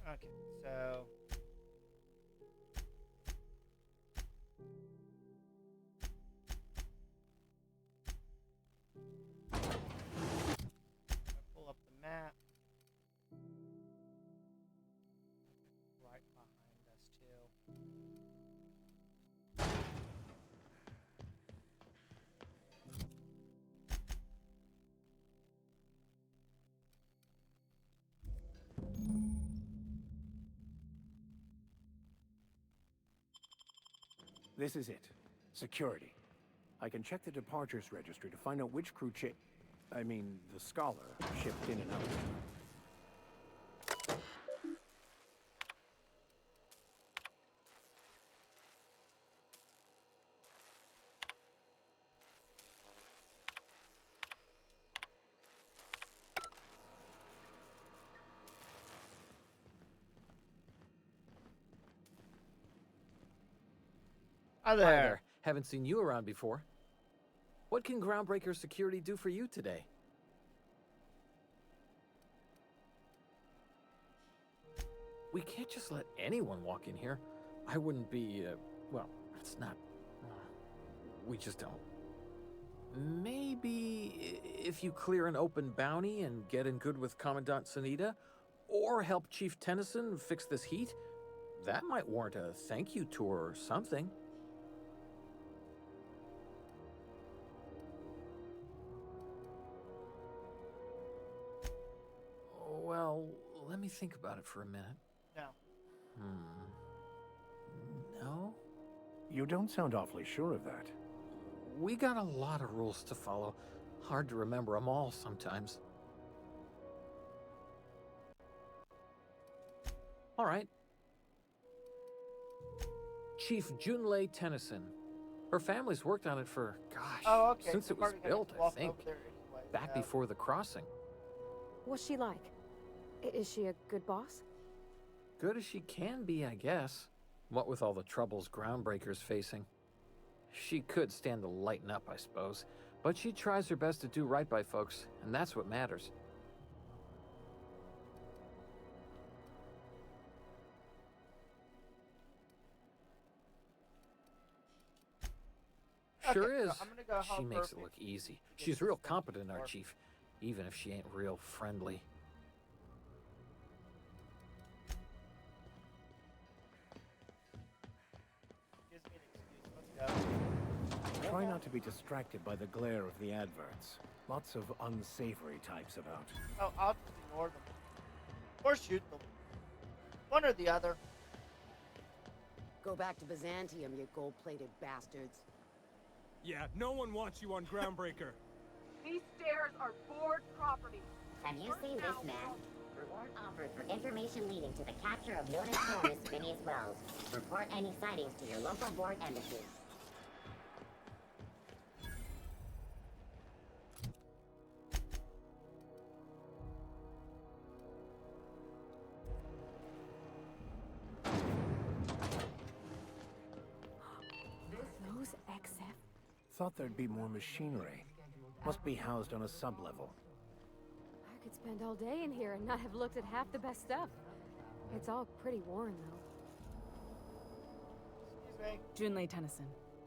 Okay, so... pull up This is it. Security. I can check the departures registry to find out which crew the Scholar shipped in and out. Hi there. Hi there. Haven't seen you around before. What can Groundbreaker Security do for you today? We can't just let anyone walk in here. I wouldn't be, well, it's not... we just don't. Maybe if you clear an open bounty and get in good with Commandant Sunita, or help Chief Tennyson fix this heat, that might warrant a thank you tour or something. Well, let me think about it for a minute. No. No? You don't sound awfully sure of that. We got a lot of rules to follow. Hard to remember them all sometimes. All right. Chief Junlei Tennyson. Her family's worked on it for, gosh, since it was built, I think. Back before the crossing. What's she like? Is she a good boss? Good as she can be, I guess. What with all the troubles Groundbreaker's facing. She could stand to lighten up, I suppose. But she tries her best to do right by folks, and that's what matters. Sure is. She makes it look easy. She's real competent, our chief, even if she ain't real friendly. Try not to be distracted by the glare of the adverts. Lots of unsavory types about. Oh, I'll just ignore them. Or shoot them. One or the other. Go back to Byzantium, you gold-plated bastards. Yeah, no one wants you on Groundbreaker. These stairs are board property. Have you seen this man? Reward offered for information leading to the capture of noted terrorist Phineas Wells. Report any sightings to your local board embassy. Those XF? Thought there'd be more machinery. Must be housed on a sub-level. I could spend all day in here and not have looked at half the best stuff. It's all pretty worn, though. Junlei Tennyson.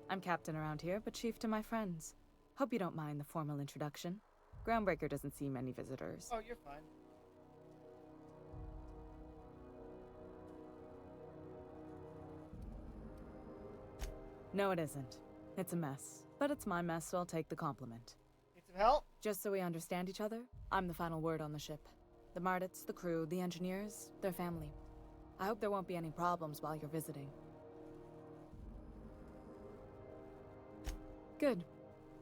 I'm captain around here, but chief to my friends. Hope you don't mind the formal introduction. Groundbreaker doesn't see many visitors. Oh, you're fine. No, it isn't. It's a mess. But it's my mess, so I'll take the compliment. Need some help? Just so we understand each other, I'm the final word on the ship. The Mardits, the crew, the engineers, their family. I hope there won't be any problems while you're visiting. Good.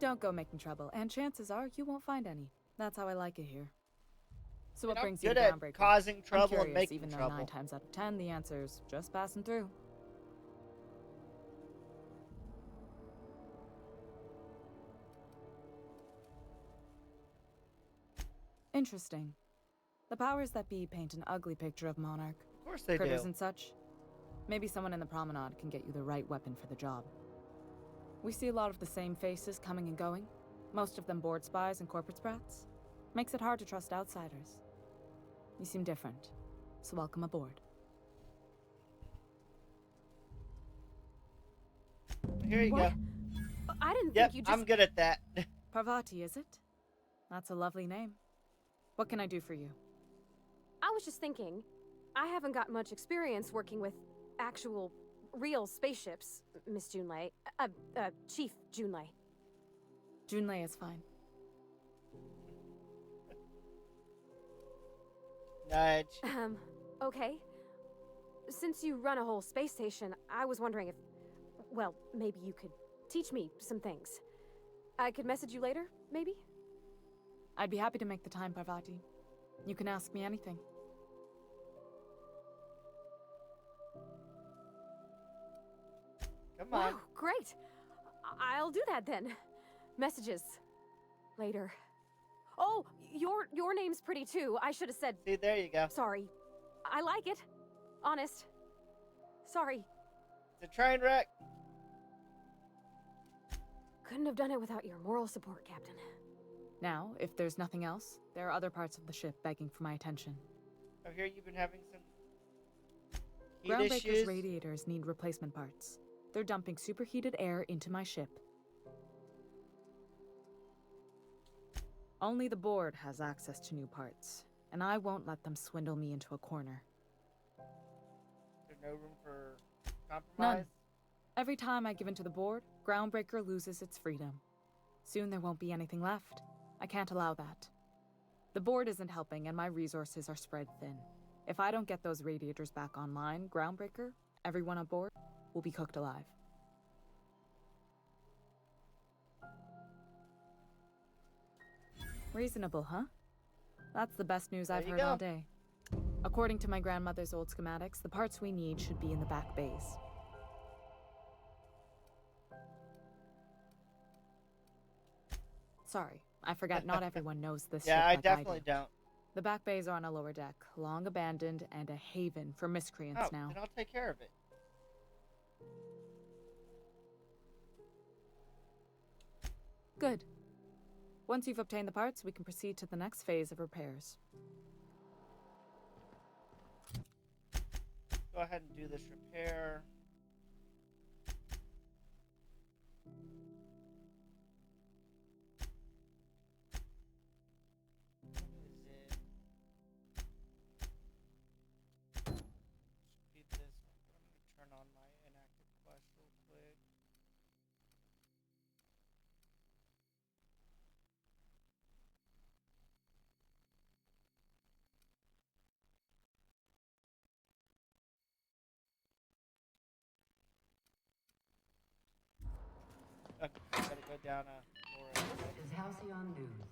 Don't go making trouble, and chances are you won't find any. That's how I like it here. So what brings you to Groundbreaker? Causing trouble I'm curious, and making even trouble. though 9 times out of 10 the answer's just passing through. Interesting. The powers that be paint an ugly picture of Monarch. Of course they Critters do. and such. Maybe someone in the promenade can get you the right weapon for the job. We see a lot of the same faces coming and going. Most of them board spies and corporate sprats. Makes it hard to trust outsiders. You seem different, so welcome aboard. Here you What? go. I didn't Yep, think you just... I'm good at that. Parvati, is it? That's a lovely name. What can I do for you? I was just thinking, I haven't got much experience working with actual, real spaceships, Miss Junlei. Chief Junlei. Junlei is fine. Nudge. Okay. Since you run a whole space station, I was wondering if... well, maybe you could teach me some things. I could message you later, maybe? I'd be happy to make the time, Parvati. You can ask me anything. Come on. Wow, great. I'll do that then. Messages. Later. Oh, your name's pretty too. I should have said... See, there you go. Sorry. I like it. Honest. Sorry. It's a train wreck. Couldn't have done it without your moral support, Captain. Now, if there's nothing else, there are other parts of the ship begging for my attention. I hear you've been having some heat Groundbreaker's issues. radiators need replacement parts. They're dumping superheated air into my ship. Only the board has access to new parts, and I won't let them swindle me into a corner. There's no room for compromise? None. Every time I give in to the board, Groundbreaker loses its freedom. Soon there won't be anything left. I can't allow that. The board isn't helping, and my resources are spread thin. If I don't get those radiators back online, Groundbreaker, everyone on board, will be cooked alive. Reasonable, huh? That's the best news I've heard all day. According to my grandmother's old schematics, the parts we need should be in the back bays. Sorry, I forgot not everyone knows this ship Yeah, like I definitely do. don't. The back bays are on a lower deck, long abandoned and a haven for miscreants now. Then I'll take care of it. Good. Once you've obtained the parts, we can proceed to the next phase of repairs. Go ahead and do this repair. Speed this. I'm going to turn on my inactive quest real quick. Okay, gotta go down a floor. This is Halcyon News.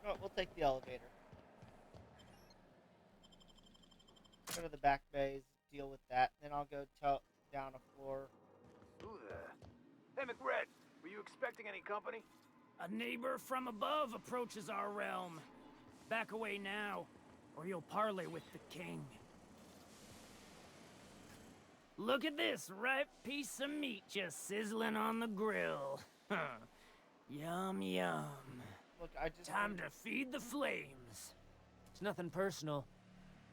Oh, we'll take the elevator. Go to the back bays, deal with that. Then I'll go down a floor. Who there? Hey, McRed, were you expecting any company? A neighbor from above approaches our realm. Back away now, or you'll parley with the king. Look at this ripe piece of meat just sizzling on the grill. Yum, yum. Look, I just... Time to feed the flames. It's nothing personal.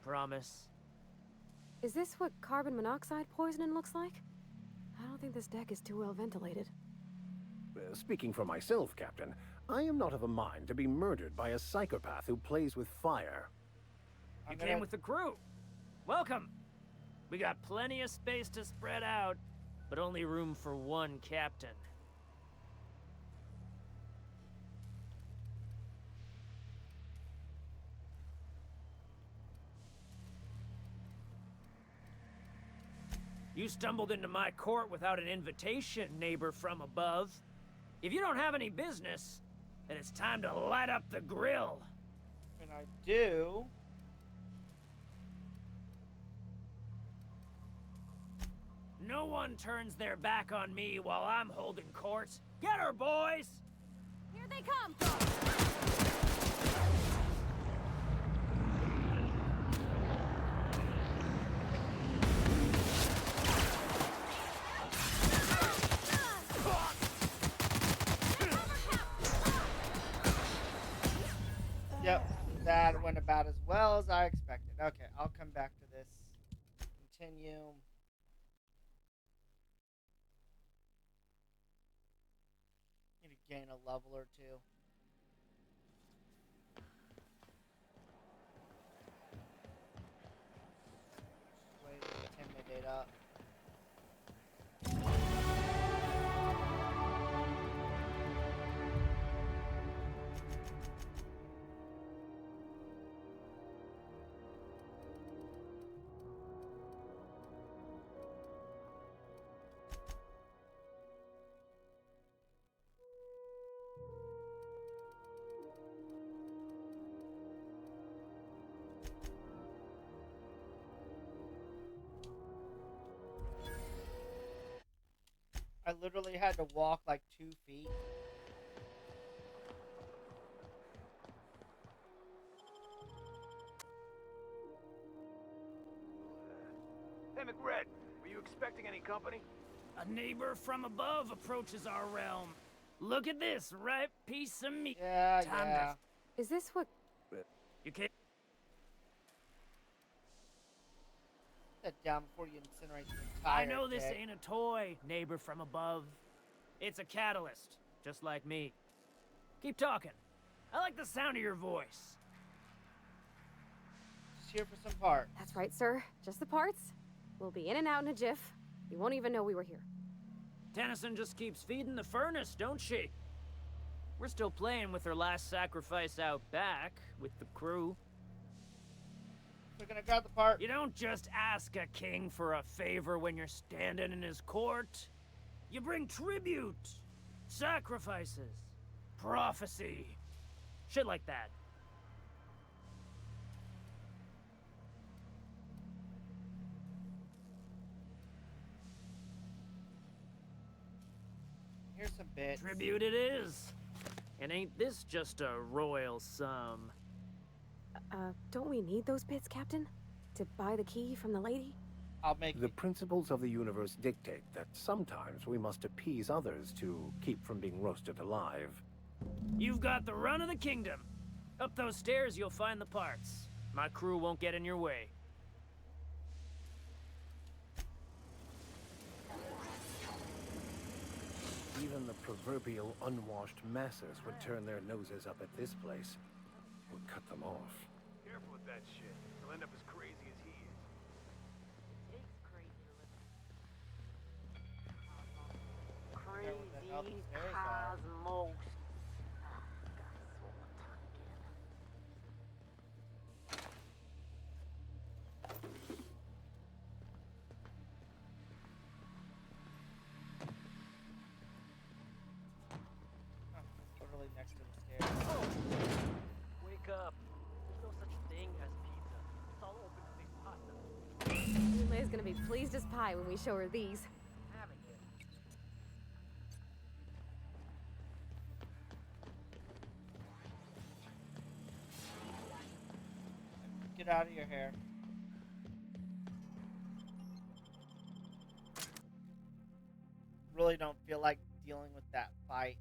Promise. Is this what carbon monoxide poisoning looks like? I don't think this deck is too well ventilated. Speaking for myself, Captain, I am not of a mind to be murdered by a psychopath who plays with fire. You came with the crew. Welcome. We got plenty of space to spread out, but only room for one captain. You stumbled into my court without an invitation, neighbor from above. If you don't have any business, then it's time to light up the grill. And I do. No one turns their back on me while I'm holding court. Get her, boys! Here they come! Yep, that went about as well as I expected. Okay, I'll come back to this. Continue. Need to gain a level or two. Wait to intimidate up. I literally had to walk like 2 feet. Hey, McRed, were you expecting any company? A neighbor from above approaches our realm. Look at this ripe piece of meat. Yeah, Time yeah. Is this what... You can't... Put that down before you incinerate the entire I know this dick. ain't a toy, neighbor from above. It's a catalyst, just like me. Keep talking. I like the sound of your voice. Just here for some parts. That's right, sir. Just the parts. We'll be in and out in a jiff. You won't even know we were here. Tennyson just keeps feeding the furnace, don't she? We're still playing with her last sacrifice out back with the crew. We're gonna grab the part. You don't just ask a king for a favor when you're standing in his court. You bring tribute, sacrifices, prophecy, shit like that. Here's some bits. Tribute it is. And ain't this just a royal sum? Don't we need those bits, Captain? To buy the key from the lady? I'll make The principles of the universe dictate that sometimes we must appease others to keep from being roasted alive. You've got the run of the kingdom. Up those stairs, you'll find the parts. My crew won't get in your way. Even the proverbial unwashed masses would turn their noses up at this place. Would cut them off. Careful with that shit. He'll end up as crazy as he is. It's crazy to live. Where the hell Crazy the stairs are. cosmos. Literally next to the stairs. Wake up. There's no such thing as pizza. It's all open faced pasta. Yule's gonna be pleased as pie when we show her these. Haven't you? Get out of your hair. Really don't feel like dealing with that fight.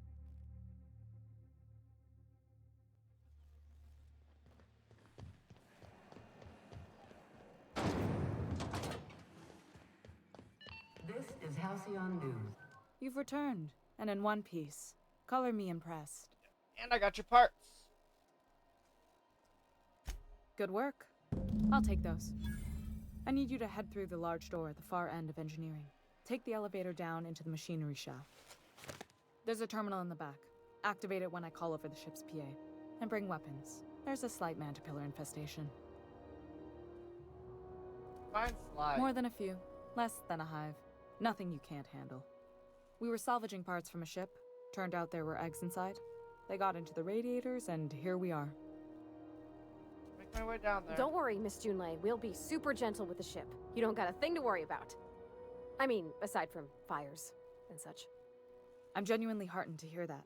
This is Halcyon News. You've returned, and in one piece. Color me impressed. And I got your parts. Good work. I'll take those. I need you to head through the large door at the far end of engineering. Take the elevator down into the machinery shaft. There's a terminal in the back. Activate it when I call over the ship's PA. And bring weapons. There's a slight mantipillar infestation. Fine slide. More than a few. Less than a hive. Nothing you can't handle. We were salvaging parts from a ship. Turned out there were eggs inside. They got into the radiators, and here we are. Make my way down there. Don't worry, Miss Junlei. We'll be super gentle with the ship. You don't got a thing to worry about. I mean, aside from fires and such. I'm genuinely heartened to hear that.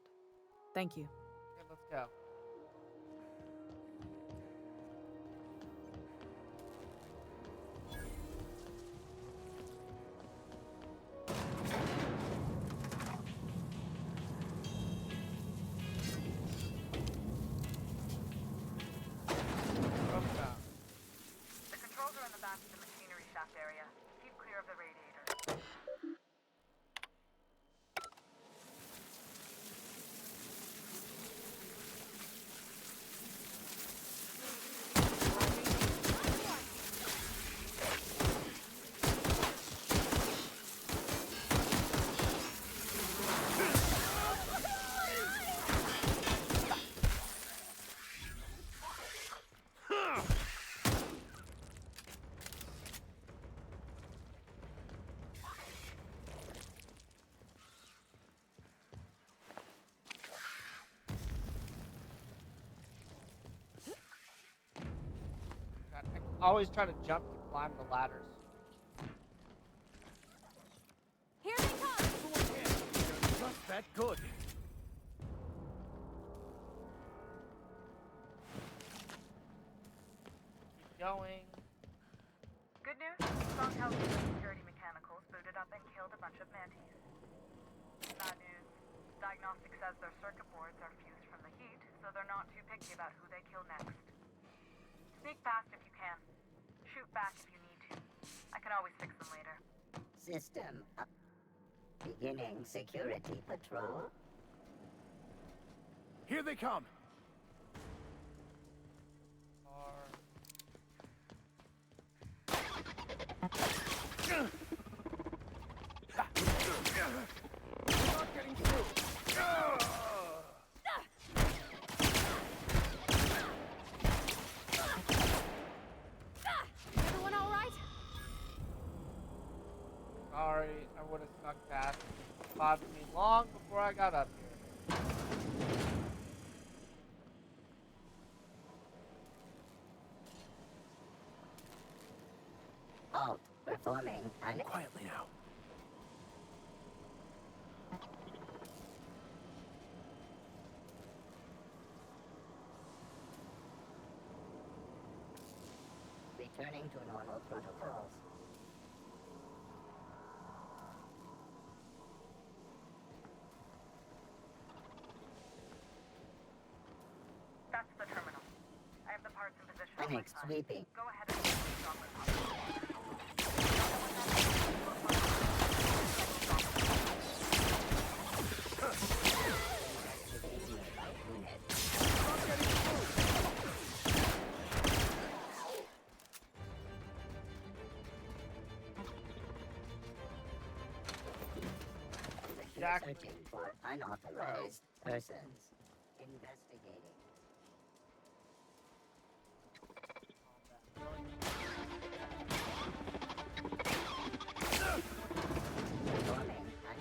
Thank you. Okay, let's go. The controls are in the back of the machinery shaft area. Keep clear of the radiator. God, I always try to jump to climb the ladders. Here they come! that good. Keep going. Good news, Strong Health Security Mechanicals booted up and killed a bunch of mantis. Bad news, Diagnostic says their circuit boards are fused from the heat, so they're not too picky about who they kill next. Sneak past if you can. Shoot back if you need to. I can always fix them later. System up. Beginning security patrol. Here they come. Not getting through. Everyone all right? Sorry, I would have snuck past. It bothered me long before I got up here. Alt performing. Quietly now. Returning to normal protocols. That's the terminal. I have the parts in position. Clinic sweeping. Go ahead and Searching for unauthorized persons. Investigating. Performing an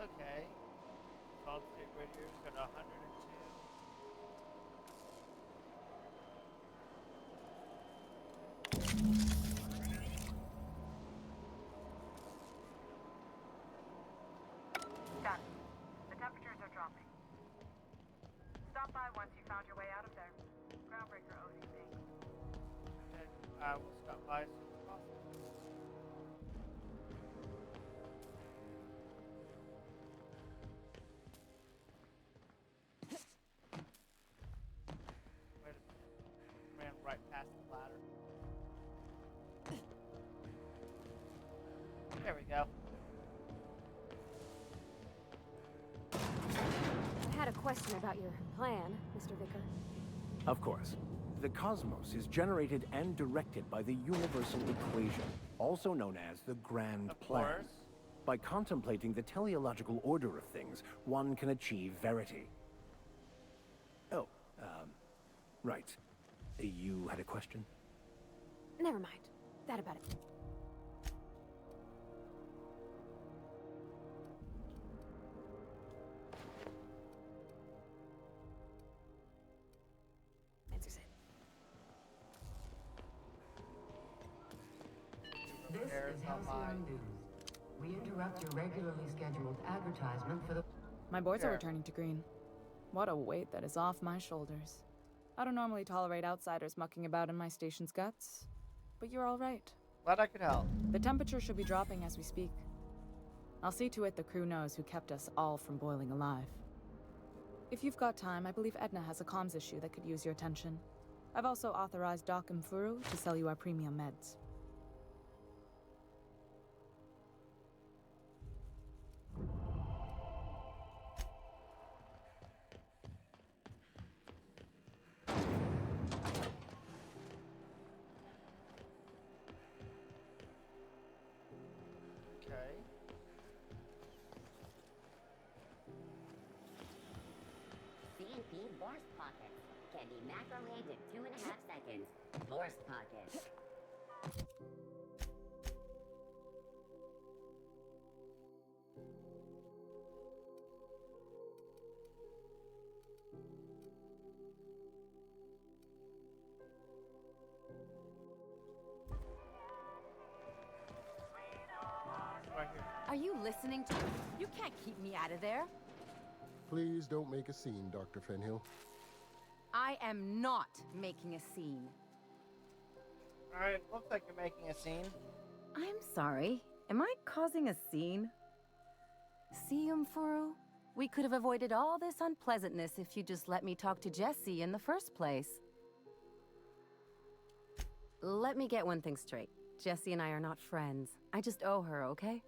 Okay. Solid state radiators got 102. Done. The temperatures are dropping. Stop by once you found your way out of there. Groundbreaker owes you thanks. And I will stop by as soon as possible. Wait a minute. Ran right past the ladder. There we go. I had a question about your plan, Mr. Vicker. Of course. The cosmos is generated and directed by the universal equation, also known as the Grand Plan. Course. By contemplating the teleological order of things, one can achieve verity. Oh, right. You had a question? Never mind. That about it. Answers it. This is Halcyon News. We interrupt your regularly scheduled advertisement for the... My boards are returning to green. What a weight that is off my shoulders. I don't normally tolerate outsiders mucking about in my station's guts, but you're all right. Glad I could help. The temperature should be dropping as we speak. I'll see to it the crew knows who kept us all from boiling alive. If you've got time, I believe Edna has a comms issue that could use your attention. I've also authorized Doc and Furu to sell you our premium meds. Okay. C&P Borscht Pockets can be macrowaved in 2.5 seconds. Borscht Pockets. Right here. Are you listening to me? You can't keep me out of there. Please don't make a scene, Dr. Fenhill. I am not making a scene. Alright, looks like you're making a scene. I'm sorry. Am I causing a scene? See, Furu? We could have avoided all this unpleasantness if you just let me talk to Jessie in the first place. Let me get one thing straight. Jessie and I are not friends. I just owe her, okay?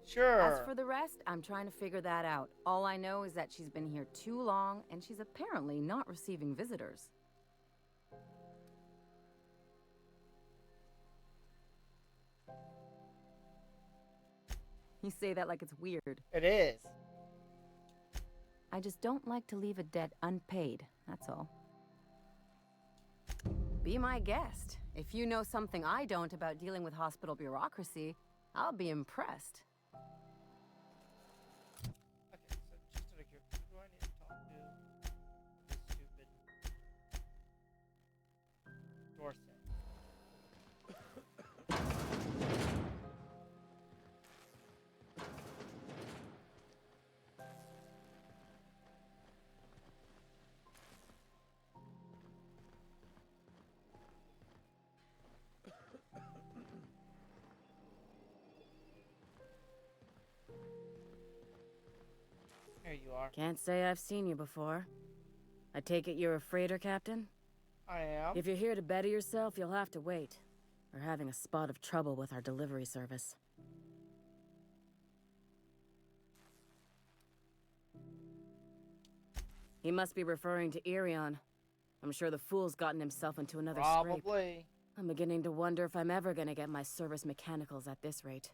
Sure. As for the rest, I'm trying to figure that out. All I know is that she's been here too long, and she's apparently not receiving visitors. You say that like it's weird. It is. I just don't like to leave a debt unpaid, that's all. Be my guest. If you know something I don't about dealing with hospital bureaucracy, I'll be impressed. Okay, so just out of here, who do I need to talk to? This stupid Dorset. Here you are. Can't say I've seen you before. I take it you're a freighter captain? I am. If you're here to better yourself, you'll have to wait. We're having a spot of trouble with our delivery service. He must be referring to Irion. I'm sure the fool's gotten himself into another scrape. Probably. I'm beginning to wonder if I'm ever gonna get my service mechanicals at this rate.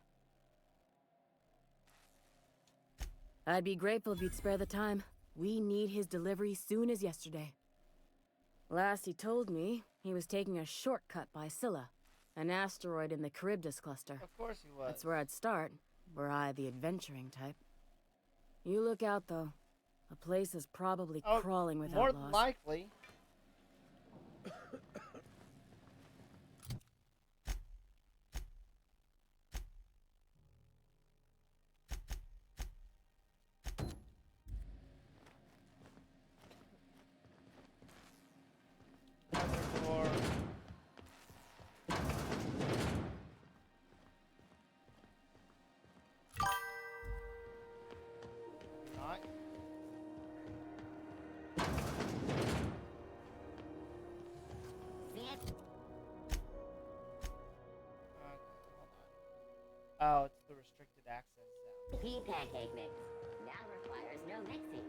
I'd be grateful if you'd spare the time. We need his delivery soon as yesterday. Last he told me, he was taking a shortcut by Scylla, an asteroid in the Charybdis cluster. Of course he was. That's where I'd start, were I the adventuring type. You look out, though. The place is probably crawling with more outlaws. than likely. Other door. Not. See it? Oh, it's the restricted access sound. Pea pancake mix. Now requires no mixing.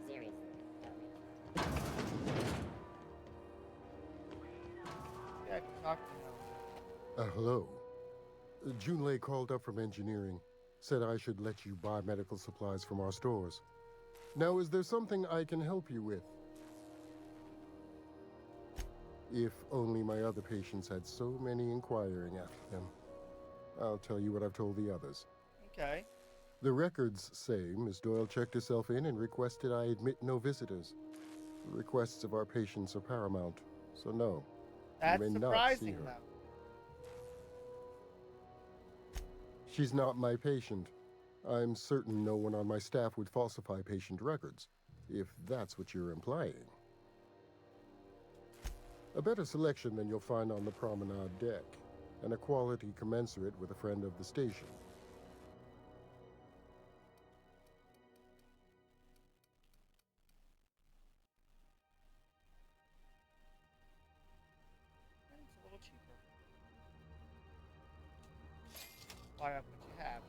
Seriously, don't mix. Yeah, I can talk to him. Hello. Junlei called up from engineering. Said I should let you buy medical supplies from our stores. Now, is there something I can help you with? If only my other patients had so many inquiring after them. I'll tell you what I've told the others. Okay. The records say Miss Doyle checked herself in and requested I admit no visitors. The requests of our patients are paramount, so no. That's you may surprising, not see her. though. She's not my patient. I'm certain no one on my staff would falsify patient records, if that's what you're implying. A better selection than you'll find on the promenade deck, and a quality commensurate with a friend of the station. fire up what you have.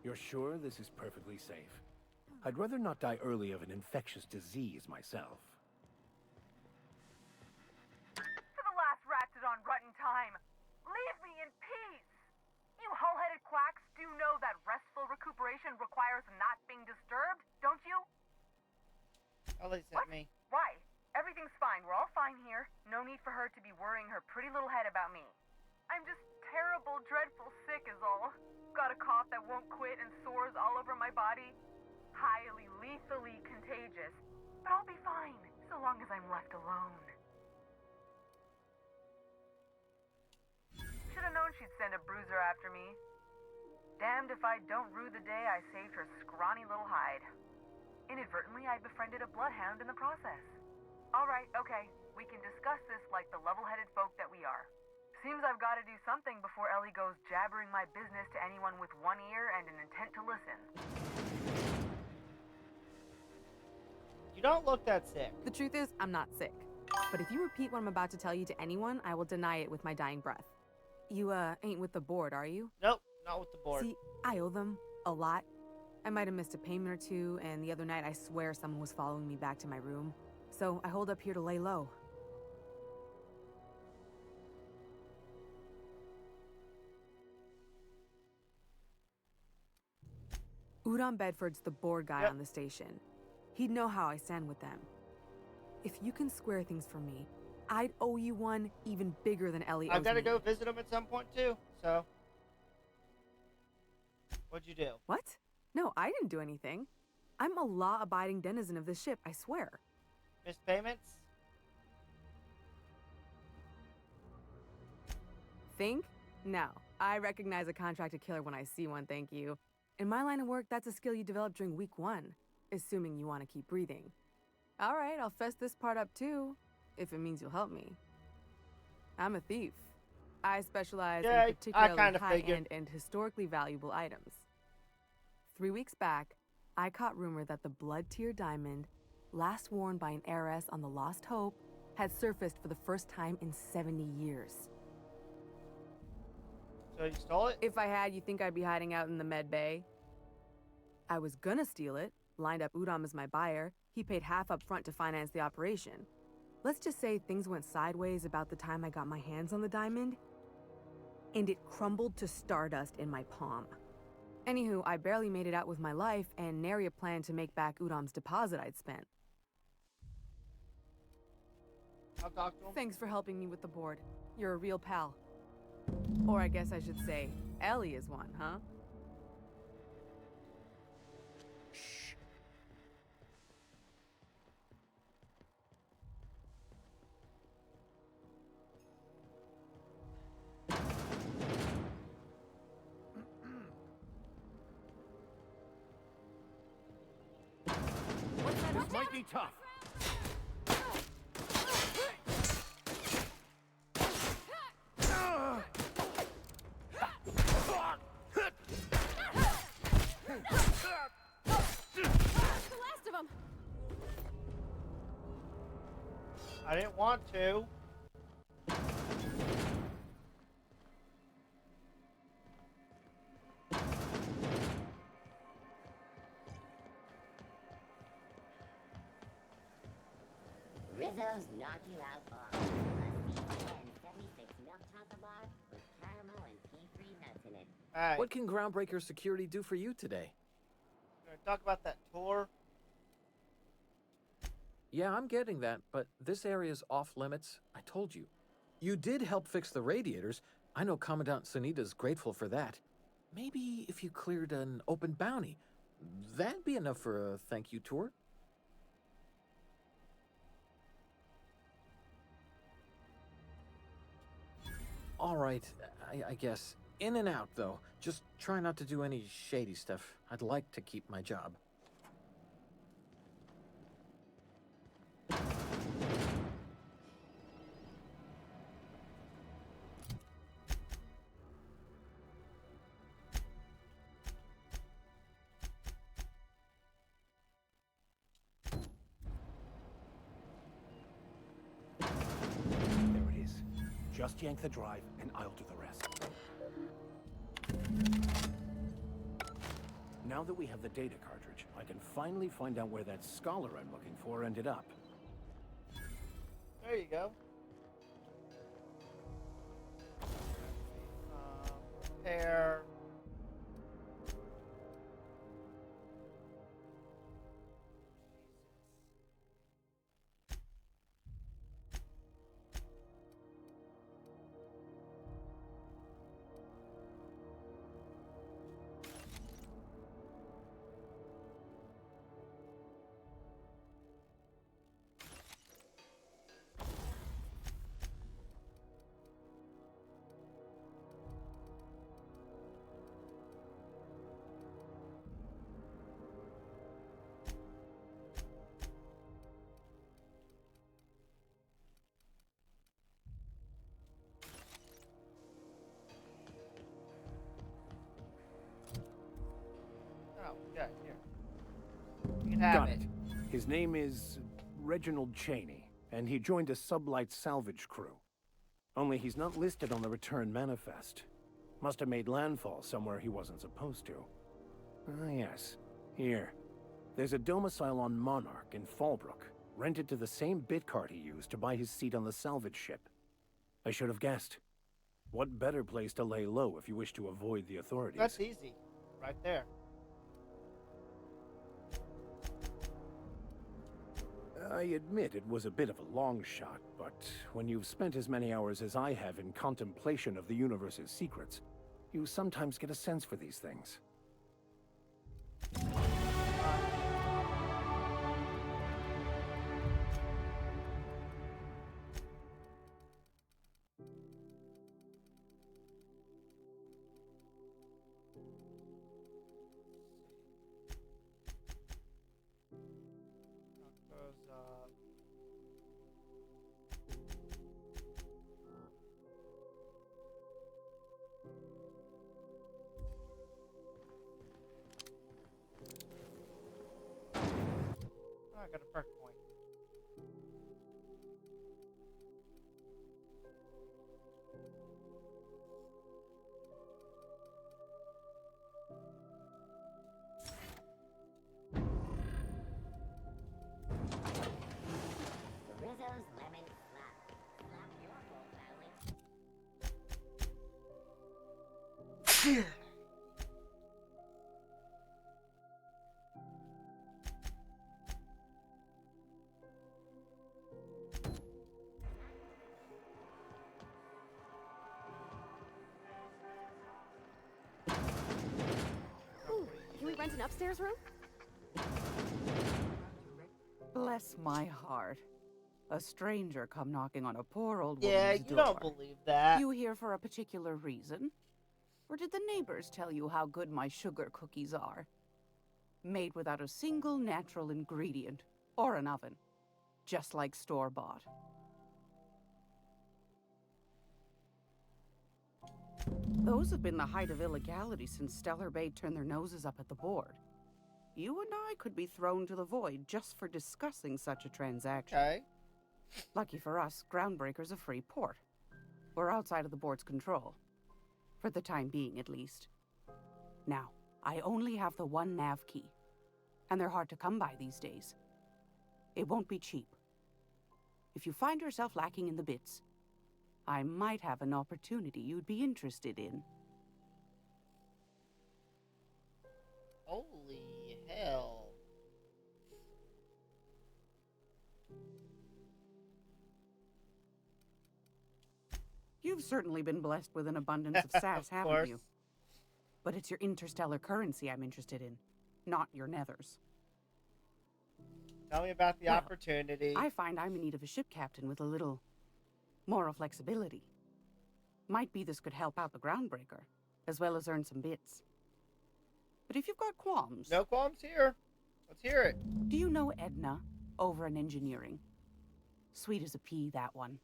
You're sure this is perfectly safe? I'd rather not die early of an infectious disease myself. For the last Ratchet on Rutton time, leave me in peace! You hull-headed quacks do know that restful recuperation requires not being disturbed, don't you? Ellie sent me. Why? Everything's fine. We're all fine here. No need for her to be worrying her pretty little head about me. I'm just terrible, dreadful sick is all. Got a cough that won't quit and sores all over my body. Highly, lethally contagious. But I'll be fine, so long as I'm left alone. Should've known she'd send a bruiser after me. Damned if I don't rue the day I saved her scrawny little hide. Inadvertently, I befriended a bloodhound in the process. Alright, okay. We can discuss this like the level-headed folk that we are. Seems I've got to do something before Ellie goes jabbering my business to anyone with one ear and an intent to listen. You don't look that sick. The truth is, I'm not sick. But if you repeat what I'm about to tell you to anyone, I will deny it with my dying breath. You, ain't with the board, are you? Nope, not with the board. See, I owe them a lot. I might have missed a payment or two, and the other night I swear someone was following me back to my room. So I hold up here to lay low. Udon Bedford's the board guy on the station. He'd know how I stand with them. If you can square things for me, I'd owe you one even bigger than Ellie owes me. I've got to go visit him at some point too, so. What'd you do? What? No, I didn't do anything. I'm a law-abiding denizen of this ship, I swear. Missed payments? Think? No. I recognize a contracted killer when I see one, thank you. In my line of work, that's a skill you develop during week 1, assuming you want to keep breathing. All right, I'll fess this part up too, if it means you'll help me. I'm a thief. I specialize in particularly high-end and historically valuable items. 3 weeks back, I caught rumor that the Blood Tier diamond, last worn by an heiress on the Lost Hope, had surfaced for the first time in 70 years. So you stole it? If I had, you think I'd be hiding out in the med bay? I was gonna steal it, lined up Udom as my buyer. He paid half up front to finance the operation. Let's just say things went sideways about the time I got my hands on the diamond, and it crumbled to stardust in my palm. Anywho, I barely made it out with my life, and nary a plan to make back Udom's deposit I'd spent. I'll talk to him. Thanks for helping me with the board. You're a real pal. Or I guess I should say, Ellie is one, huh? Shh. This might be tough. I didn't want to. Rizzo's knock you out all. Plus and 76 milk chocolate bar with caramel and pea-free nuts in it. Alright. What can Groundbreaker Security do for you today? Gonna talk about that tour. Yeah, I'm getting that, but this area's off limits. I told you. You did help fix the radiators. I know Commandant Sunita's grateful for that. Maybe if you cleared an open bounty, That'd be enough for a thank you tour. All right, I guess. In and out, though. Just try not to do any shady stuff. I'd like to keep my job. There it is. Just yank the drive, and I'll do the rest. Now that we have the data cartridge, I can finally find out where that scholar I'm looking for ended up. There you go. Repair. Yeah, here. You can have Got it. His name is Reginald Cheney, and he joined a sublight salvage crew. Only he's not listed on the return manifest. Must have made landfall somewhere he wasn't supposed to. Ah, yes. Here. There's a domicile on Monarch in Fallbrook, rented to the same bit card he used to buy his seat on the salvage ship. I should have guessed. What better place to lay low if you wish to avoid the authorities? That's easy. Right there. I admit it was a bit of a long shot, but when you've spent as many hours as I have in contemplation of the universe's secrets, you sometimes get a sense for these things. I got a perk point. Rizzo's lemon slap. Slap your whole family. Ooh, can we rent an upstairs room? Bless my heart. A stranger come knocking on a poor old Yeah, woman's you door. don't believe that. You here for a particular reason? Or did the neighbors tell you how good my sugar cookies are? Made without a single natural ingredient or an oven. Just like store-bought. Those have been the height of illegality since Stellar Bay turned their noses up at the board. You and I could be thrown to the void just for discussing such a transaction. Okay. Lucky for us, Groundbreaker's a free port. We're outside of the board's control. For the time being, at least. Now, I only have the one nav key. And they're hard to come by these days. It won't be cheap. If you find yourself lacking in the bits, I might have an opportunity you'd be interested in. Holy hell. You've certainly been blessed with an abundance of sass, haven't you? But it's your interstellar currency I'm interested in. not your nethers. Tell me about the opportunity. I find I'm in need of a ship captain with a little moral flexibility. Might be this could help out the groundbreaker, as well as earn some bits. But if you've got qualms... No qualms here. Let's hear it. Do you know Edna, over in engineering? Sweet as a pea, that one.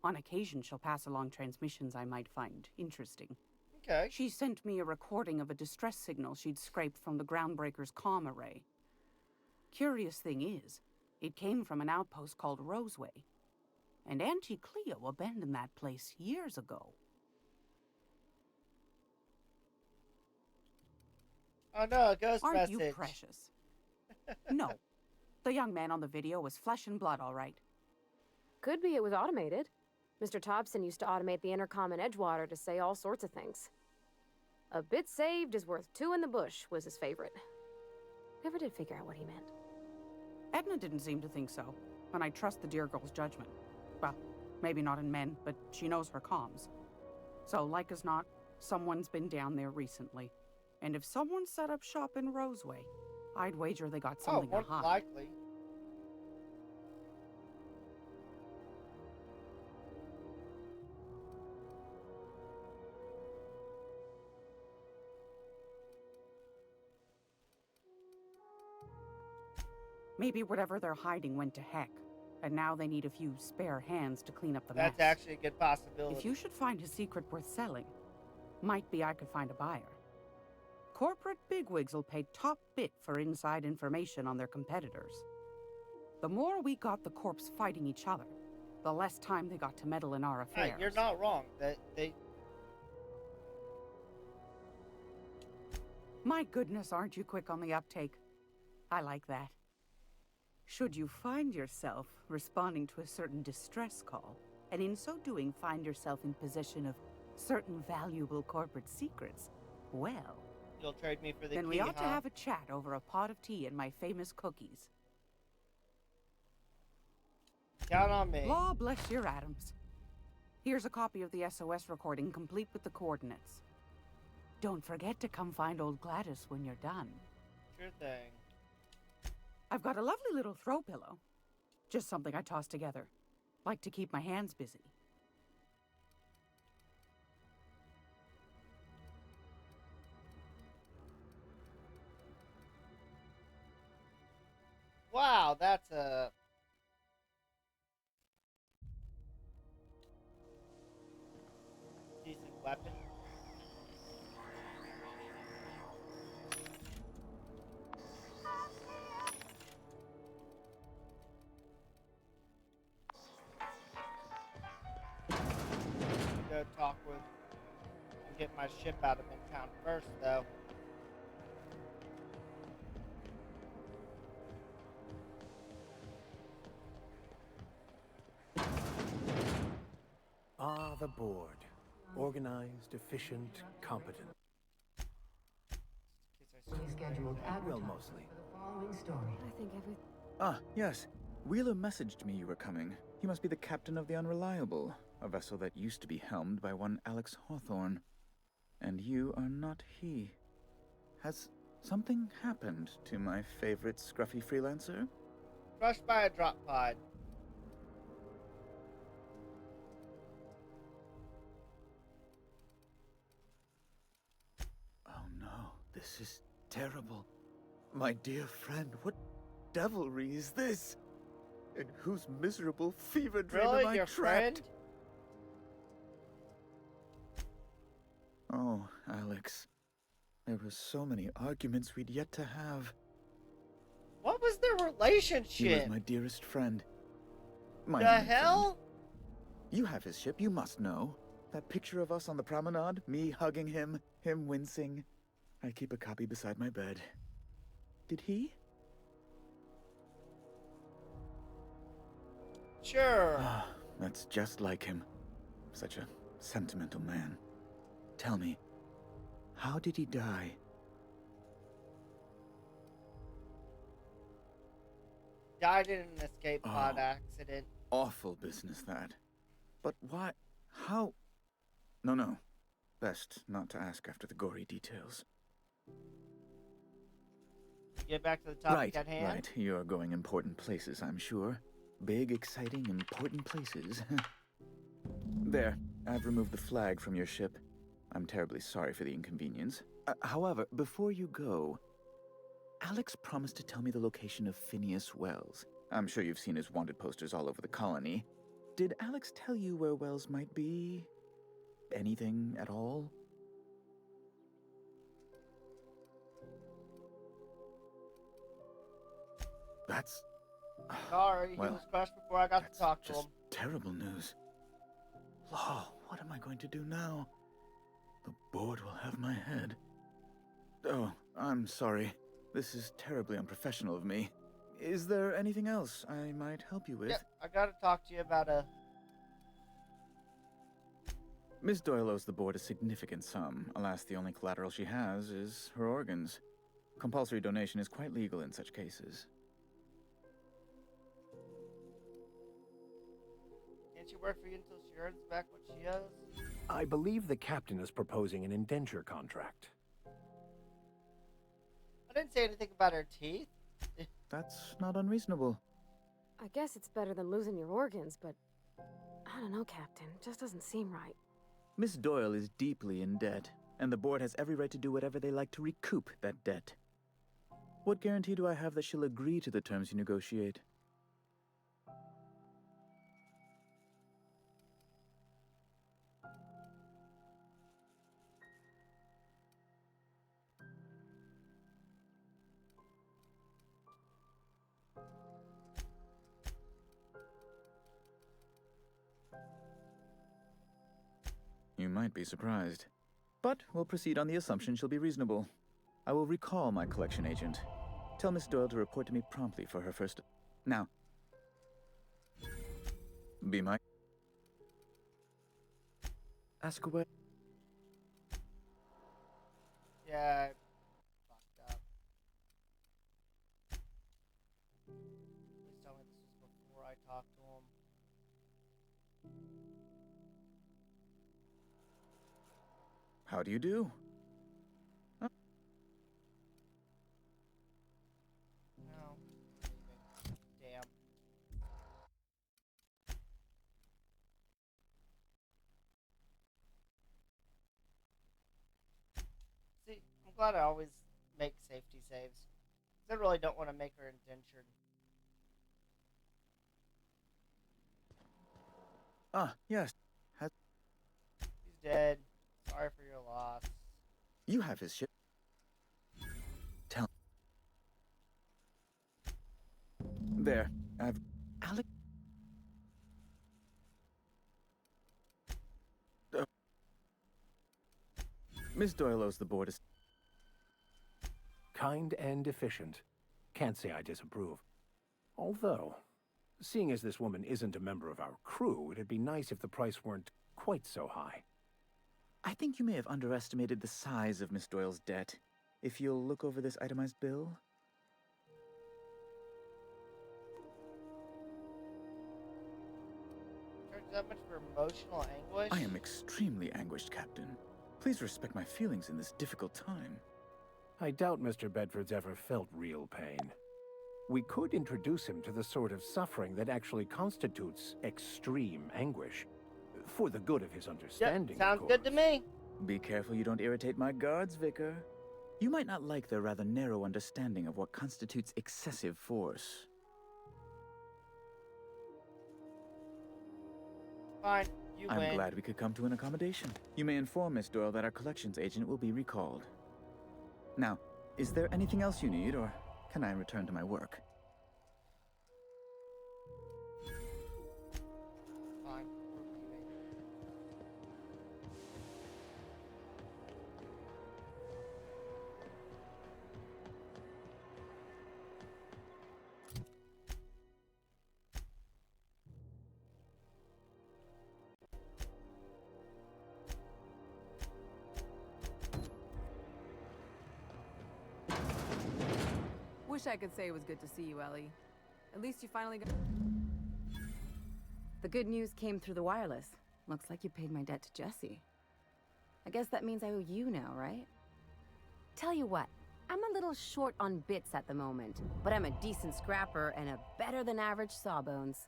On occasion, she'll pass along transmissions I might find interesting. Okay. She sent me a recording of a distress signal she'd scraped from the groundbreaker's comm array. Curious thing is, it came from an outpost called Roseway. And Auntie Cleo abandoned that place years ago. Oh no, a ghost Aren't message. you precious? No. The young man on the video was flesh and blood, all right. Could be it was automated. Mr. Thompson used to automate the intercom in Edgewater to say all sorts of things. A bit saved is worth two in the bush was his favorite. Never did figure out what he meant. Edna didn't seem to think so, and I trust the dear girl's judgment. Well, maybe not in men, but she knows her comms. So, like as not, someone's been down there recently. And if someone set up shop in Roseway, I'd wager they got something to hide. Likely. Maybe whatever they're hiding went to heck, and now they need a few spare hands to clean up the mess. That's actually a good possibility. If you should find a secret worth selling, might be I could find a buyer. Corporate bigwigs will pay top bit for inside information on their competitors. The more we got the corps fighting each other, the less time they got to meddle in our affairs. You're not wrong. My goodness, aren't you quick on the uptake? I like that. Should you find yourself responding to a certain distress call, and in so doing find yourself in possession of certain valuable corporate secrets, well... You'll trade me for the then key, we ought to huh? have a chat over a pot of tea and my famous cookies. Count on me. Law bless your atoms. Here's a copy of the SOS recording, complete with the coordinates. Don't forget to come find old Gladys when you're done. Sure thing. I've got a lovely little throw pillow. Just something I toss together. Like to keep my hands busy. Wow, that's a... decent weapon. Go talk with and get my ship out of Midtown first, though. Ah, the board. Organized, efficient, competent. Scheduled Well, mostly. for the following story. I think every... Ah, yes. Wheeler messaged me you were coming. He must be the captain of the Unreliable, a vessel that used to be helmed by one Alex Hawthorne. And you are not he. Has something happened to my favorite scruffy freelancer? Crushed by a drop pod. Oh no, this is terrible. My dear friend, what devilry is this? In whose miserable fever dream Really, am I your trapped? friend? Oh, Alex. There were so many arguments we'd yet to have. What was their relationship? He was my dearest friend. My The only hell? friend. You have his ship, you must know. That picture of us on the promenade, me hugging him, him wincing. I keep a copy beside my bed. Did he? Sure. Ah, that's just like him. Such a sentimental man. Tell me, how did he die? Died in an escape pod accident. Awful business, that. But why? How? No. Best not to ask after the gory details. Get back to the topic at hand. Right. You're going important places, I'm sure. Big, exciting, important places. There. I've removed the flag from your ship. I'm terribly sorry for the inconvenience. However, before you go, Alex promised to tell me the location of Phineas Wells. I'm sure you've seen his wanted posters all over the colony. Did Alex tell you where Wells might be? Anything at all? That's... Sorry, well, he was crushed before I got to talk to him. Terrible news. Law, what am I going to do now? The board will have my head. Oh, I'm sorry. This is terribly unprofessional of me. Is there anything else I might help you with? Yeah, I gotta talk to you about a... Miss Doyle owes the board a significant sum. Alas, the only collateral she has is her organs. Compulsory donation is quite legal in such cases. Can't she work for you until she earns back what she owes? I believe the captain is proposing an indenture contract. I didn't say anything about her teeth. That's not unreasonable. I guess it's better than losing your organs, but I don't know, Captain. It just doesn't seem right. Miss Doyle is deeply in debt, and the board has every right to do whatever they like to recoup that debt. What guarantee do I have that she'll agree to the terms you negotiate? You might be surprised. But we'll proceed on the assumption she'll be reasonable. I will recall my collection agent. Tell Miss Doyle to report to me promptly for her first... Now. Be my... Ask away. Yeah, I fucked up. Please tell me this was before I talked to him. How do you do? No. Leaving. Damn. See, I'm glad I always make safety saves. 'Cause I really don't want to make her indentured. Ah, yes. He's dead. Sorry for your loss. You have his ship. Tell... There. I've... Alex... Miss Doyle owes the board a... Kind and efficient. Can't say I disapprove. Although, seeing as this woman isn't a member of our crew, it'd be nice if the price weren't quite so high. I think you may have underestimated the size of Miss Doyle's debt. If you'll look over this itemized bill... Charge that much for emotional anguish? I am extremely anguished, Captain. Please respect my feelings in this difficult time. I doubt Mr. Bedford's ever felt real pain. We could introduce him to the sort of suffering that actually constitutes extreme anguish. For the good of his understanding, sounds good to me. Be careful you don't irritate my guards, Vicar. You might not like their rather narrow understanding of what constitutes excessive force. Fine, you win. I'm glad we could come to an accommodation. You may inform Miss Doyle that our collections agent will be recalled. Now, is there anything else you need, or can I return to my work? Fine. Wish I could say it was good to see you, Ellie. At least you finally got... The good news came through the wireless. Looks like you paid my debt to Jesse. I guess that means I owe you now, right? Tell you what, I'm a little short on bits at the moment, but I'm a decent scrapper and a better-than-average sawbones.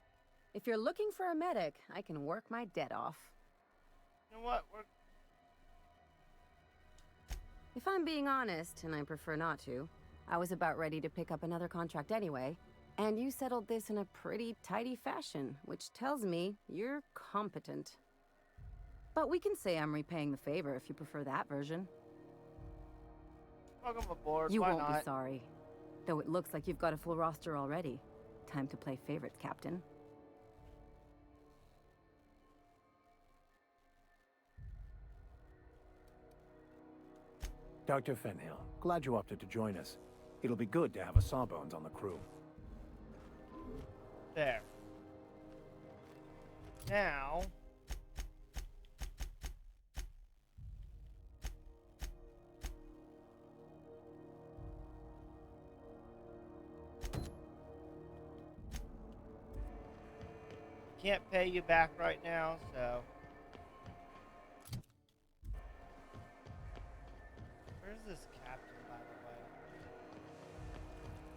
If you're looking for a medic, I can work my debt off. You know what? If I'm being honest, and I prefer not to, I was about ready to pick up another contract anyway, and you settled this in a pretty tidy fashion, which tells me you're competent. But we can say I'm repaying the favor if you prefer that version. Welcome aboard. You Why won't not? be sorry. Though it looks like you've got a full roster already. Time to play favorites, Captain. Dr. Fenhill, glad you opted to join us. It'll be good to have a Sawbones on the crew. There. Now... can't pay you back right now, so... Where's this captain, by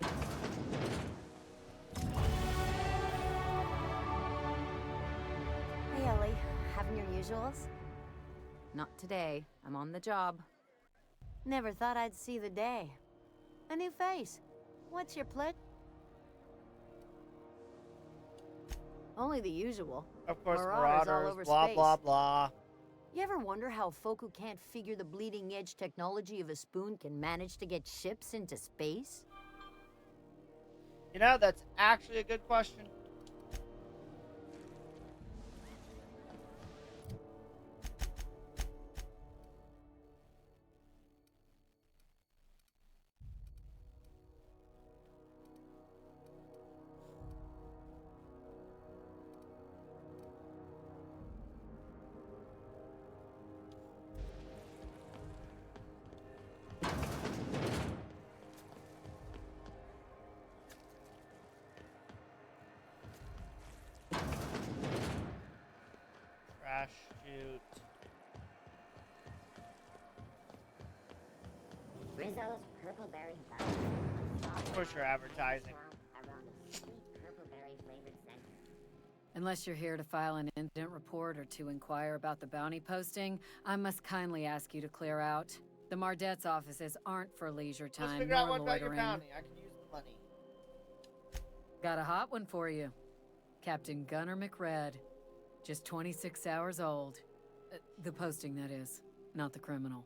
the way? Hey, Ellie. Having your usuals? Not today. I'm on the job. Never thought I'd see the day. A new face. What's your pledge? Only the usual. Of course, Marauders all over blah, space. blah, blah. You ever wonder how folk who can't figure the bleeding edge technology of a spoon can manage to get ships into space? You know, that's actually a good question. Trash chute. Rizzo's Purpleberry Bun. Of course you're advertising. Around a sweet purpleberry flavored scent. Unless you're here to file an incident report or to inquire about the bounty posting, I must kindly ask you to clear out. The Mardet's offices aren't for leisure Let's time figure out nor what about your loitering. bounty. I can use the money. Got a hot one for you. Captain Gunnar McRed. Just 26 hours old. The posting, that is, not the criminal.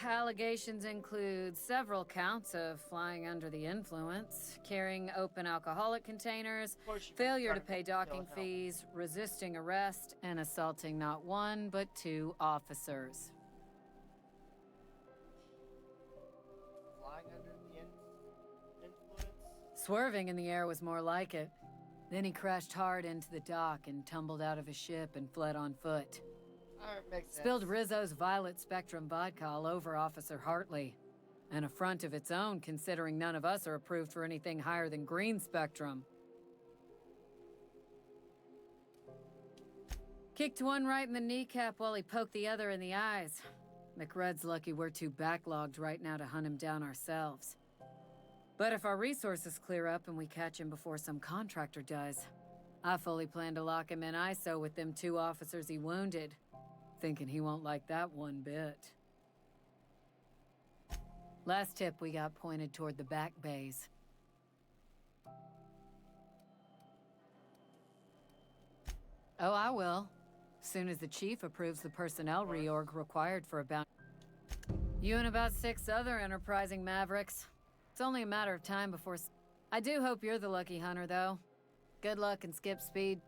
Allegations include several counts of flying under the influence, carrying open alcoholic containers, failure to pay docking fees, resisting arrest, and assaulting not one but two officers. Flying under the influence? Swerving in the air was more like it. Then he crashed hard into the dock and tumbled out of his ship and fled on foot. Makes sense. Spilled Rizzo's Violet Spectrum vodka all over Officer Hartley. An affront of its own, considering none of us are approved for anything higher than green spectrum. Kicked one right in the kneecap while he poked the other in the eyes. McRed's lucky we're too backlogged right now to hunt him down ourselves. But if our resources clear up and we catch him before some contractor does, I fully plan to lock him in ISO with them two officers he wounded. Thinking he won't like that one bit. Last tip we got pointed toward the back bays. Oh, I will. Soon as the chief approves the personnel reorg required for a bounty. You and about 6 other enterprising mavericks. It's only a matter of time before... I do hope you're the lucky hunter, though. Good luck and skip speed.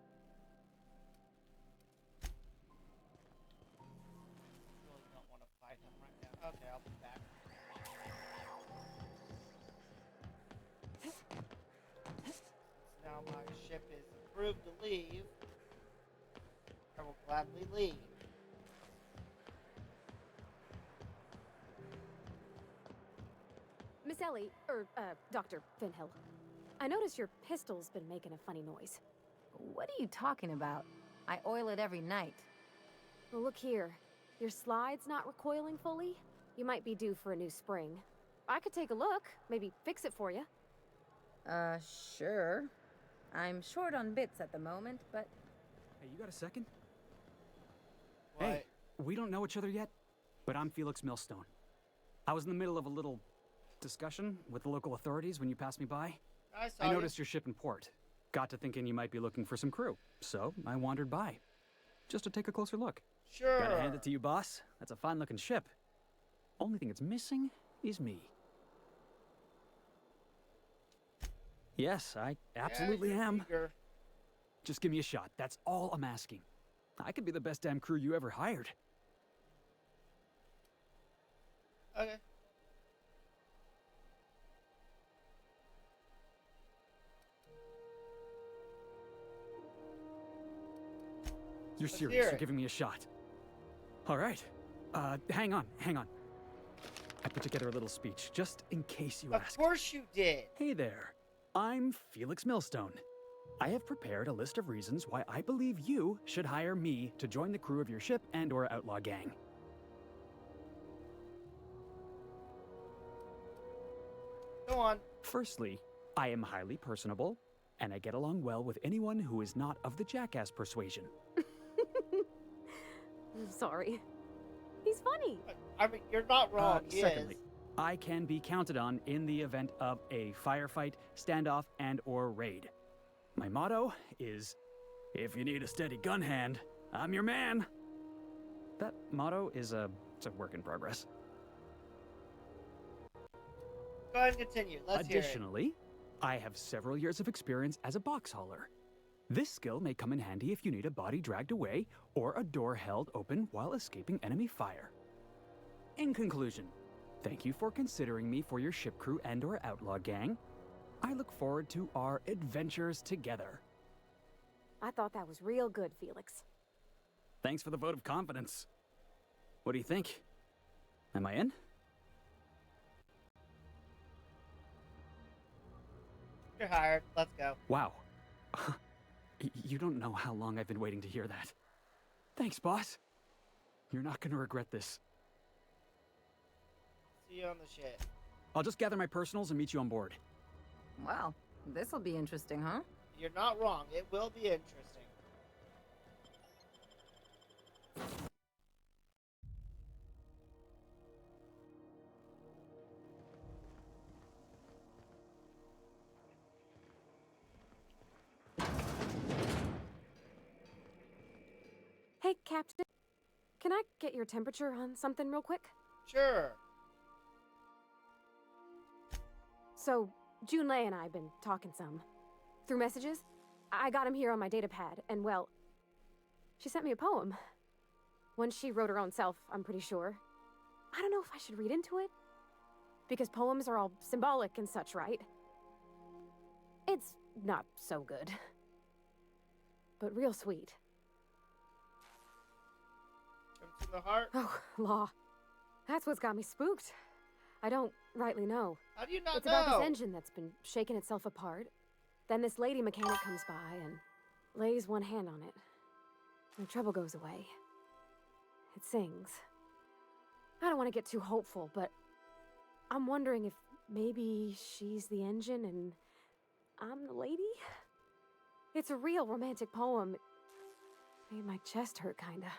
Really don't want to fight him right now. Okay, I'll be back. Now my ship is approved to leave. I will gladly leave. Miss Ellie, Dr. Finhill. I noticed your pistol's been making a funny noise. What are you talking about? I oil it every night. Well, look here. Your slide's not recoiling fully? You might be due for a new spring. I could take a look, maybe fix it for you. Sure. I'm short on bits at the moment, but... Hey, you got a second? What? Hey, we don't know each other yet, but I'm Felix Millstone. I was in the middle of a little discussion with the local authorities when you passed me by. I noticed your ship in port. Got to thinking you might be looking for some crew, so I wandered by. Just to take a closer look. Sure. Gotta hand it to you, boss. That's a fine-looking ship. Only thing it's missing is me. Yes, I absolutely am. Eager. Just give me a shot. That's all I'm asking. I could be the best damn crew you ever hired. Okay. You're Let's serious. hear You're it. giving me a shot. All right. Hang on. I put together a little speech, just in case you ask. Of course you did. Hey there. I'm Felix Millstone. I have prepared a list of reasons why I believe you should hire me to join the crew of your ship and/or outlaw gang. Go on. Firstly, I am highly personable, and I get along well with anyone who is not of the jackass persuasion. I'm sorry. He's funny. I mean, you're not wrong. He Secondly, is. I can be counted on in the event of a firefight, standoff, and/or raid. My motto is, if you need a steady gun hand, I'm your man. That motto is it's a work in progress. Go ahead and continue. Let's hear it. Additionally, I have several years of experience as a box hauler. This skill may come in handy if you need a body dragged away or a door held open while escaping enemy fire. In conclusion, thank you for considering me for your ship crew and/or outlaw gang. I look forward to our adventures together. I thought that was real good, Felix. Thanks for the vote of confidence. What do you think? Am I in? You're hired. Let's go. Wow. You don't know how long I've been waiting to hear that. Thanks, boss. You're not gonna regret this. See you on the ship. I'll just gather my personals and meet you on board. Wow, this'll be interesting, huh? You're not wrong. It will be interesting. Hey, Captain. Can I get your temperature on something real quick? Sure. So, Junlei and I have been talking some. Through messages? I got him here on my data pad, and well, she sent me a poem. One she wrote her own self, I'm pretty sure. I don't know if I should read into it. Because poems are all symbolic and such, right? It's not so good. But real sweet. Come to the heart. Oh, law. That's what's got me spooked. I don't rightly know. How do you not It's know? about this engine that's been shaking itself apart. Then this lady mechanic comes by and lays one hand on it. The trouble goes away. It sings. I don't want to get too hopeful, but I'm wondering if maybe she's the engine and I'm the lady? It's a real romantic poem. It made my chest hurt, kinda.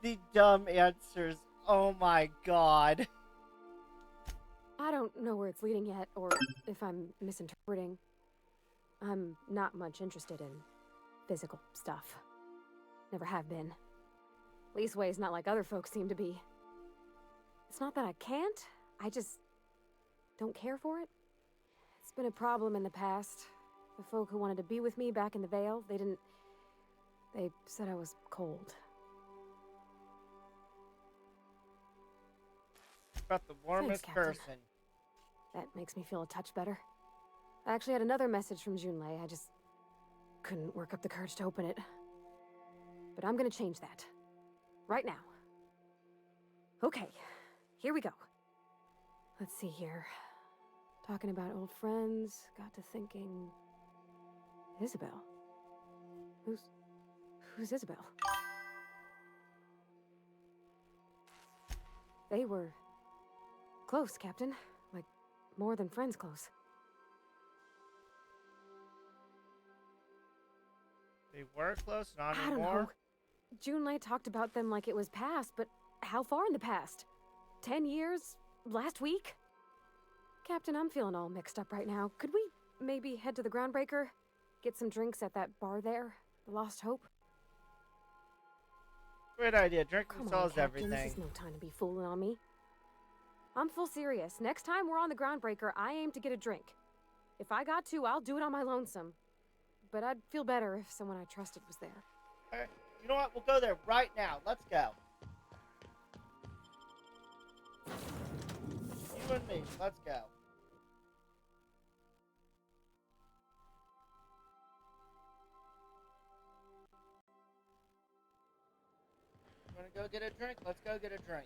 the dumb answers. Oh my god. I don't know where it's leading yet, or if I'm misinterpreting. I'm not much interested in physical stuff. Never have been. Leastways, not like other folks seem to be. It's not that I can't, I just don't care for it. It's been a problem in the past. The folk who wanted to be with me back in the Vale, they said I was cold. About the warmest Thanks, Captain. person. That makes me feel a touch better. I actually had another message from Junlei. I just couldn't work up the courage to open it. But I'm gonna change that. Right now. Okay, here we go. Let's see here. Talking about old friends, got to thinking... Isabel? Who's Isabel? They were... close, Captain. Like, more than friends close. They were close, not I don't anymore? know. Junlei talked about them like it was past, but how far in the past? 10 years? Last week? Captain, I'm feeling all mixed up right now. Could we maybe head to the Groundbreaker? Get some drinks at that bar there? The Lost Hope? Great idea. Drinking Come on, solves Captain, everything. this is no time to be fooling on me. I'm full serious. Next time we're on the Groundbreaker, I aim to get a drink. If I got to, I'll do it on my lonesome. But I'd feel better if someone I trusted was there. Alright, you know what? We'll go there right now. Let's go. You and me. Let's go. You wanna go get a drink? Let's go get a drink.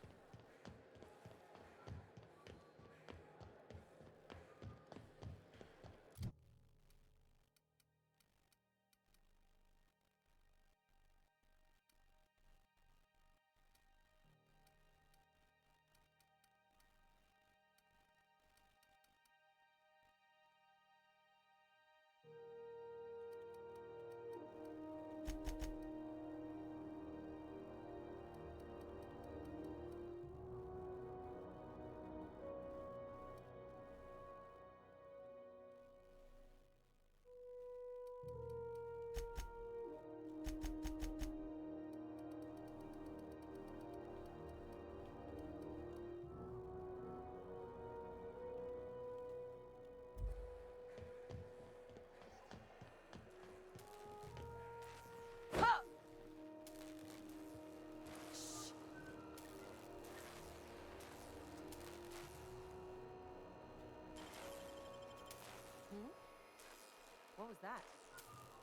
What was that?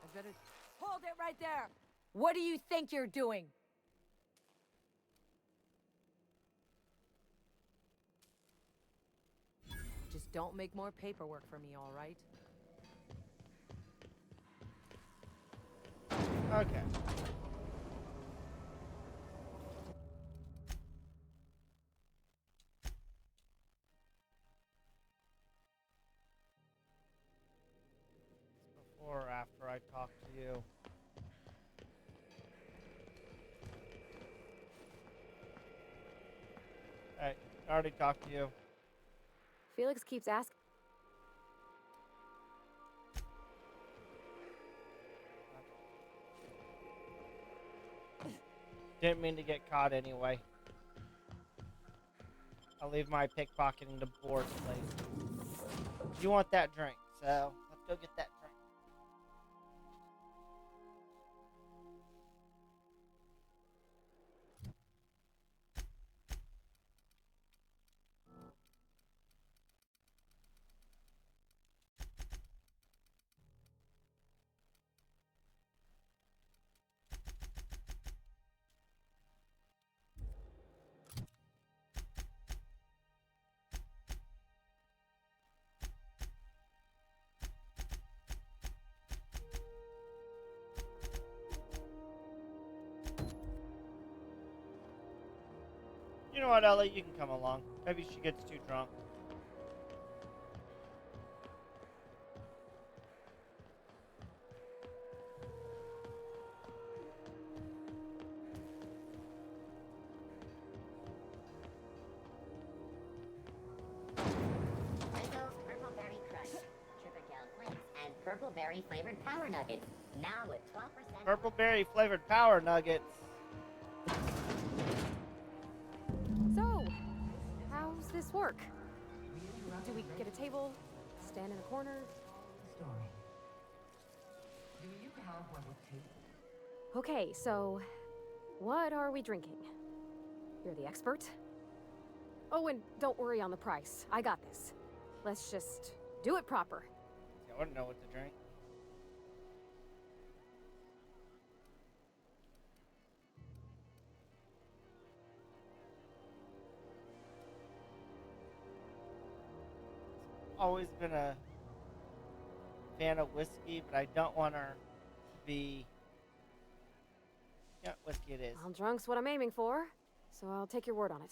I better... Hold it right there! What do you think you're doing? Just don't make more paperwork for me, all right? Okay. Before or after I talk to you? Hey, I already talked to you. Felix keeps asking. Didn't mean to get caught anyway. I'll leave my pickpocketing to Board's place. You want that drink, so let's go get that drink. You know what, Ellie? You can come along. Maybe she gets too drunk. Playthough's Purple Berry Crush, Sugar Gel Flakes, and Purple Berry flavored Power Nuggets. Now with 12%. Purple berry flavored power nuggets. So, how's this work? Do we get a table? Stand in a corner? Story. Do you have what it takes? Okay, so what are we drinking? You're the expert. Oh, and don't worry on the price. I got this. Let's just do it proper. I wouldn't know what to drink. always been a fan of whiskey, but I don't want her to be... Yeah, whiskey it is. Well, drunk's what I'm aiming for, so I'll take your word on it.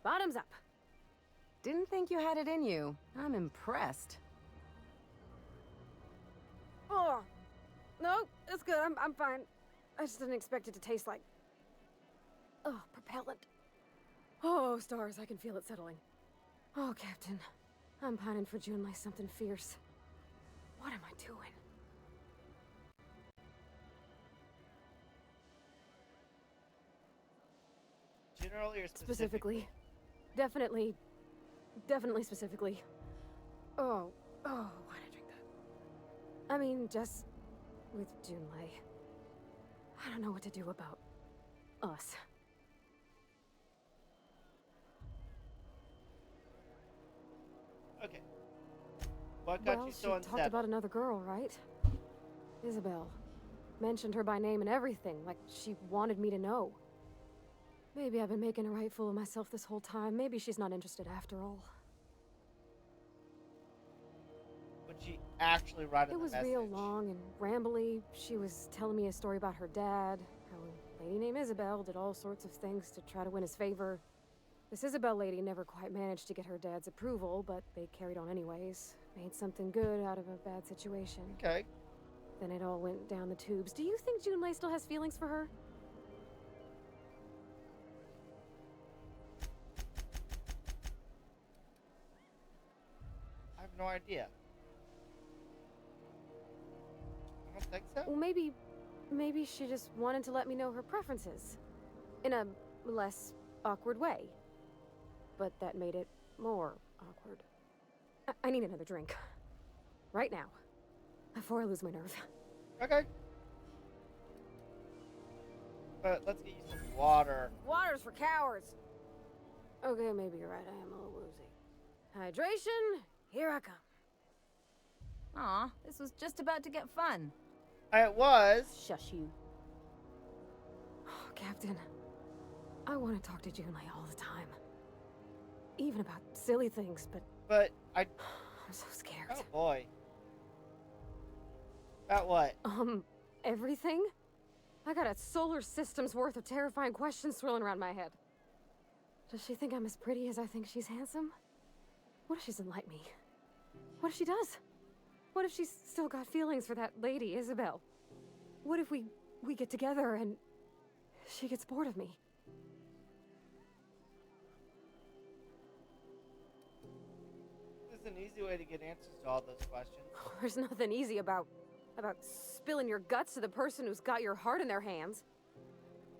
Bottoms up. Didn't think you had it in you. I'm impressed. Oh, no, it's good. I'm fine. I just didn't expect it to taste like... Oh, propellant. Oh, stars, I can feel it settling. Oh, Captain, I'm pining for June like something fierce. What am I doing? Generally or Specifically. Definitely specifically. Oh, why'd I drink that? I mean, just with Junlei. I don't know what to do about us. Okay. What got Well, you so she talked about another girl, right? Isabel. Mentioned her by name and everything, like she wanted me to know. Maybe I've been making a right fool of myself this whole time. Maybe she's not interested after all. Would she actually write in It the was message? real long and rambly. She was telling me a story about her dad, how a lady named Isabel did all sorts of things to try to win his favor. This Isabel lady never quite managed to get her dad's approval, but they carried on anyways. Made something good out of a bad situation. Okay. Then it all went down the tubes. Do you think Junlei still has feelings for her? I have no idea. I don't think so. Well, maybe she just wanted to let me know her preferences. In a less awkward way. But that made it more awkward. I need another drink. Right now. Before I lose my nerve. Okay. But let's get you some water. Water's for cowards. Okay, maybe you're right. I am a little woozy. Hydration, here I come. Aw, this was just about to get fun. It was. Shush you. Oh, Captain, I want to talk to Junlei all the time. Even about silly things, But I'm so scared. Oh boy. About what? Everything? I got a solar system's worth of terrifying questions swirling around my head. Does she think I'm as pretty as I think she's handsome? What if she doesn't like me? What if she does? What if she's still got feelings for that lady, Isabel? What if we get together and she gets bored of me? There's an easy way to get answers to all those questions. There's nothing easy about spilling your guts to the person who's got your heart in their hands.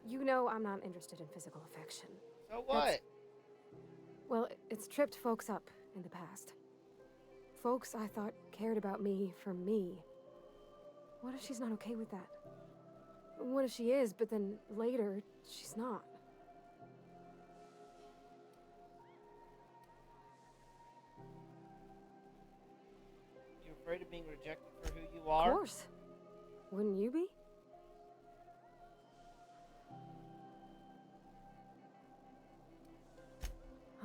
You know I'm not interested in physical affection. So what? Well, it's tripped folks up in the past. Folks I thought cared about me for me. What if she's not okay with that? What if she is, but then later, she's not? You afraid of being rejected for who you are? Of course. Wouldn't you be?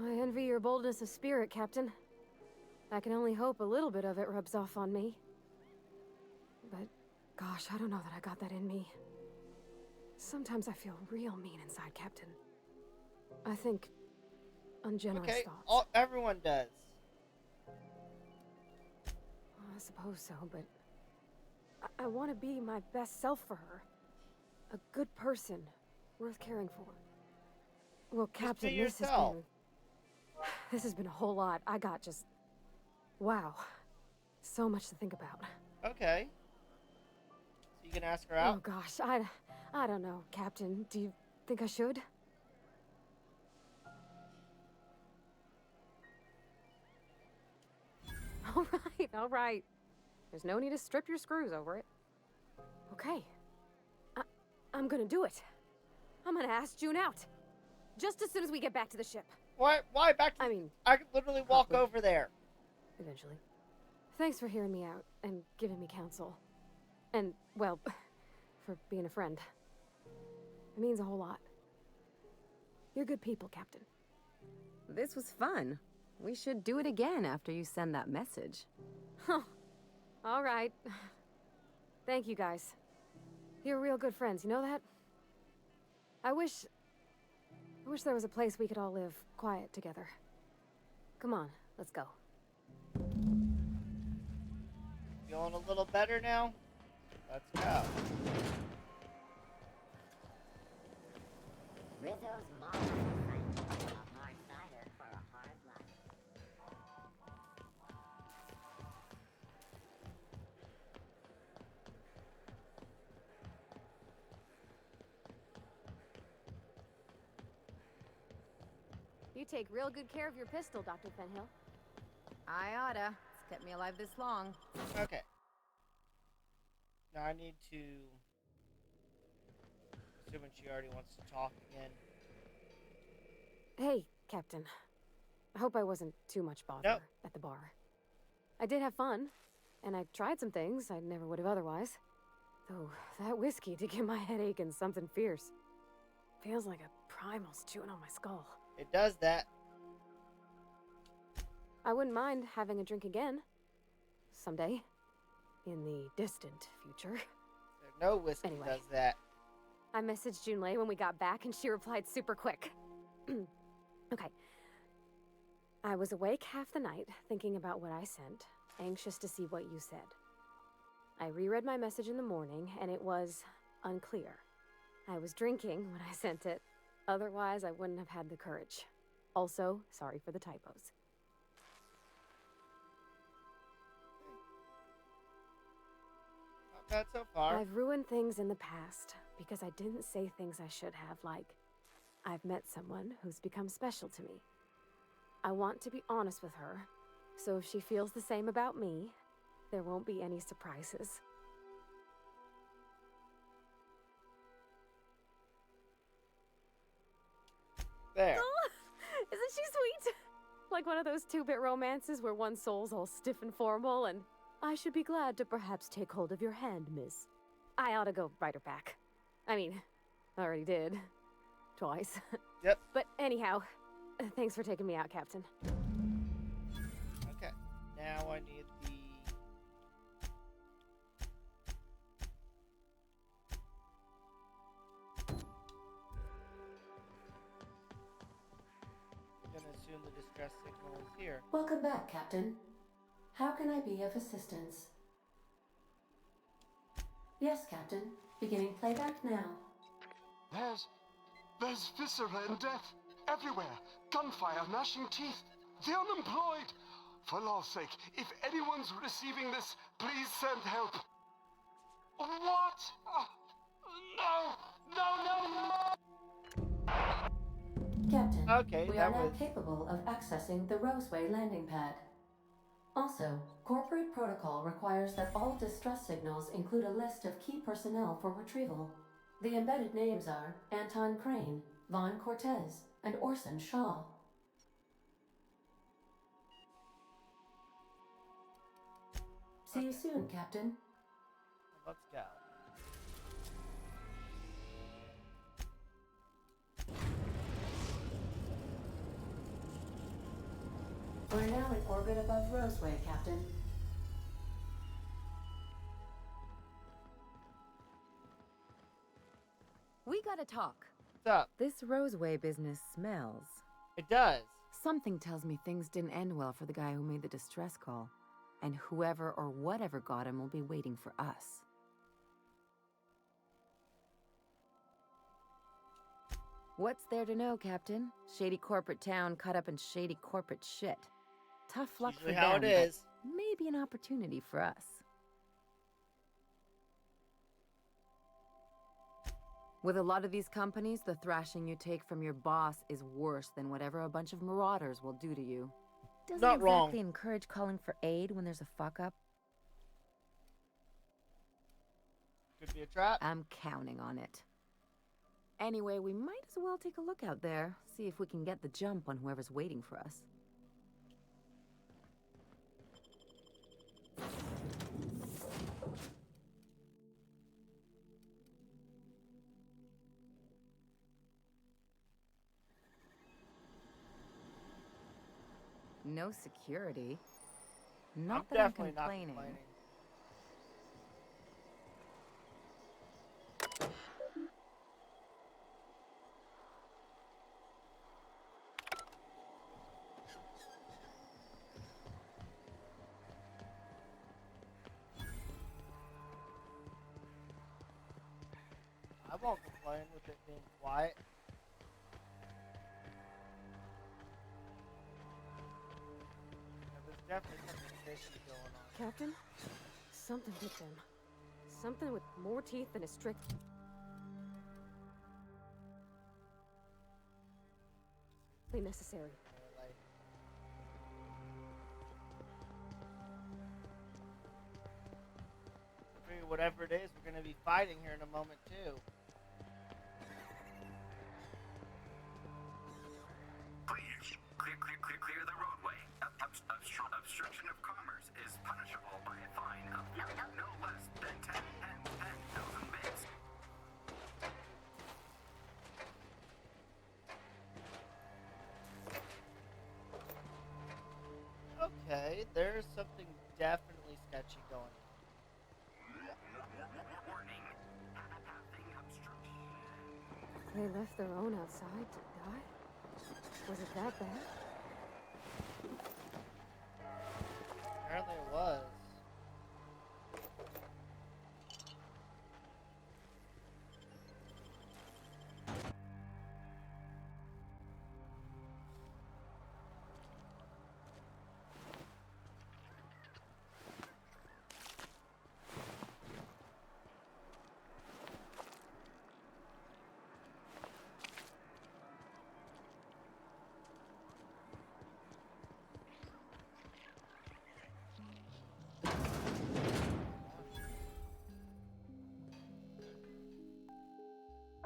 I envy your boldness of spirit, Captain. I can only hope a little bit of it rubs off on me. But, gosh, I don't know that I got that in me. Sometimes I feel real mean inside, Captain. I think ungenerous thoughts. Everyone does. I suppose so, but I want to be my best self for her. A good person, worth caring for. Well, Captain, this has been a whole lot. I got just... Wow. So much to think about. Okay. So you can ask her out? Oh gosh, I don't know, Captain. Do you think I should? All right. There's no need to strip your screws over it. Okay. I'm gonna do it. I'm gonna ask June out. Just as soon as we get back to the ship. Why back to... I could literally walk over there. Eventually. Thanks for hearing me out and giving me counsel. And, well, for being a friend. It means a whole lot. You're good people, Captain. This was fun. We should do it again after you send that message. Huh. All right. Thank you, guys. You're real good friends, you know that? I wish there was a place we could all live quiet together. Come on, let's go. Feeling a little better now? Let's go. Rizzo's mom a hard cider for a hard life. You take real good care of your pistol, Dr. Fenhill. I oughta. It's kept me alive this long. Okay. Now I need to... Assuming she already wants to talk again. Hey, Captain. I hope I wasn't too much bother at the bar. I did have fun, and I tried some things I never would have otherwise. Though, that whiskey did get my head aching something fierce. Feels like a primal's chewing on my skull. It does that. I wouldn't mind having a drink again. Someday. In the distant future. No whiskey does that. I messaged Junlei when we got back, and she replied super quick. Okay. I was awake half the night, thinking about what I sent, anxious to see what you said. I reread my message in the morning, and it was unclear. I was drinking when I sent it. Otherwise, I wouldn't have had the courage. Also, sorry for the typos. Not bad so far. I've ruined things in the past because I didn't say things I should have, like, I've met someone who's become special to me. I want to be honest with her, so if she feels the same about me, there won't be any surprises. There. Oh, isn't she sweet? Like one of those two-bit romances where one soul's all stiff and formal and, I should be glad to perhaps take hold of your hand, miss. I ought to go write her back. I mean, I already did. Twice. Yep. But anyhow, thanks for taking me out, Captain. Okay. Now I need the... I'm gonna assume the distress signal is here. Welcome back, Captain. How can I be of assistance? Yes, Captain. Beginning playback now. There's viscera and death everywhere. Gunfire, gnashing teeth. The unemployed. For law's sake, if anyone's receiving this, please send help. What? No! Captain, okay, we are now capable of accessing the Roseway landing pad. Also, corporate protocol requires that all distress signals include a list of key personnel for retrieval. The embedded names are Anton Crane, Vaughn Cortez, and Orson Shaw. See you soon, Captain. Let's go. We're now in orbit above Roseway, Captain. We gotta talk. What's up? This Roseway business smells. It does. Something tells me things didn't end well for the guy who made the distress call. And whoever or whatever got him will be waiting for us. What's there to know, Captain? Shady corporate town caught up in shady corporate shit. Tough luck for them, how it is. but maybe an opportunity for us. With a lot of these companies, the thrashing you take from your boss is worse than whatever a bunch of marauders will do to you. Doesn't Not exactly wrong. encourage calling for aid when there's a fuck-up. Could be a trap. I'm counting on it. Anyway, we might as well take a look out there, see if we can get the jump on whoever's waiting for us. No security. I'm Not that I'm definitely not complaining. complaining. I won't complain with it being quiet. There's definitely something fishy going on. Captain? Something bit them. Something with more teeth than a strict... necessary. Whatever it is, we're going to be fighting here in a moment, too. Clear the roadway. Obstruction of commerce is punishable by a fine of no less than 10,000 bits. Okay, there's something definitely sketchy going on. They left their own outside to die? Was it that bad? Apparently it was.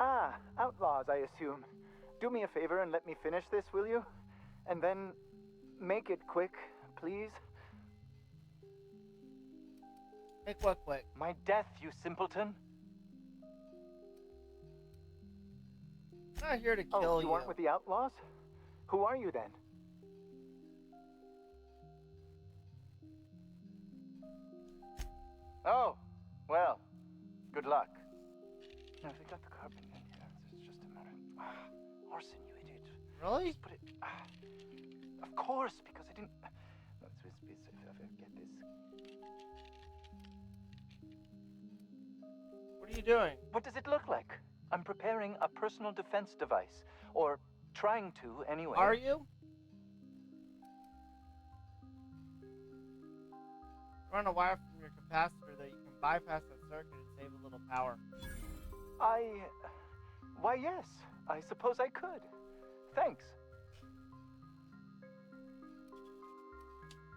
Ah, outlaws, I assume. Do me a favor and let me finish this, will you? And then make it quick, please. Make what quick? My death, you simpleton. I'm not here to kill Oh, you. you aren't with the outlaws? Who are you then? Oh, well, good luck. Now, if they got the carbon in here, it's just a matter of... arson, you idiot. Really? Just put it... of course, because I didn't... No, get this. What are you doing? What does it look like? I'm preparing a personal defense device. Or trying to, anyway. Are you? Run a wire from your capacitor that you can bypass that circuit and save a little power. Why, yes. I suppose I could. Thanks.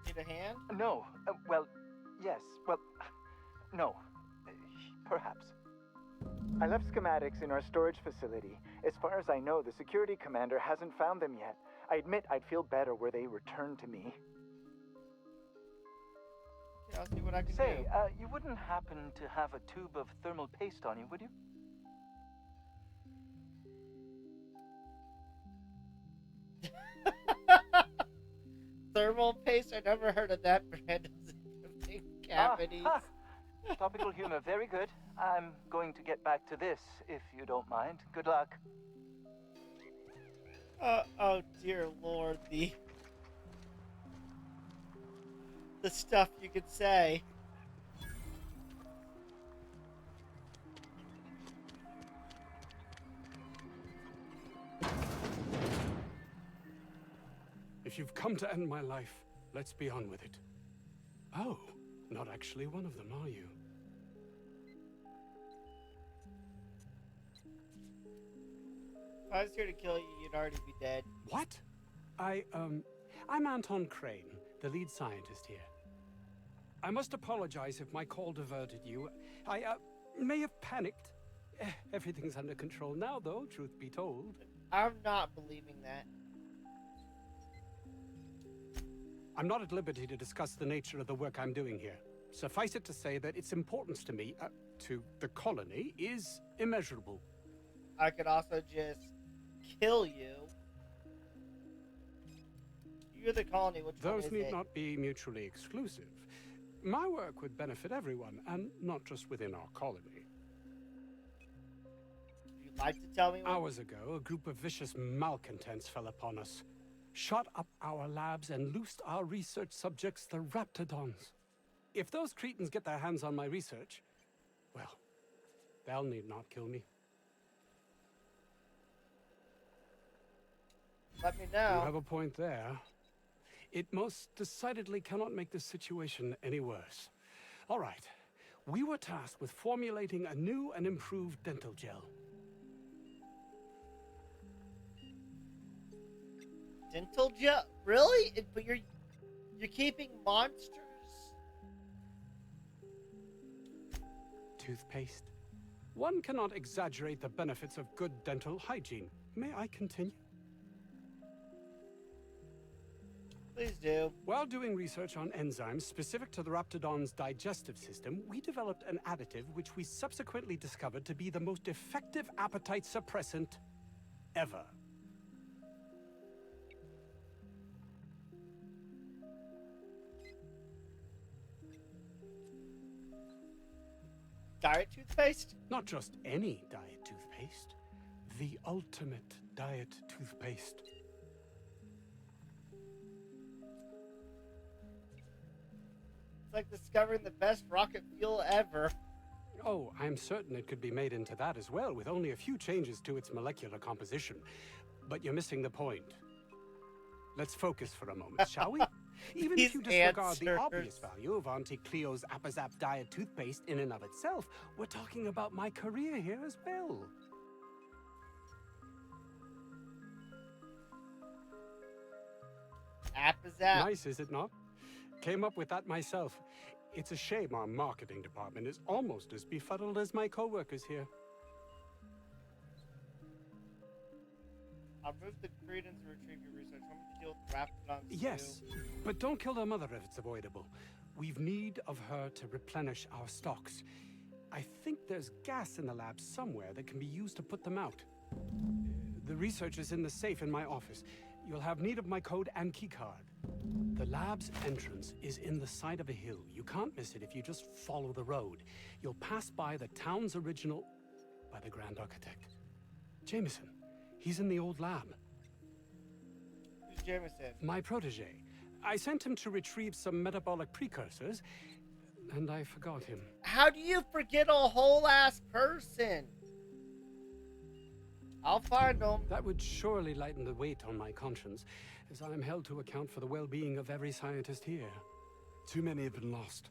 Need a hand? No. Well, yes. Well, no. Perhaps. I left schematics in our storage facility. As far as I know, the security commander hasn't found them yet. I admit I'd feel better were they returned to me. Okay, I'll see what I can Say, do. You wouldn't happen to have a tube of thermal paste on you, would you? Thermal paste? I never heard of that brand. Big cavities. Topical humor, very good. I'm going to get back to this, if you don't mind. Good luck. Oh dear Lord, the stuff you could say. If you've come to end my life, let's be on with it. Oh, not actually one of them, are you? If I was here to kill you, you'd already be dead. What? I'm Anton Crane, the lead scientist here. I must apologize if my call diverted you. I may have panicked. Everything's under control now, though, truth be told. I'm not believing that. I'm not at liberty to discuss the nature of the work I'm doing here. Suffice it to say that its importance to me, to the colony, is immeasurable. I could also just kill you. You you're the colony, which one Those is need it? not be mutually exclusive. My work would benefit everyone, and not just within our colony. Would you like to tell me what? Hours ago, a group of vicious malcontents fell upon us, shot up our labs, and loosed our research subjects, the Raptidons. If those cretins get their hands on my research, well, they'll need not kill me. Let me know. You have a point there. It most decidedly cannot make the situation any worse. All right. We were tasked with formulating a new and improved dental gel. Dental gel? Really? But you're keeping monsters? Toothpaste. One cannot exaggerate the benefits of good dental hygiene. May I continue? Please do. While doing research on enzymes specific to the Raptidon's digestive system, we developed an additive which we subsequently discovered to be the most effective appetite suppressant ever. Diet toothpaste? Not just any diet toothpaste. The ultimate diet toothpaste. It's like discovering the best rocket fuel ever. Oh, I'm certain it could be made into that as well, with only a few changes to its molecular composition. But you're missing the point. Let's focus for a moment, shall we? Even if you disregard the obvious value of Auntie Cleo's Appazap diet toothpaste in and of itself, we're talking about my career here as well. Appazap? Nice, is it not? Came up with that myself. It's a shame our marketing department is almost as befuddled as my co-workers here. I'll move the credence and retrieve your research. Want me to deal with Raptidons Yes, but don't kill their mother if it's avoidable. We've need of her to replenish our stocks. I think there's gas in the lab somewhere that can be used to put them out. The research is in the safe in my office. You'll have need of my code and keycard. The lab's entrance is in the side of a hill. You can't miss it if you just follow the road. You'll pass by the town's original... by the Grand Architect. Jameson. He's in the old lab. Who's Jameson? My protege. I sent him to retrieve some metabolic precursors, and I forgot him. How do you forget a whole ass person? I'll find him. That would surely lighten the weight on my conscience, as I am held to account for the well-being of every scientist here. Too many have been lost.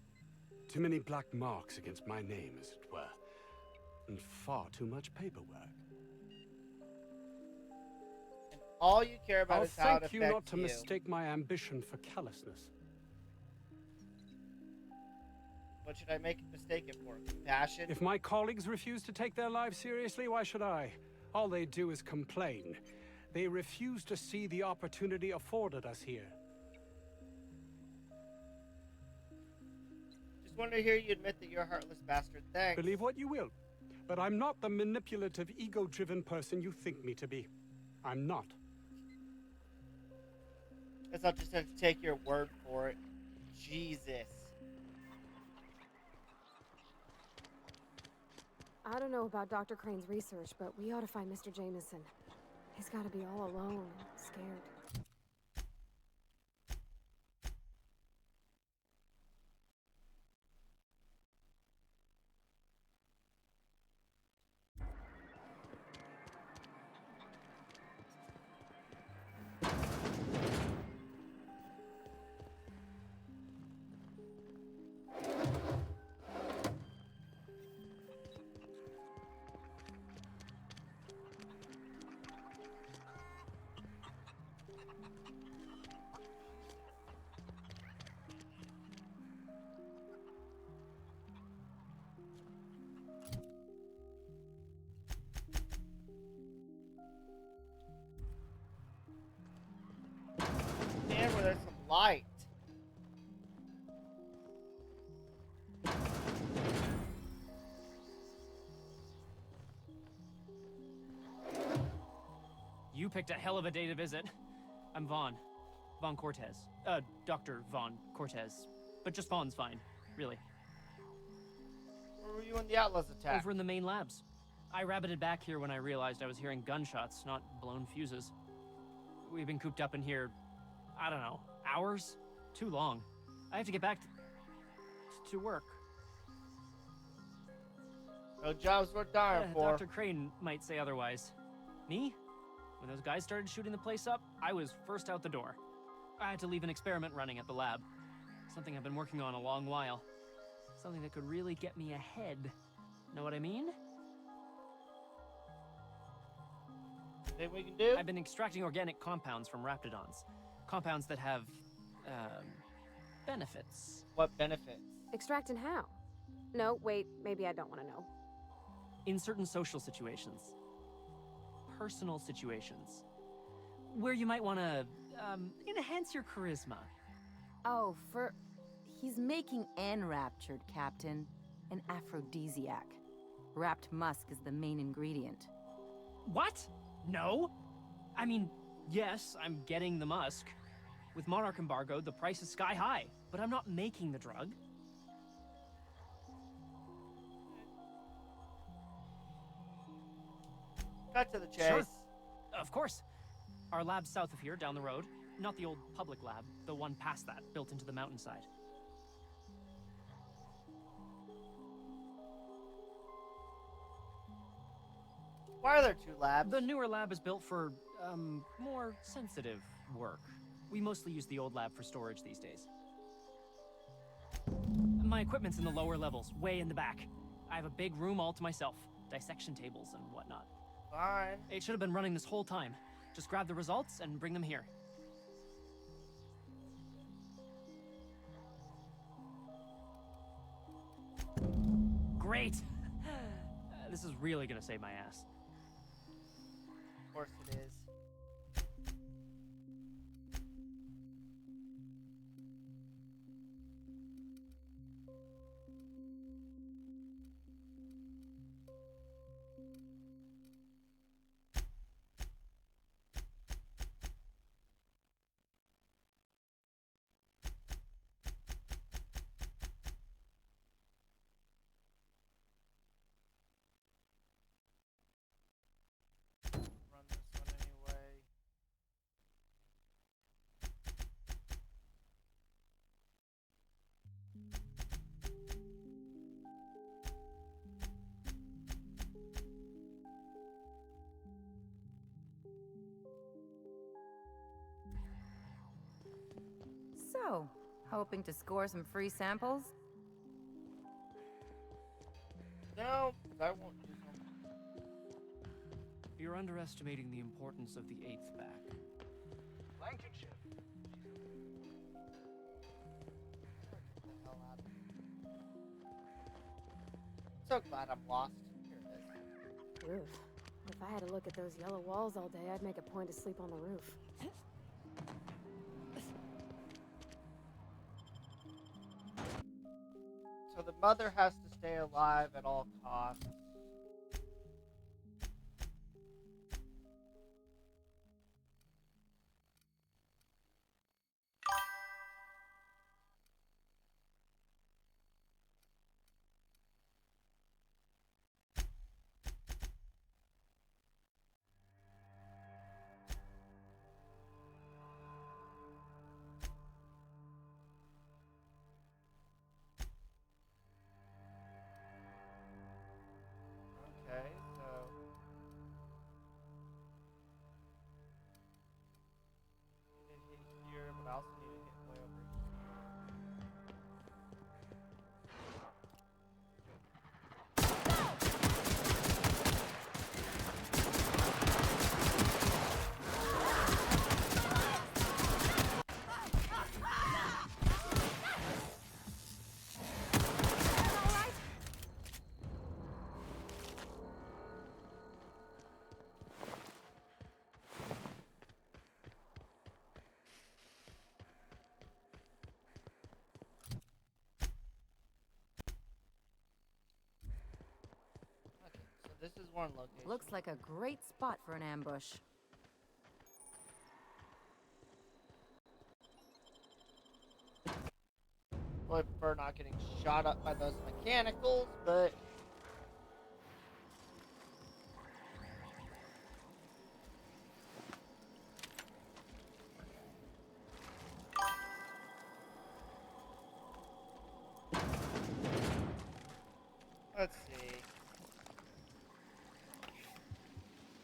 Too many black marks against my name, as it were. And far too much paperwork. And all you care about I'll is how it thank you affects not to mistake my ambition for callousness. What should I mistake it for? Compassion? If my colleagues refuse to take their lives seriously, why should I? All they do is complain. They refuse to see the opportunity afforded us here. Just wanted to hear you admit that you're a heartless bastard. Thanks. Believe what you will, but I'm not the manipulative, ego-driven person you think me to be. I'm not. Guess I'll just have to take your word for it. Jesus. I don't know about Dr. Crane's research, but we ought to find Mr. Jameson. He's got to be all alone and scared. Damn, where there's some light. You picked a hell of a day to visit. I'm Vaughn Von Cortez. Dr. Von Cortez. But just Von's fine, really. Where were you in the Atlas attack? Over in the main labs. I rabbited back here when I realized I was hearing gunshots, not blown fuses. We've been cooped up in here, I don't know, hours? Too long. I have to get back to work. No job's worth dying for. Dr. Crane might say otherwise. Me? When those guys started shooting the place up, I was first out the door. I had to leave an experiment running at the lab. Something I've been working on a long while. Something that could really get me ahead. Know what I mean? Anything we can do? I've been extracting organic compounds from raptidons. Compounds that have, benefits. What benefits? Extracting how? No, wait, maybe I don't want to know. In certain social situations. Personal situations. Where you might want to, enhance your charisma. Oh, he's making enraptured, Captain. An aphrodisiac. Wrapped musk is the main ingredient. What? No? I mean, yes, I'm getting the musk. With Monarch embargo, the price is sky high, but I'm not making the drug. Cut to the chase. Sure. Of course. Our lab's south of here, down the road. Not the old public lab, the one past that, built into the mountainside. Why are there two labs? The newer lab is built for, more sensitive work. We mostly use the old lab for storage these days. My equipment's in the lower levels, way in the back. I have a big room all to myself, dissection tables and whatnot. Fine. It should have been running this whole time. Just grab the results and bring them here. Great! This is really gonna save my ass. Of course it is. Run this one anyway. So, hoping to score some free samples? No, I won't use them. You're underestimating the importance of the 8th back. Blankenship. So glad I'm lost. Here it is. Oof. If I had to look at those yellow walls all day, I'd make a point to sleep on the roof. So the mother has to stay alive at all costs. Okay, so need to hit here, but I also need to hit way over So this is one location. Looks like a great spot for an ambush. really prefer not getting shot up by those mechanicals, but... Let's see.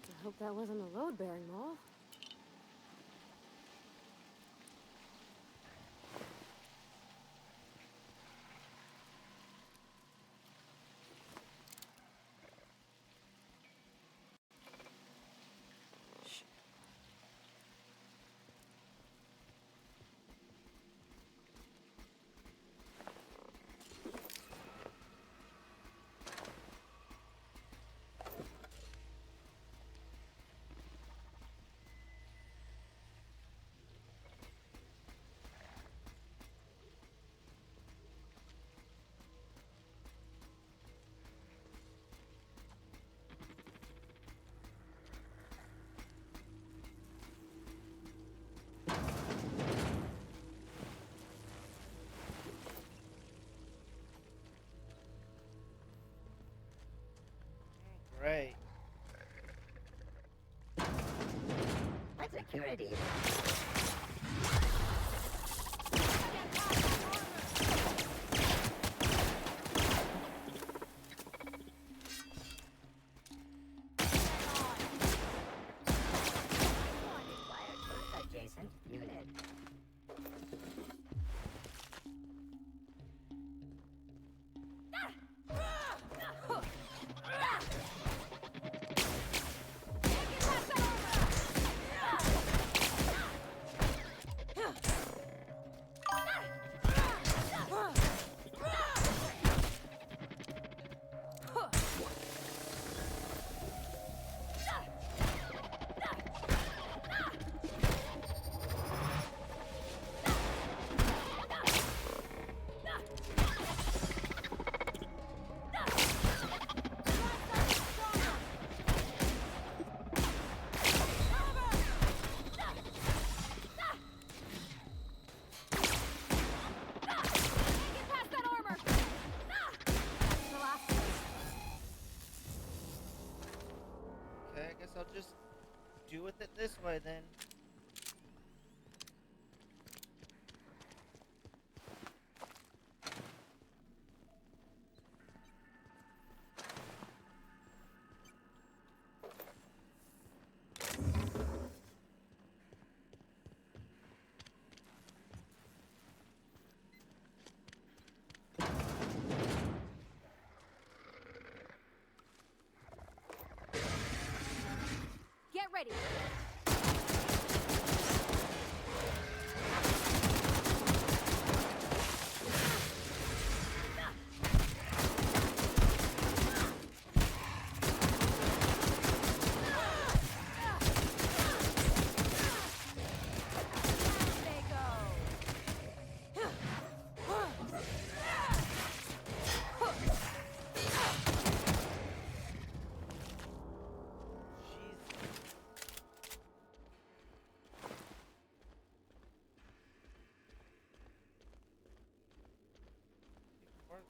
I hope that wasn't a load-bearing mall. Great. What security? Adjacent unit. I'll just do with it this way then. Get ready.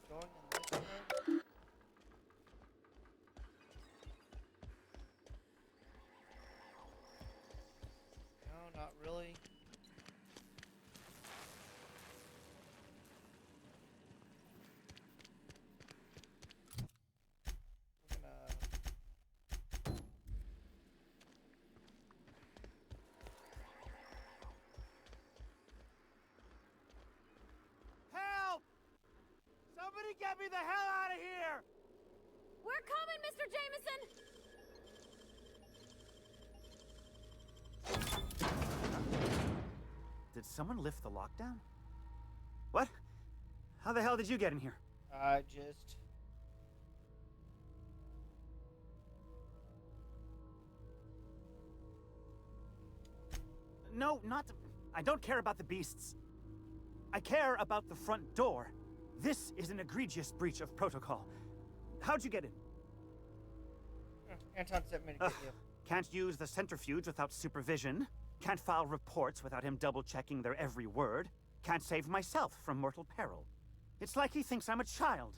Going in this way? No, not really. We're gonna... Help! Somebody get me the hell out of here! We're coming, Mr. Jameson! Did someone lift the lockdown? What? How the hell did you get in here? I just... No, not... I don't care about the beasts. I care about the front door. This is an egregious breach of protocol. How'd you get in? Anton sent me to get you. Can't use the centrifuge without supervision. Can't file reports without him double-checking their every word. Can't save myself from mortal peril. It's like he thinks I'm a child.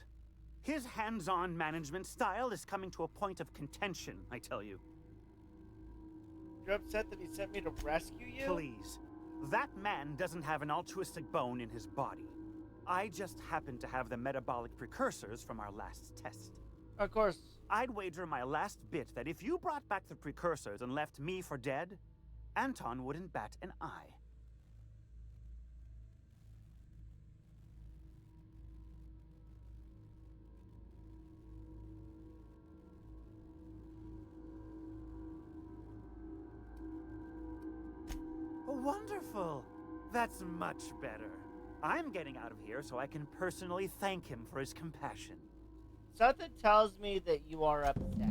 His hands-on management style is coming to a point of contention, I tell you. You're upset that he sent me to rescue you? Please. That man doesn't have an altruistic bone in his body. I just happen to have the metabolic precursors from our last test. Of course. I'd wager my last bit that if you brought back the precursors and left me for dead, Anton wouldn't bat an eye. Wonderful! That's much better. I'm getting out of here so I can personally thank him for his compassion. Something tells me that you are upset.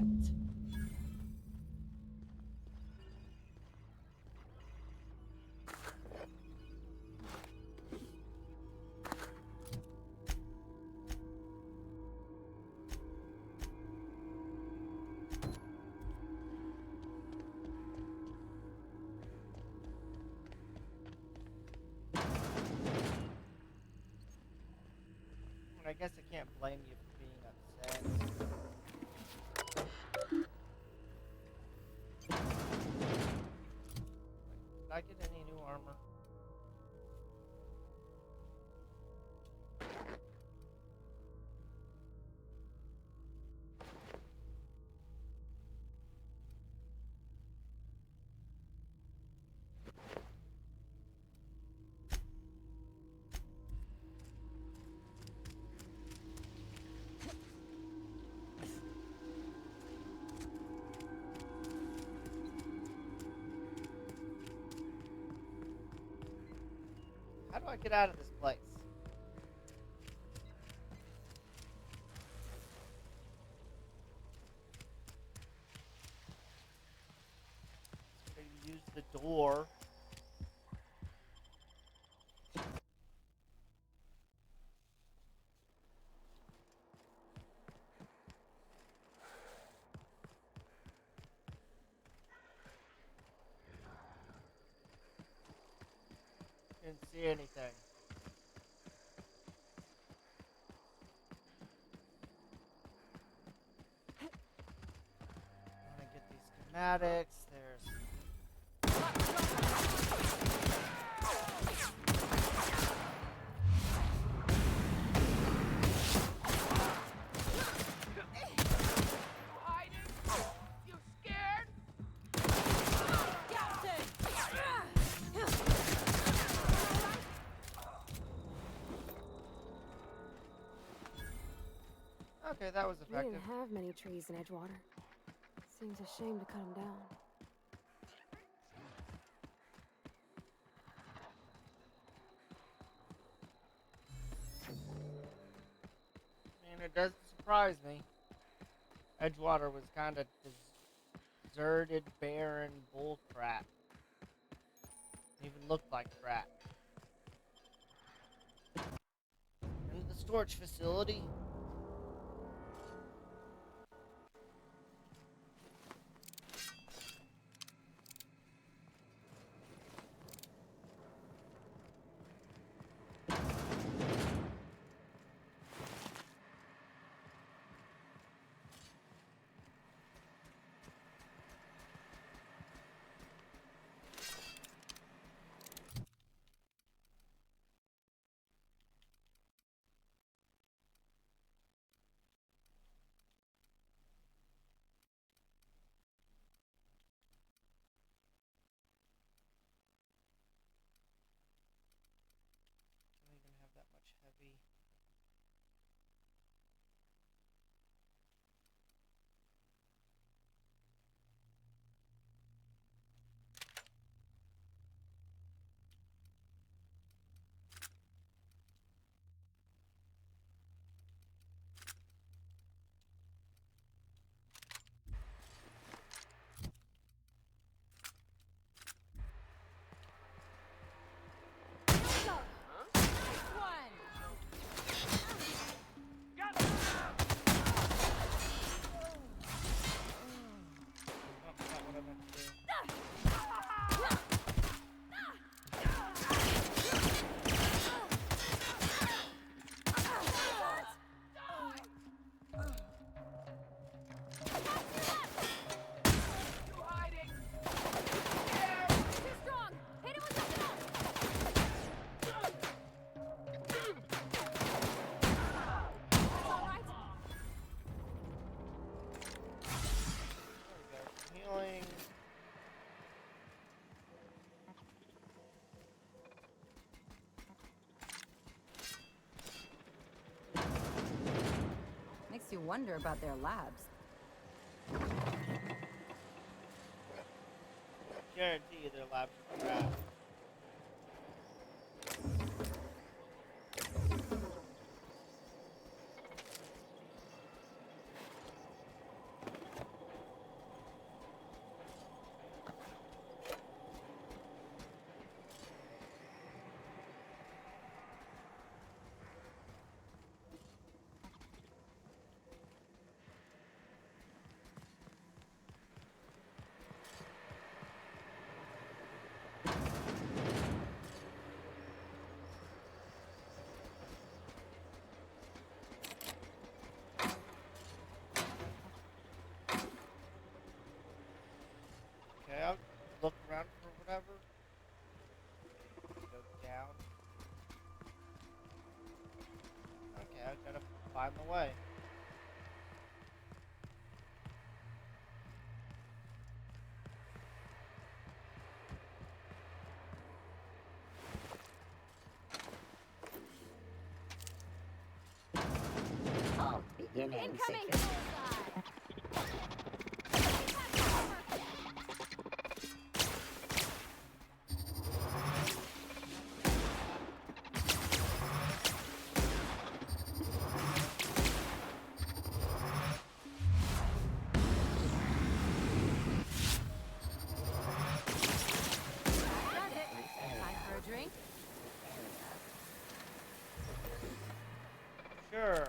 I guess I can't blame you for being upset. Did I get any new armor? How do I get out of this place? Use the door. Didn't see anything. I want to get these schematics. There's... Okay, that was We effective. didn't have many trees in Edgewater. Seems a shame to cut them down. I mean, it doesn't surprise me. Edgewater was kind of deserted, barren bull crap. Even looked like crap. And the storage facility. wonder about their labs. Guarantee you their labs are crap. Okay, I'll look around for whatever. Go down. Okay, I've got to find the way. Halt beginning. Incoming! Sure.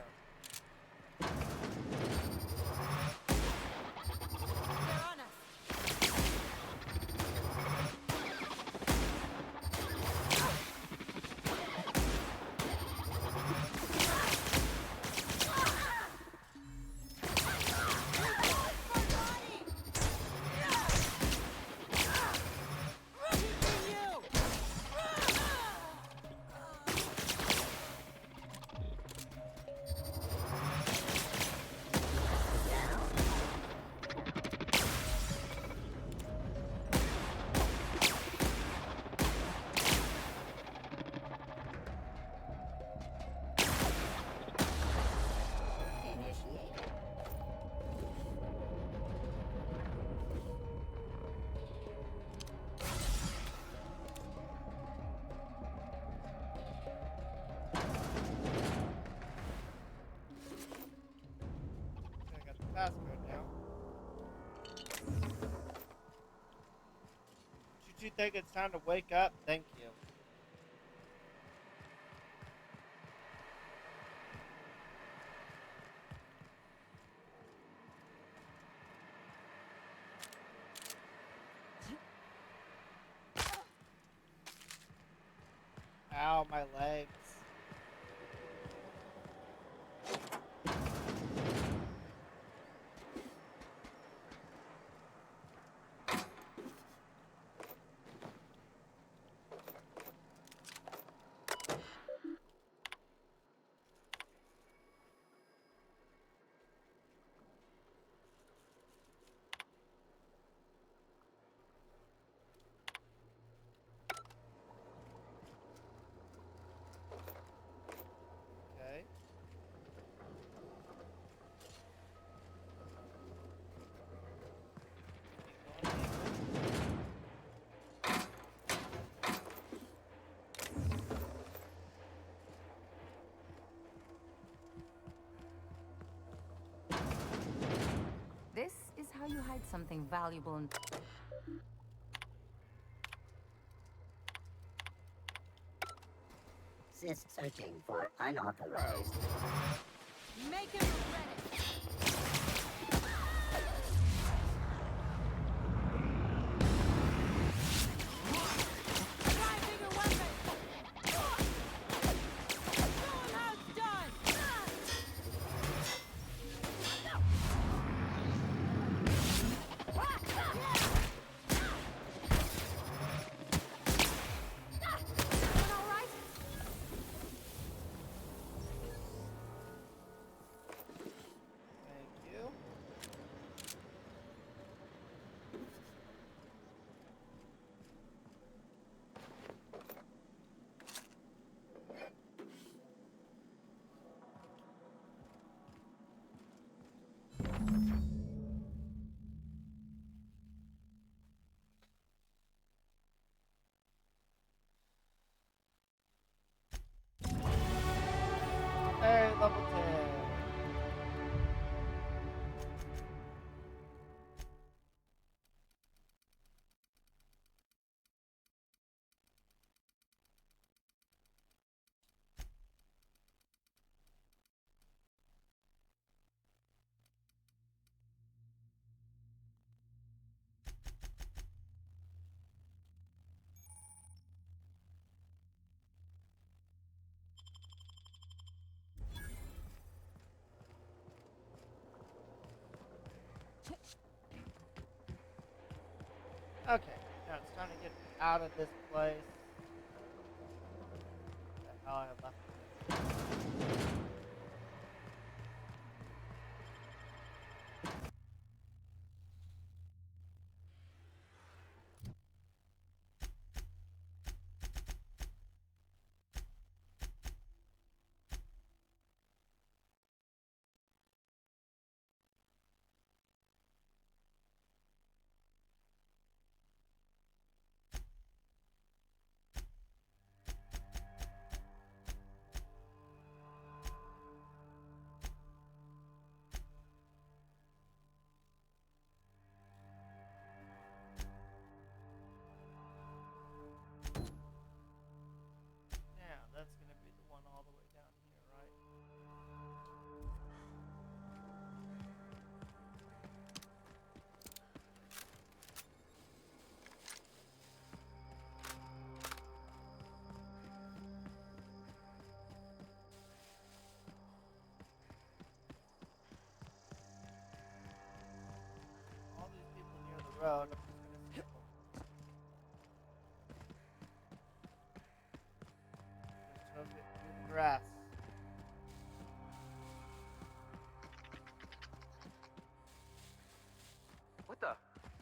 Passcode now. Should you think it's time to wake up? Thank you. Ow, my legs. Okay. This is how you hide something valuable and... Assist searching for unauthorized. Make him regret it! Try a bigger weapon! Show him how it's done! All right? level 10. Okay, now it's time to get out of this place. What the hell I left this? Now, that's going to be the one all the way down here, right? All these people near the road, I'm just going to skip them. Just hoof it through the grass. What the?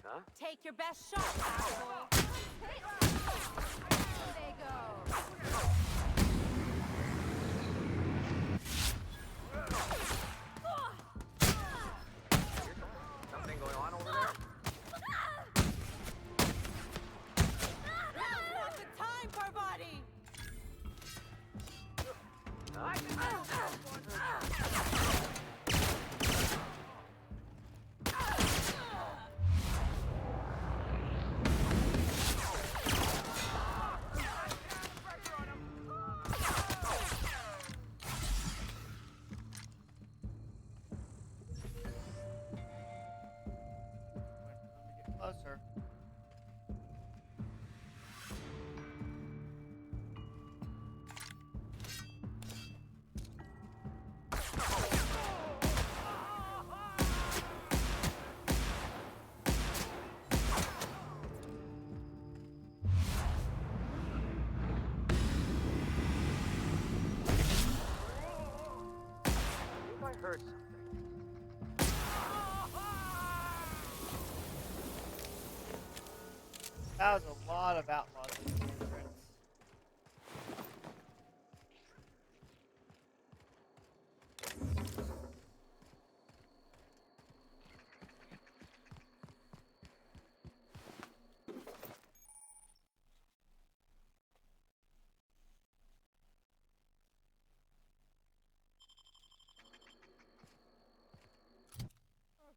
Huh? Take your best shot, asshole! There they go! Something going on over there? Now's not the time, Barbati! Let me get closer. I think I heard something. That was a lot of outlaws in the entrance.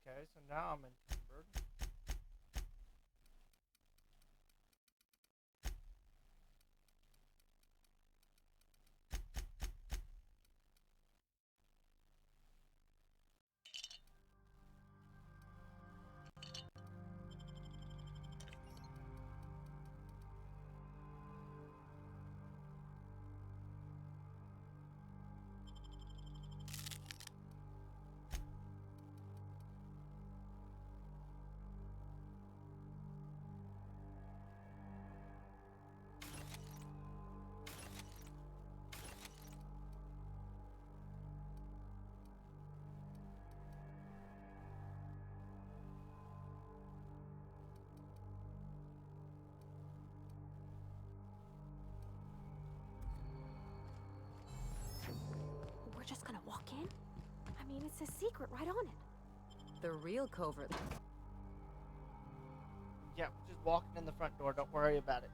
Okay, so now I'm encumbered. We're just gonna walk in? I mean, it's a secret right on it. The real covert. Yeah, just walking in the front door. Don't worry about it.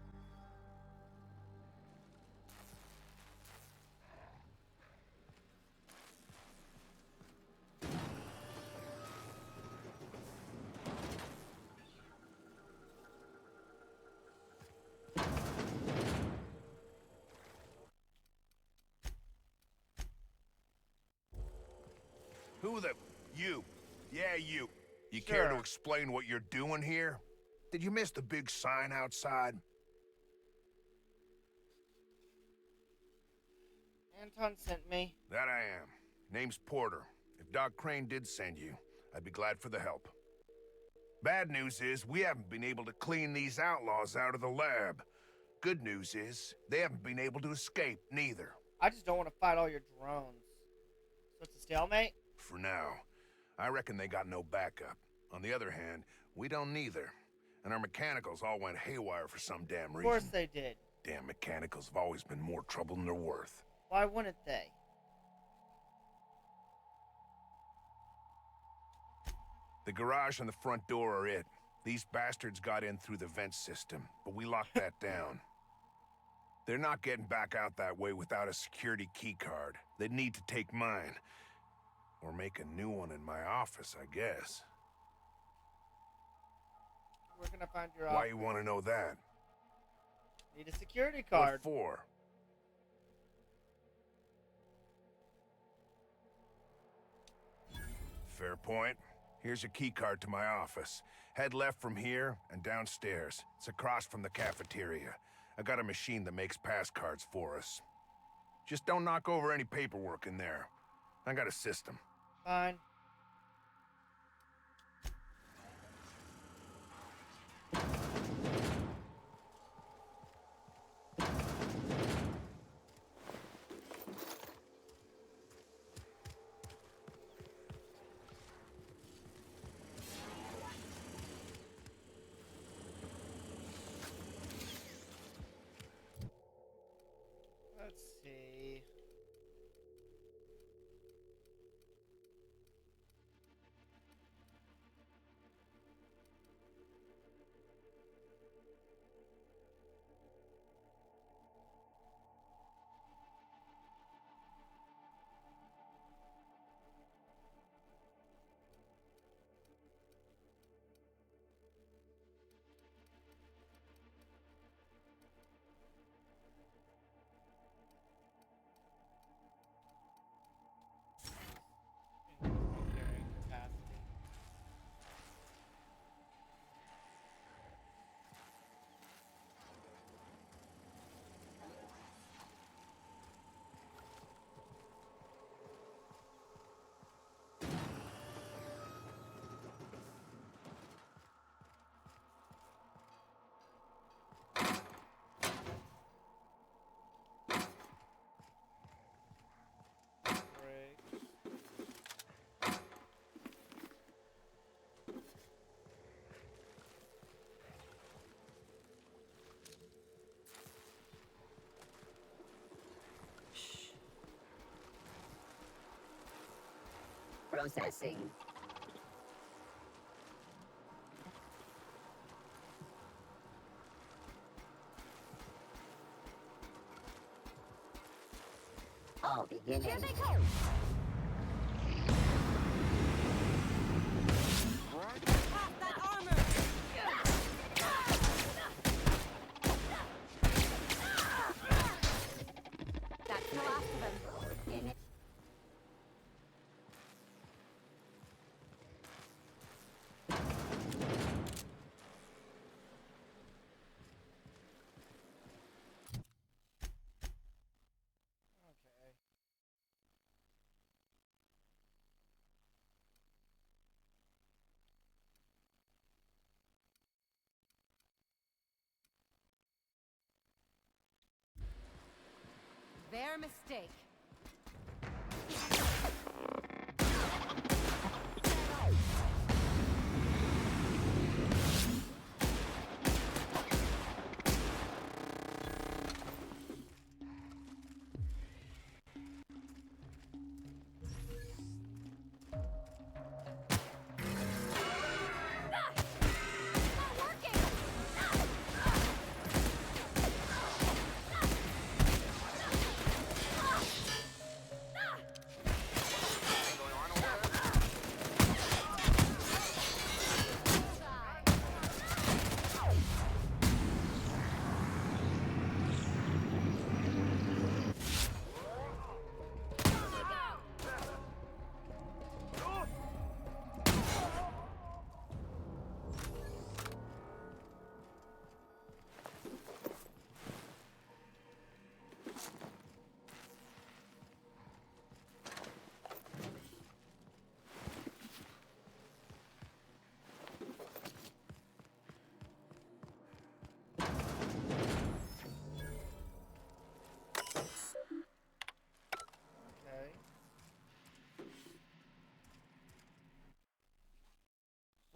Who the... You. Yeah, you. You Sure. care to explain what you're doing here? Did you miss the big sign outside? Anton sent me. That I am. Name's Porter. If Doc Crane did send you, I'd be glad for the help. Bad news is, we haven't been able to clean these outlaws out of the lab. Good news is, they haven't been able to escape, neither. I just don't want to fight all your drones. So it's a stalemate? For now. I reckon they got no backup. On the other hand, we don't neither. And our mechanicals all went haywire for some damn reason. Of course they did. Damn mechanicals have always been more trouble than they're worth. Why wouldn't they? The garage and the front door are it. These bastards got in through the vent system, but we locked that down. They're not getting back out that way without a security key card. They'd need to take mine. Or make a new one in my office, I guess. Where can I find your Why office? you want to know that? Need a security card. What for? Fair point. Here's your key card to my office. Head left from here and downstairs. It's across from the cafeteria. I got a machine that makes pass cards for us. Just don't knock over any paperwork in there. I got a system. Fine. Let's see. Carrying capacity. Brakes. Processing. All beginning. Here they come. Pop that armor! That's the last of them. Okay. Their mistake.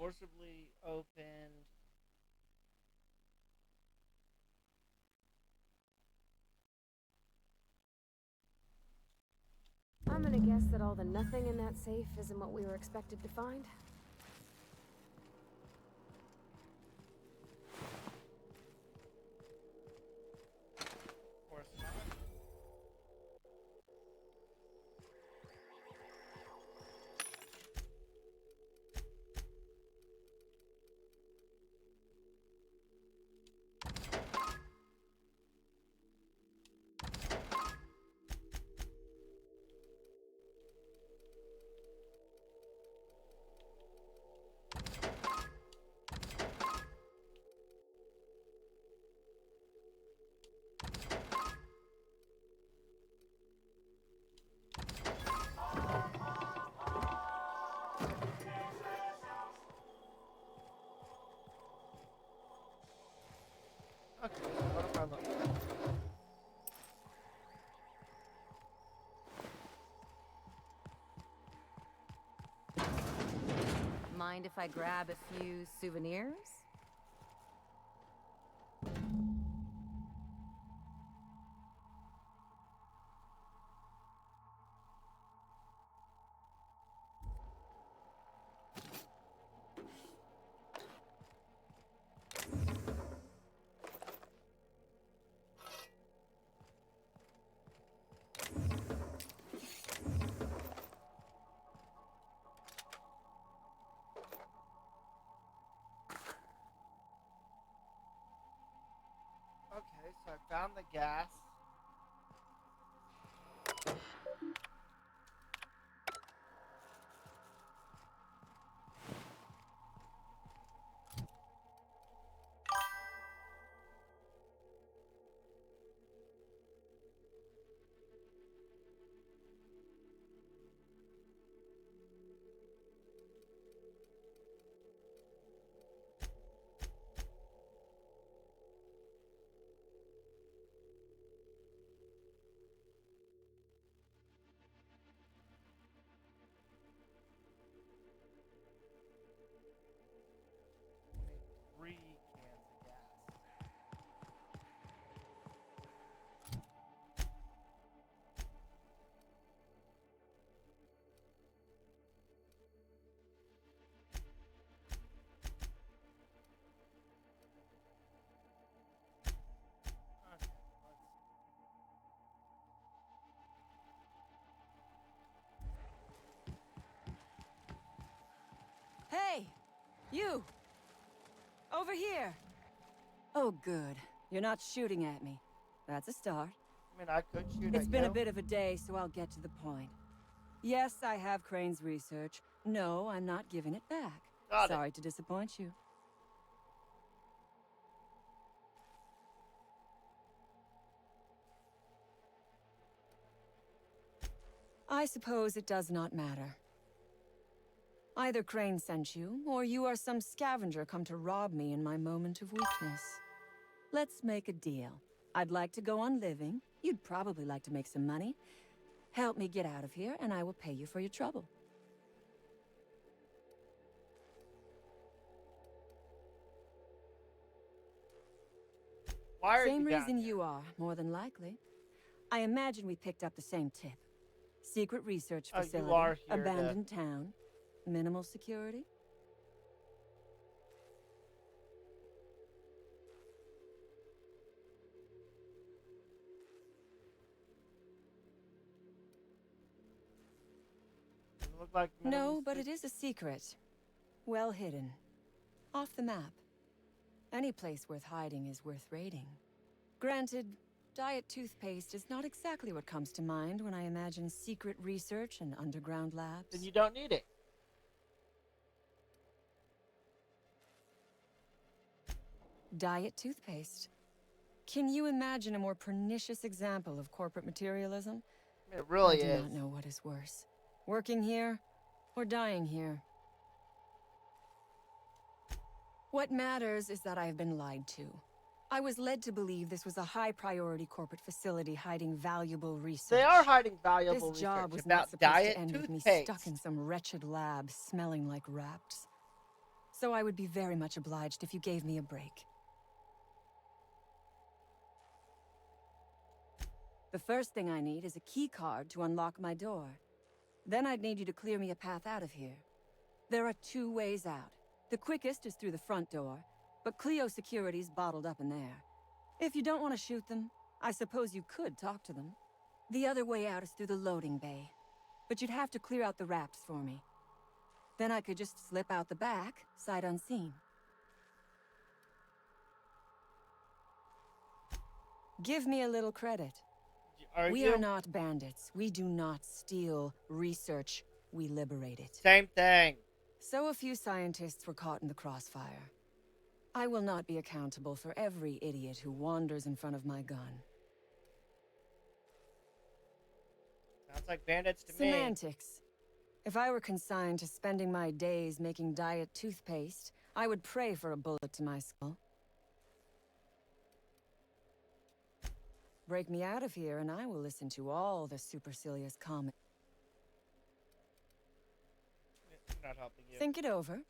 Forcibly opened. I'm gonna guess that all the nothing in that safe isn't what we were expected to find. Of course not. Okay, what am I looking at? Mind if I grab a few souvenirs? Okay, so I found the gas. We need 3 cans of gas. Okay, Hey! You! Over here! Oh, good. You're not shooting at me. That's a start. I mean, I could shoot It's at been you. a bit of a day, so I'll get to the point. Yes, I have Crane's research. No, I'm not giving it back. Got it. Sorry to disappoint you. I suppose it does not matter. Either Crane sent you, or you are some scavenger come to rob me in my moment of weakness. Let's make a deal. I'd like to go on living. You'd probably like to make some money. Help me get out of here, and I will pay you for your trouble. Why are Same you down reason here? you are, more than likely. I imagine we picked up the same tip. Secret research Oh, you facility, are here to- abandoned town, minimal security. Doesn't look like No, minimum but sec- it is a secret. Well hidden. Off the map. Any place worth hiding is worth raiding. Granted, diet toothpaste is not exactly what comes to mind when I imagine secret research and underground labs. Then you don't need it. Diet toothpaste. Can you imagine a more pernicious example of corporate materialism? It really I do is. not know what is worse. Working here or dying here. What matters is that I have been lied to. I was led to believe this was a high-priority corporate facility hiding valuable research. They are hiding valuable This job research was not about supposed diet to end with me toothpaste. stuck in some wretched lab smelling like rats. So I would be very much obliged if you gave me a break. The first thing I need is a key card to unlock my door. Then I'd need you to clear me a path out of here. There are 2 ways out. The quickest is through the front door, but Cleo security's bottled up in there. If you don't want to shoot them, I suppose you could talk to them. The other way out is through the loading bay, but you'd have to clear out the rafts for me. Then I could just slip out the back, sight unseen. Give me a little credit. We are not bandits. We do not steal research. We liberate it. Same thing. So a few scientists were caught in the crossfire. I will not be accountable for every idiot who wanders in front of my gun. Sounds like bandits to me. Semantics. If I were consigned to spending my days making diet toothpaste, I would pray for a bullet to my skull. Break me out of here, and I will listen to all the supercilious comments. Not helping you. Think it over.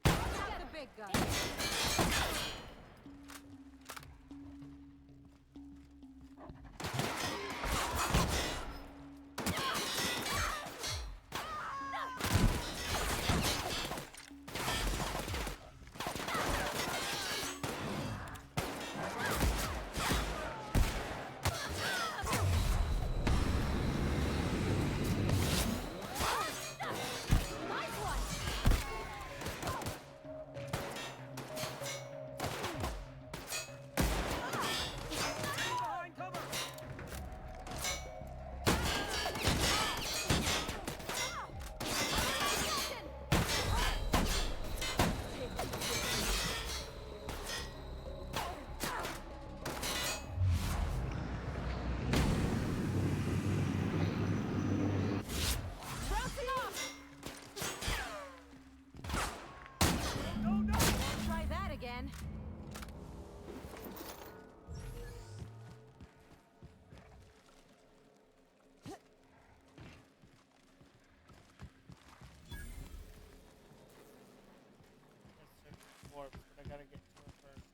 The big guy. But I gotta get to her first.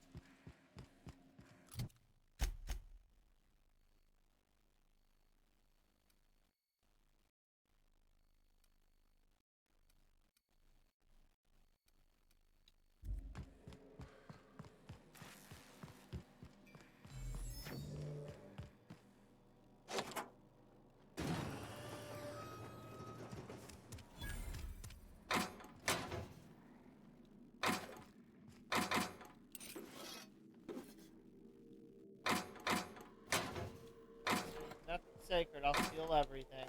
Nothing's sacred. I'll steal everything.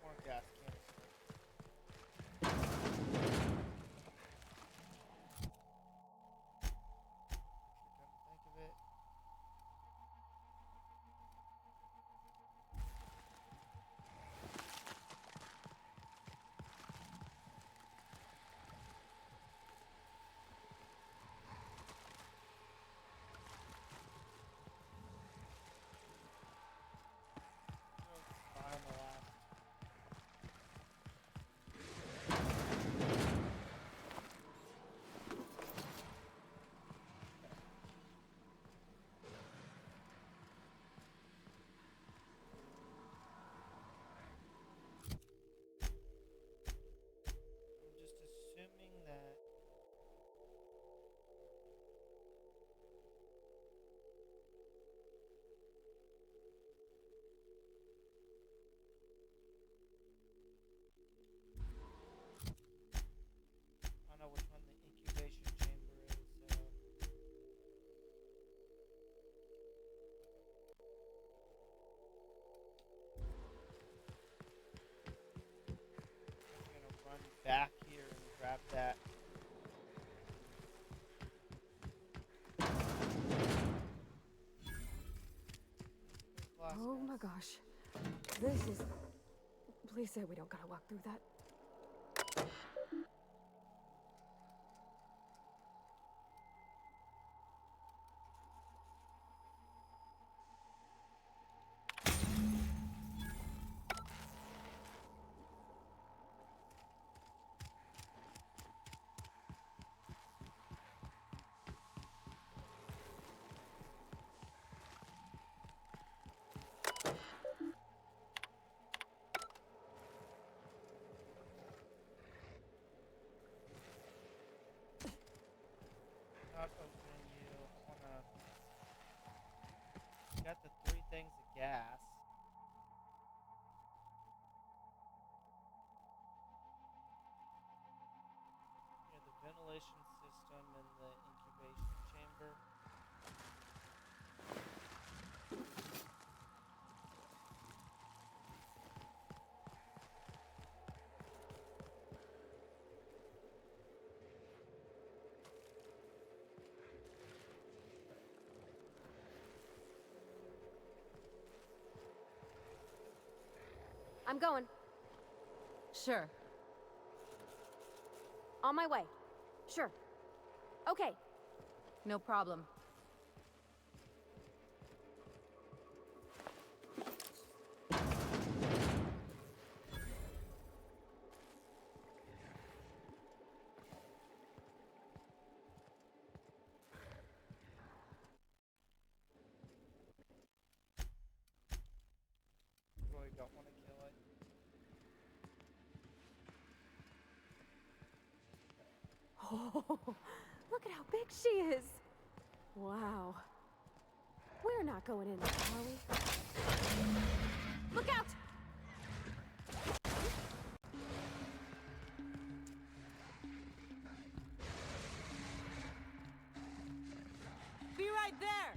More gas canister. Come to think of it. Find the last. back here and grab that. Oh my gosh. This is... Please say we don't gotta walk through that. Not opening you. I wanna. Got the 3 things of gas. Yeah, the ventilation system and the incubation chamber. I'm going. Sure. On my way. Sure. Okay. No problem. Really don't want to kill it. Oh, look at how big she is. Wow. We're not going in there, are we? Look out! Be right there!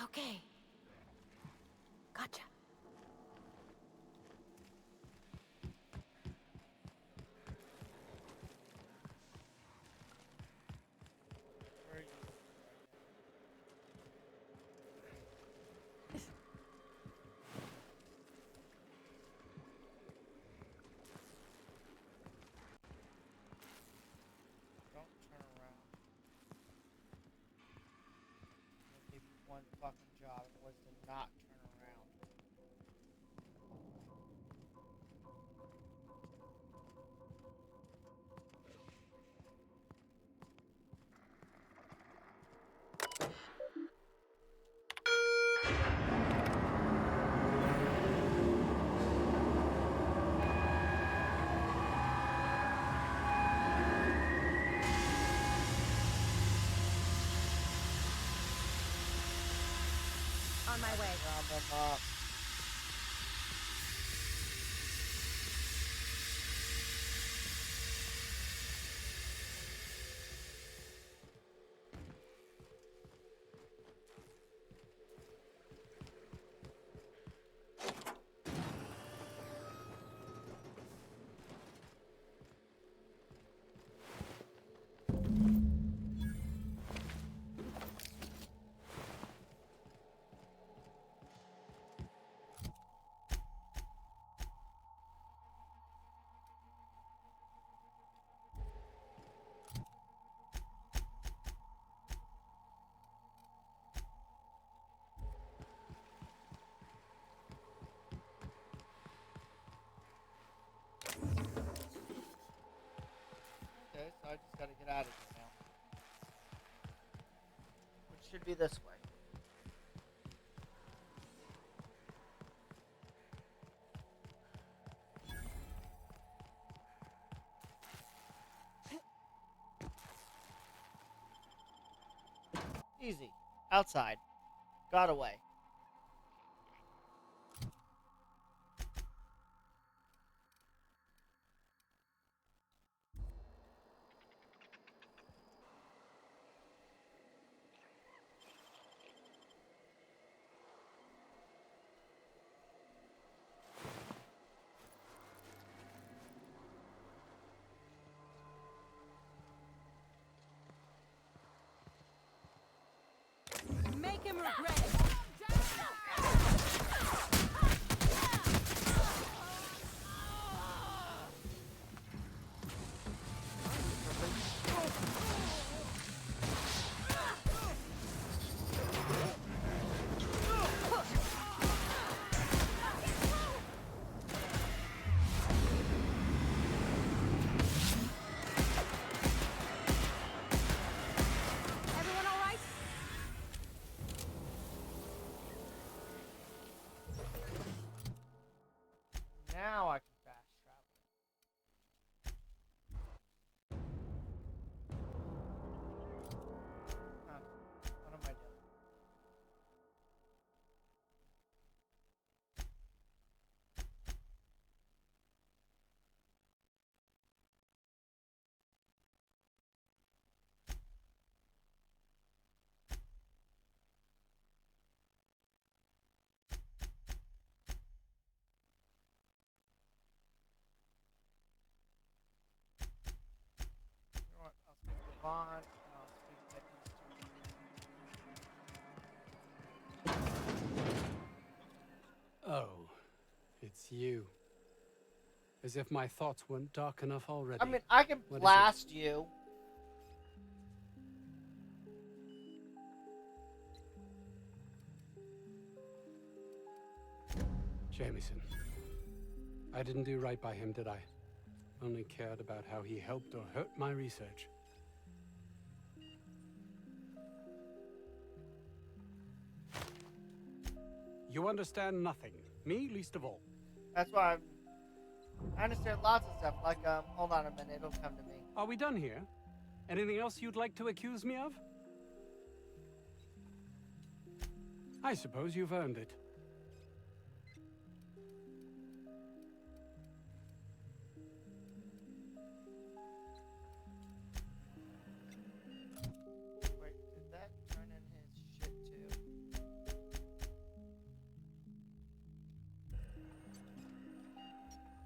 Okay. Gotcha. Where are you? Don't turn around. I'll give you one fucking job, and it was to not turn around. On my way. Round them up. I just gotta get out of here now. Which should be this way. Easy. Outside. Got away. Make him regret it. Everyone all right? Now I can fast travel. What am I doing? You know what? I'll speak to Vaughn and I'll speak to Eastern. Oh, it's you. As if my thoughts weren't dark enough already. I mean, I can What is it? blast you. Jameson. I didn't do right by him, did I? Only cared about how he helped or hurt my research. You understand nothing. Me, least of all. That's why I understand lots of stuff. Like, hold on a minute, it'll come to me. Are we done here? Anything else you'd like to accuse me of? I suppose you've earned it. Wait, did that turn in his shit too?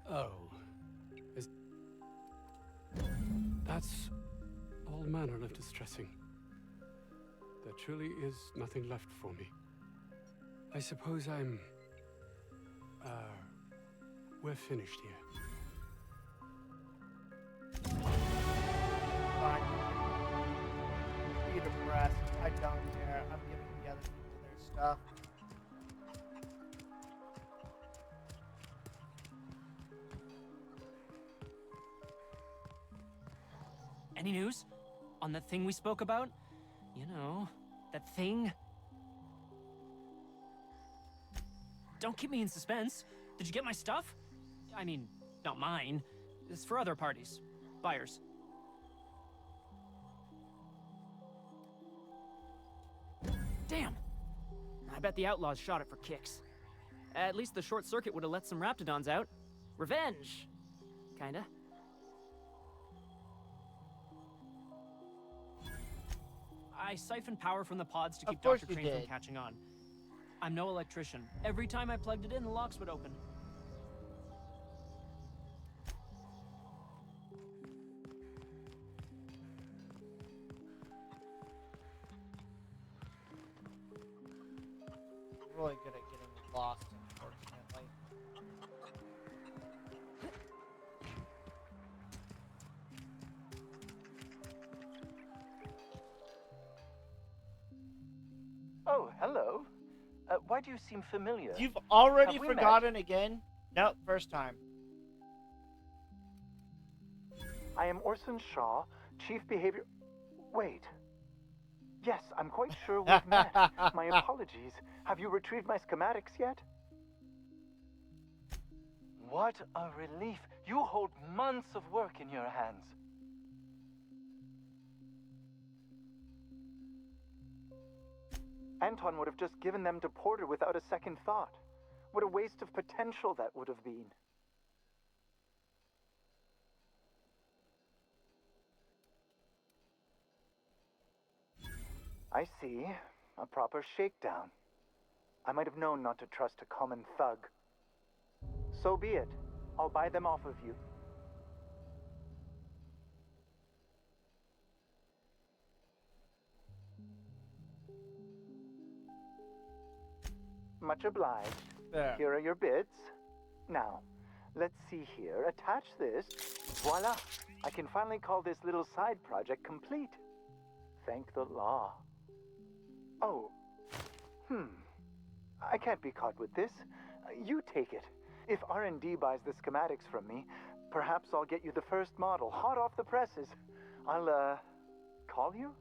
Oh. That's all manner of distressing. There truly is nothing left for me. I suppose I'm... we're finished here. Fine. Be depressed. I don't care. I'm giving the other people their stuff. Any news? On that thing we spoke about? You know, that thing? Don't keep me in suspense. Did you get my stuff? I mean, not mine. It's for other parties. Buyers. Damn! I bet the outlaws shot it for kicks. At least the short circuit would have let some raptidons out. Revenge! Kinda. I siphoned power from the pods to keep course Dr. you Crane from did. catching on. I'm no electrician. Every time I plugged it in, the locks would open. I'm really good at getting lost, unfortunately. Oh, hello. Why do you seem familiar? You've already Have we forgotten again? Nope, first time. I am Orson Shaw, Chief Behavior... Wait. Yes, I'm quite sure we've met. My apologies. Have you retrieved my schematics yet? What a relief. You hold months of work in your hands. Anton would have just given them to Porter without a second thought. What a waste of potential that would have been. I see. A proper shakedown. I might have known not to trust a common thug. So be it. I'll buy them off of you. Much obliged. There. Here are your bids. Now, let's see here. Attach this. Voila! I can finally call this little side project complete. Thank the law. Oh. I can't be caught with this. You take it. If R&D buys the schematics from me, perhaps I'll get you the first model, hot off the presses. I'll, call you?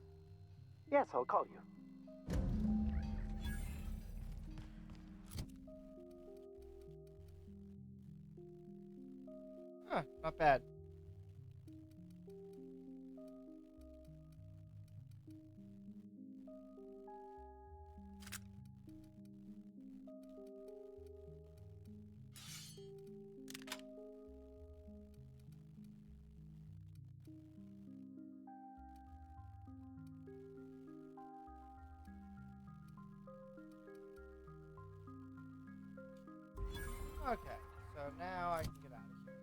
Yes, I'll call you. Huh, not bad. Okay, so now I can get out of here.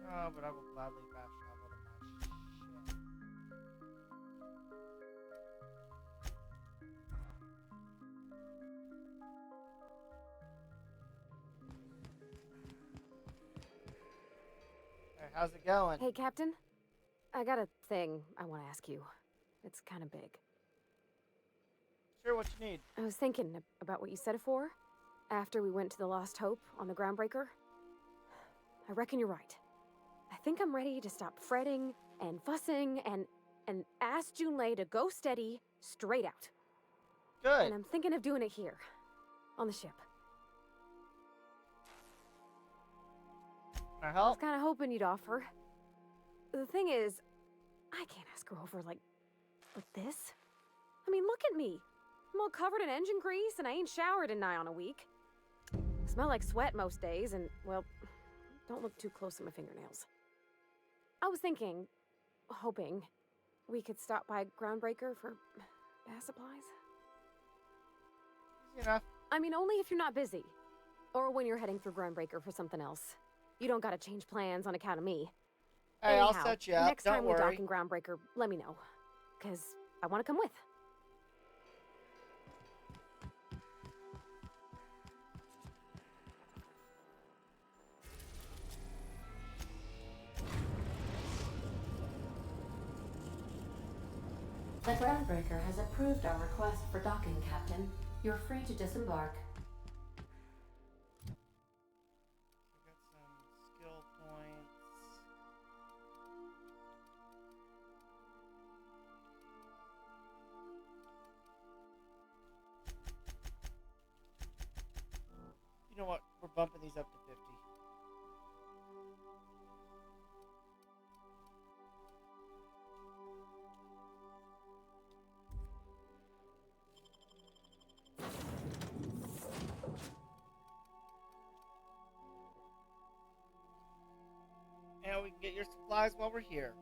Oh, but I will gladly fast travel to my shit. Hey, how's it going? Hey, Captain. I got a thing I want to ask you. It's kind of big. Sure, what you need. I was thinking about what you said before, after we went to the Lost Hope on the Groundbreaker. I reckon you're right. I think I'm ready to stop fretting and fussing and ask Junlei to go steady, straight out. Good. And I'm thinking of doing it here, on the ship. Can I I was help? kind of hoping you'd offer. The thing is, I can't ask her over like this. I mean, look at me. I'm all covered in engine grease and I ain't showered in nigh on a week. I smell like sweat most days and, well, don't look too close at my fingernails. I was thinking, hoping, we could stop by Groundbreaker for bath supplies. Easy enough. I mean, only if you're not busy. Or when you're heading through Groundbreaker for something else. You don't gotta change plans on account of me. Hey, Anyhow, I'll set you up. Next Don't time worry. we dock in Groundbreaker, let me know. 'Cause I want to come with. The Groundbreaker has approved our request for docking, Captain. You're free to disembark. I got some skill points. You know what? We're bumping these up to 50. And we can get your supplies while we're here.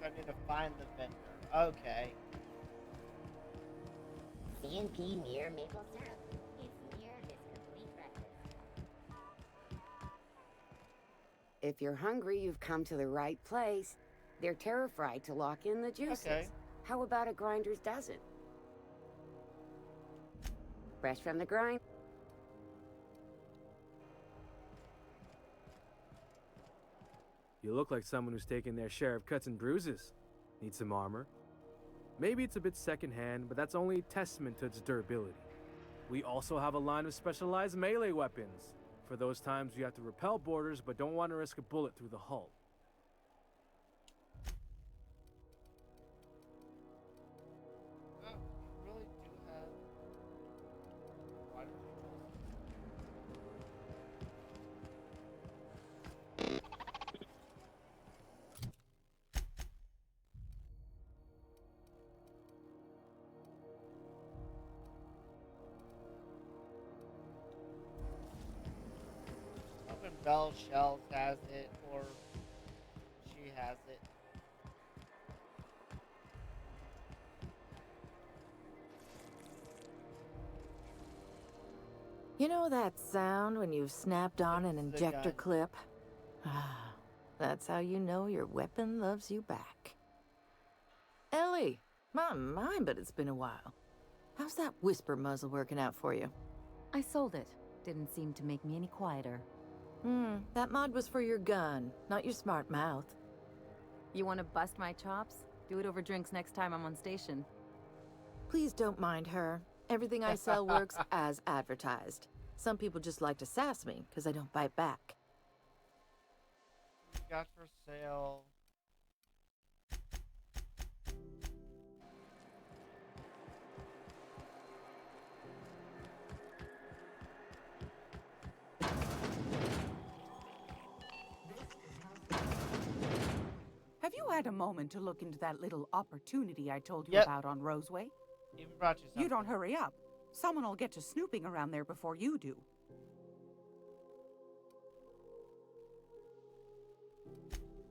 so I need to find the vendor. Okay. CNP near maple syrup. It's near this complete breakfast. If you're hungry, you've come to the right place. They're terrified to lock in the juices. Okay. How about a grinder's dozen? Fresh from the grind. You look like someone who's taken their share of cuts and bruises. Need some armor? Maybe it's a bit secondhand, but that's only a testament to its durability. We also have a line of specialized melee weapons, for those times you have to repel boarders but don't want to risk a bullet through the hull. Really do have water control Hoping Belle Shells has it, or she has it. You know that sound when you've snapped on an injector clip? Ah, that's how you know your weapon loves you back. Ellie, my, but it's been a while. How's that whisper muzzle working out for you? I sold it. Didn't seem to make me any quieter. That mod was for your gun, not your smart mouth. You want to bust my chops? Do it over drinks next time I'm on station. Please don't mind her. Everything I sell works as advertised. Some people just like to sass me because I don't bite back. We got for sale. Have you had a moment to look into that little opportunity I told you Yep. about on Roseway? Even brought you something. You don't hurry up. Someone will get to snooping around there before you do.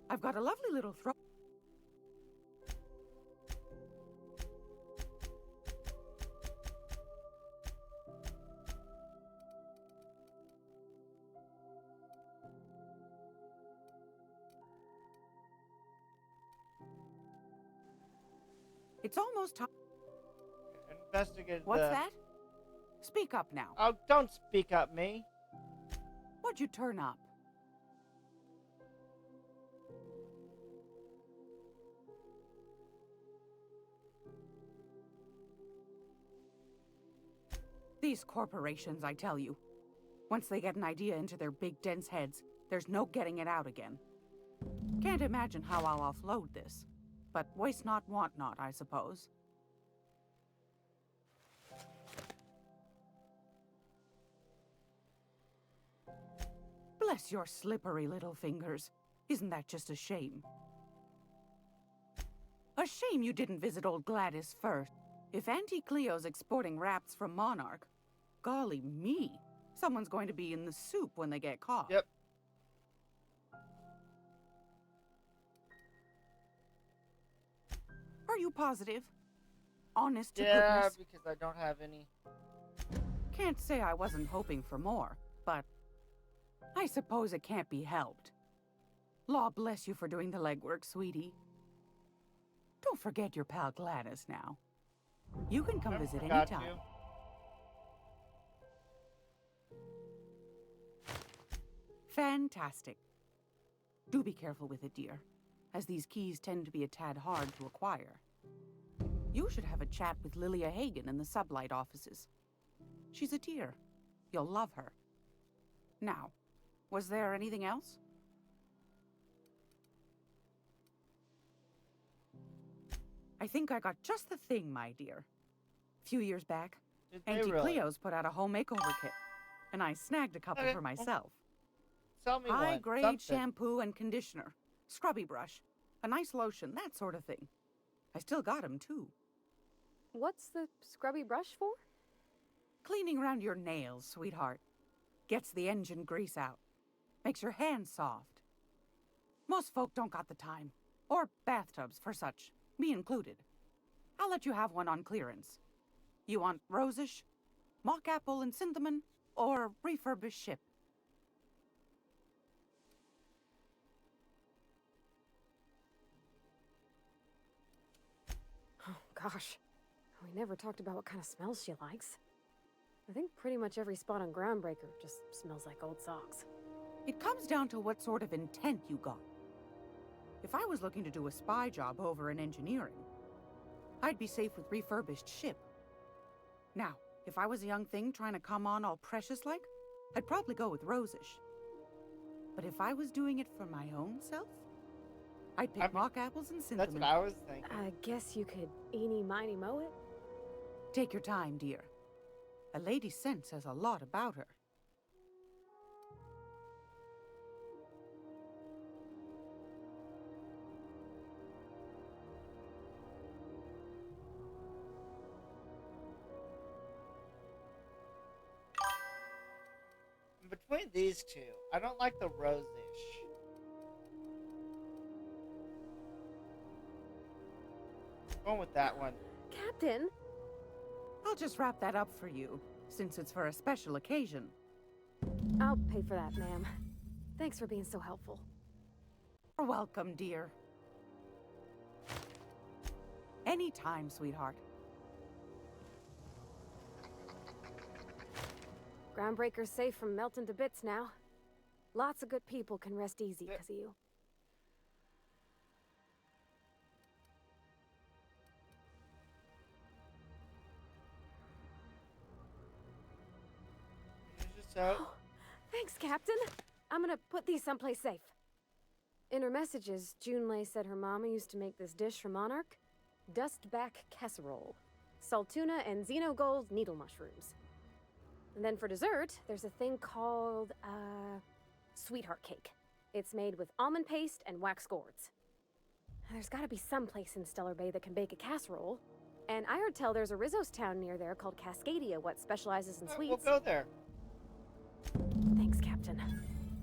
I've got a lovely little throw. It's almost time. Investigate What's the... that? Speak up now. Oh, don't speak up, me. What'd you turn up? These corporations, I tell you. Once they get an idea into their big dense heads, there's no getting it out again. Can't imagine how I'll offload this. But waste not, want not, I suppose. Bless your slippery little fingers. Isn't that just a shame? A shame you didn't visit old Gladys first. If Auntie Cleo's exporting wraps from Monarch, golly me, someone's going to be in the soup when they get caught. Yep. Are you positive? Honest to Yeah, goodness? because I don't have any. Can't say I wasn't hoping for more, but I suppose it can't be helped. Law bless you for doing the legwork, sweetie. Don't forget your pal Gladys now. You can come visit forgot anytime. you. Fantastic. Do be careful with it, dear, as these keys tend to be a tad hard to acquire. You should have a chat with Lilia Hagen in the sublight offices. She's a dear. You'll love her. Now, was there anything else? I think I got just the thing, my dear. A few years back, they Auntie really? Cleo's put out a home makeover kit, and I snagged a couple Okay. for myself. Tell me High one. grade Something. shampoo and conditioner, scrubby brush, a nice lotion, that sort of thing. I still got 'em too. What's the scrubby brush for? Cleaning around your nails, sweetheart. Gets the engine grease out. Makes your hands soft. Most folk don't got the time. Or bathtubs for such. Me included. I'll let you have one on clearance. You want rosish, mock apple and cinnamon, or refurbished ship? Oh, gosh. We never talked about what kind of smells she likes. I think pretty much every spot on Groundbreaker just smells like old socks. It comes down to what sort of intent you got. If I was looking to do a spy job over in engineering, I'd be safe with refurbished ship. Now, if I was a young thing trying to come on all precious-like, I'd probably go with rosish. But if I was doing it for my own self, I'd pick mock apples and cinnamon. That's what I was thinking. I guess you could eeny, miny, moe it? Take your time, dear. A lady's scent says a lot about her. Between these two, I don't like the rosish. Going with that one. Captain? I'll just wrap that up for you, since it's for a special occasion. I'll pay for that, ma'am. Thanks for being so helpful. You're welcome, dear. Anytime, sweetheart. Groundbreaker's safe from melting to bits now. Lots of good people can rest easy because of you. So, thanks, Captain. I'm gonna put these someplace safe. In her messages, Junlei said her mama used to make this dish for Monarch. Dustback casserole. Salt tuna and xenogold needle mushrooms. And then for dessert, there's a thing called, sweetheart cake. It's made with almond paste and wax gourds. There's gotta be some place in Stellar Bay that can bake a casserole. And I heard tell there's a Rizzo's town near there called Cascadia, what specializes in sweets. We'll go there. Thanks, Captain.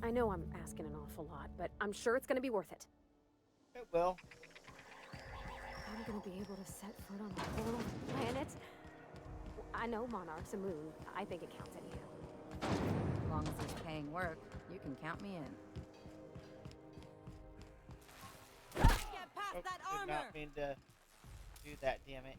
I know I'm asking an awful lot, but I'm sure it's gonna be worth it. It will. I'm gonna be able to set foot on a whole planet. I know Monarch's a moon. I think it counts anyhow. As long as he's paying work, you can count me in. Get past that Did armor! not mean to do that, damn it.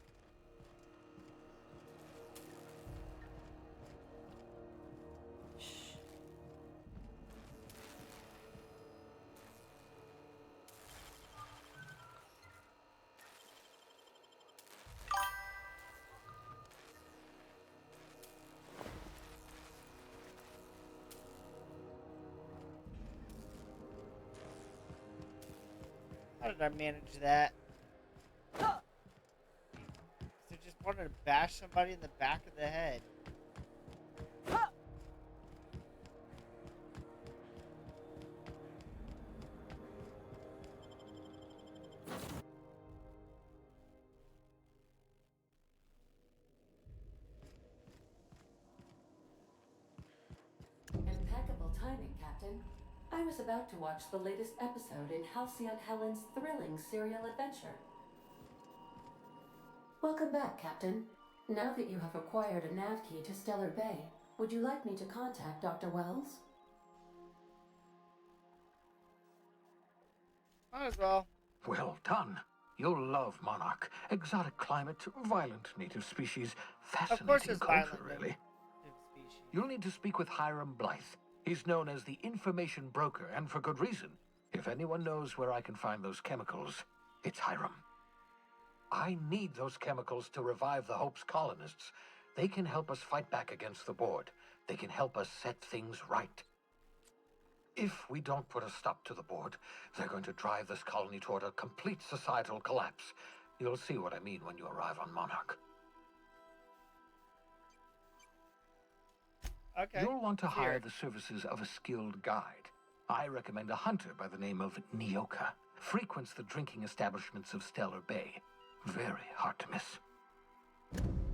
How did I manage that? So just wanted to bash somebody in the back of the head. Impeccable timing, Captain. I was about to watch the latest episode in Halcyon Helen's thrilling serial adventure. Welcome back, Captain. Now that you have acquired a nav key to Stellar Bay, would you like me to contact Dr. Wells? Might as well. Well done. You'll love Monarch. Exotic climate, violent native species, fascinating culture, really. You'll need to speak with Hiram Blythe. He's known as the information broker, and for good reason. If anyone knows where I can find those chemicals, it's Hiram. I need those chemicals to revive the Hope's colonists. They can help us fight back against the Board. They can help us set things right. If we don't put a stop to the Board, they're going to drive this colony toward a complete societal collapse. You'll see what I mean when you arrive on Monarch. Okay. You'll want to hire the services of a skilled guide. I recommend a hunter by the name of Nyoka. Frequents the drinking establishments of Stellar Bay. Very hard to miss.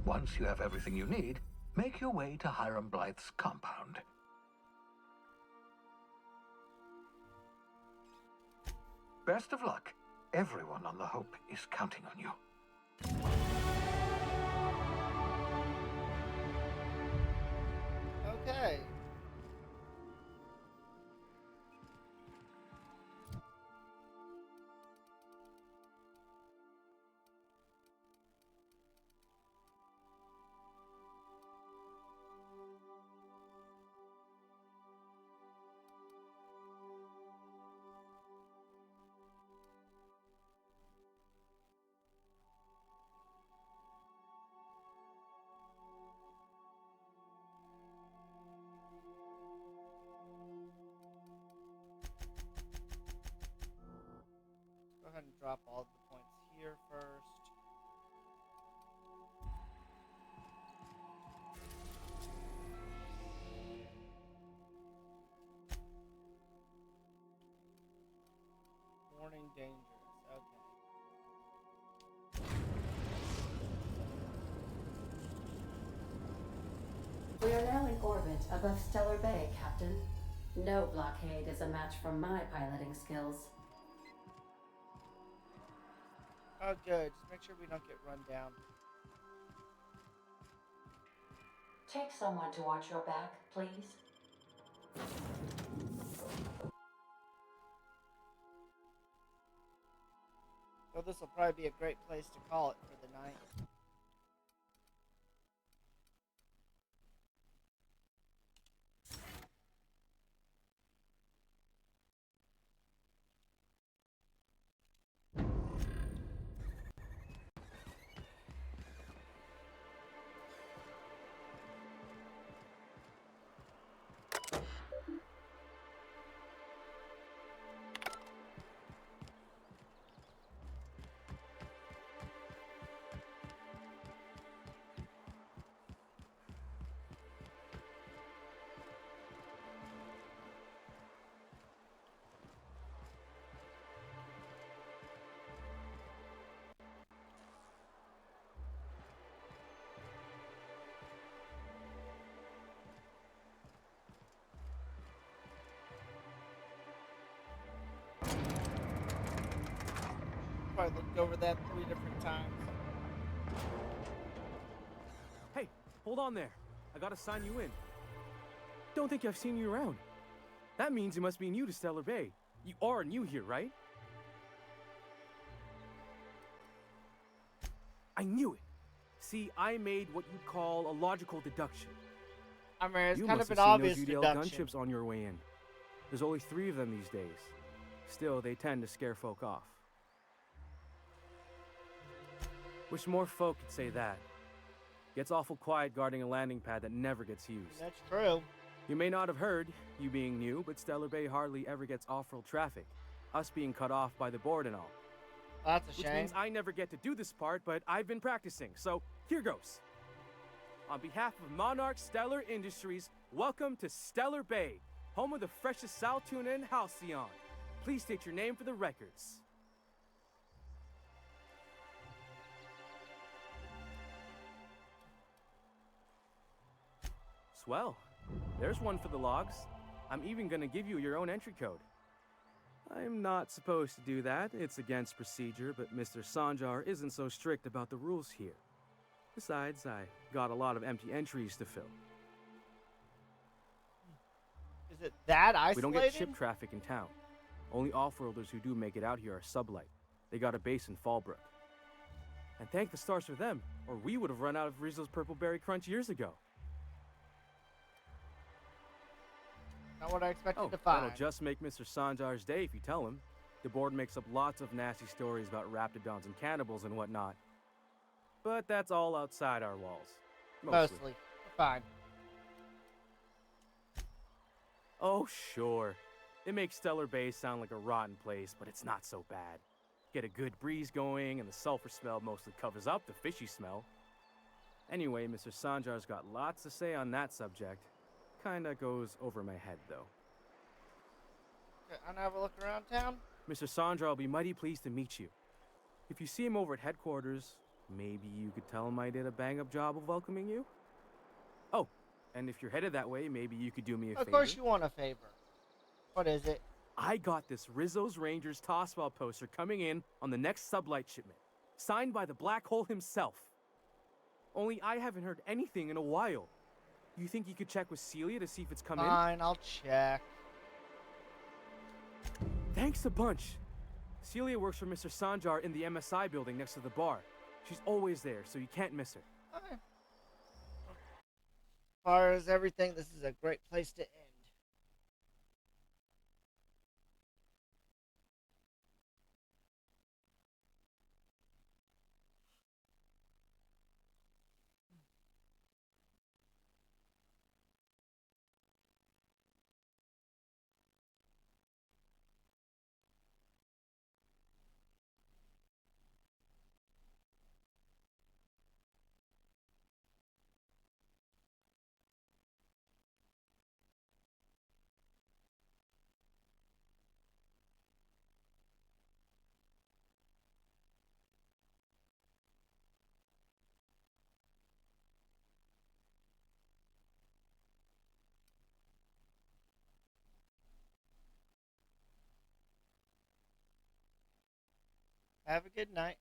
Once you have everything you need, make your way to Hiram Blythe's compound. Best of luck. Everyone on the Hope is counting on you. Okay. Go ahead and drop all of the points here first. Warning dangerous. Okay. We are now in orbit above Stellar Bay, Captain. No blockade is a match for my piloting skills. Oh, good. Just make sure we don't get run down. Take someone to watch your back, please. So this will probably be a great place to call it for the night. Probably looked over that 3 different times. Hey, hold on there. I gotta sign you in. Don't think I've seen you around. That means you must be new to Stellar Bay. You are new here, right? I knew it. See, I made what you'd call a logical deduction. I mean, it's You kind must of have an seen obvious those UDL deduction. gunships on your way in. There's only 3 of them these days. Still, they tend to scare folk off. Wish more folk could say that. Gets awful quiet guarding a landing pad that never gets used. That's true. You may not have heard, you being new, but Stellar Bay hardly ever gets off-road traffic. Us being cut off by the board and all. That's a Which shame. means I never get to do this part, but I've been practicing, so here goes. On behalf of Monarch Stellar Industries, welcome to Stellar Bay, home of the freshest sal tuna and halcyon. Please state your name for the records. Swell. There's one for the logs. I'm even gonna give you your own entry code. I'm not supposed to do that. It's against procedure, but Mr. Sanjar isn't so strict about the rules here. Besides, I got a lot of empty entries to fill. Is it that isolated? We don't get ship traffic in town. Only off-worlders who do make it out here are sublight. They got a base in Fallbrook. And thank the stars for them, or we would have run out of Rizzo's Purple Berry Crunch years ago. Not what I expected to find. That'll just make Mr. Sanjar's day if you tell him. The board makes up lots of nasty stories about raptidons and cannibals and whatnot. But that's all outside our walls. Mostly. Fine. Oh, sure. It makes Stellar Bay sound like a rotten place, but it's not so bad. Get a good breeze going, and the sulfur smell mostly covers up the fishy smell. Anyway, Mr. Sanjar's got lots to say on that subject. Kinda goes over my head, though. Okay, I'll have a look around town. Mr. Sanjar will be mighty pleased to meet you. If you see him over at headquarters, maybe you could tell him I did a bang-up job of welcoming you? Oh, and if you're headed that way, maybe you could do me a favor. Of course you want a favor. What is it? I got this Rizzo's Rangers Tosswell poster coming in on the next sublight shipment, signed by the Black Hole himself. Only I haven't heard anything in a while. You think you could check with Celia to see if it's come in? Fine, I'll check. Thanks a bunch. Celia works for Mr. Sanjar in the MSI building next to the bar. She's always there, so you can't miss her. Okay. As far as everything, this is a great place to end. Have a good night.